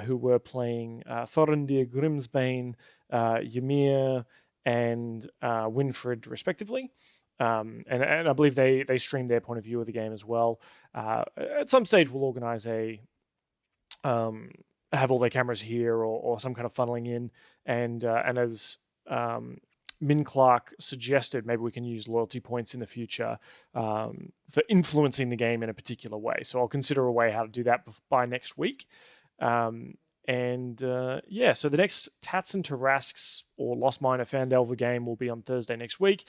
who were playing Thorendir, Grimsbane, Ymir, and Winfred, respectively. And I believe they streamed their point of view of the game as well. At some stage, we'll organize have all their cameras here or some kind of funneling in. And as Min Clark suggested, maybe we can use loyalty points in the future for influencing the game in a particular way. So I'll consider a way how to do that by next week. So the next Tatts Tarasques or Lost Mines of Phandelver game will be on Thursday next week.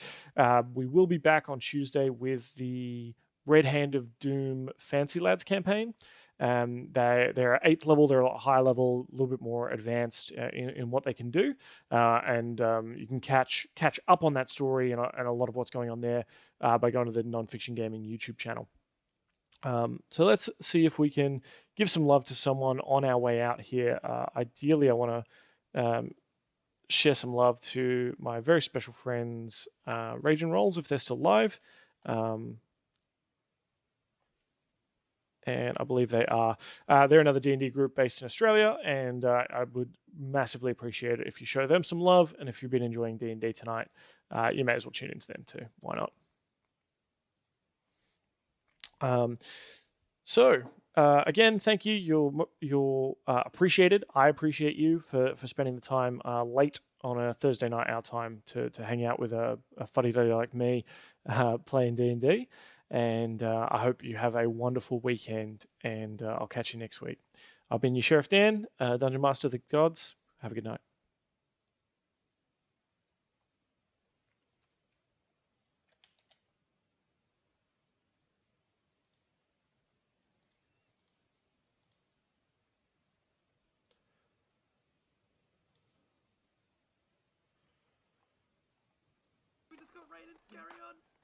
We will be back on Tuesday with the Red Hand of Doom Fancy Lads campaign. They're at 8th level. They're a lot higher level, a little bit more advanced in what they can do, and you can catch up on that story and a lot of what's going on there by going to the Nonfiction Gaming YouTube channel. So let's see if we can give some love to someone on our way out here. Ideally, I want to share some love to my very special friends, Rage and Rolls, if they're still live. And I believe they are. They're another D&D group based in Australia, and I would massively appreciate it if you show them some love. And if you've been enjoying D&D tonight, you may as well tune into them too. Why not? So again, thank you. You're appreciated. I appreciate you for spending the time late on a Thursday night our time to hang out with a fuddy-duddy like me playing D&D. And I hope you have a wonderful weekend, and I'll catch you next week. I've been your Sheriff Dan, Dungeon Master of the Gods. Have a good night. We just got raided. Carry on.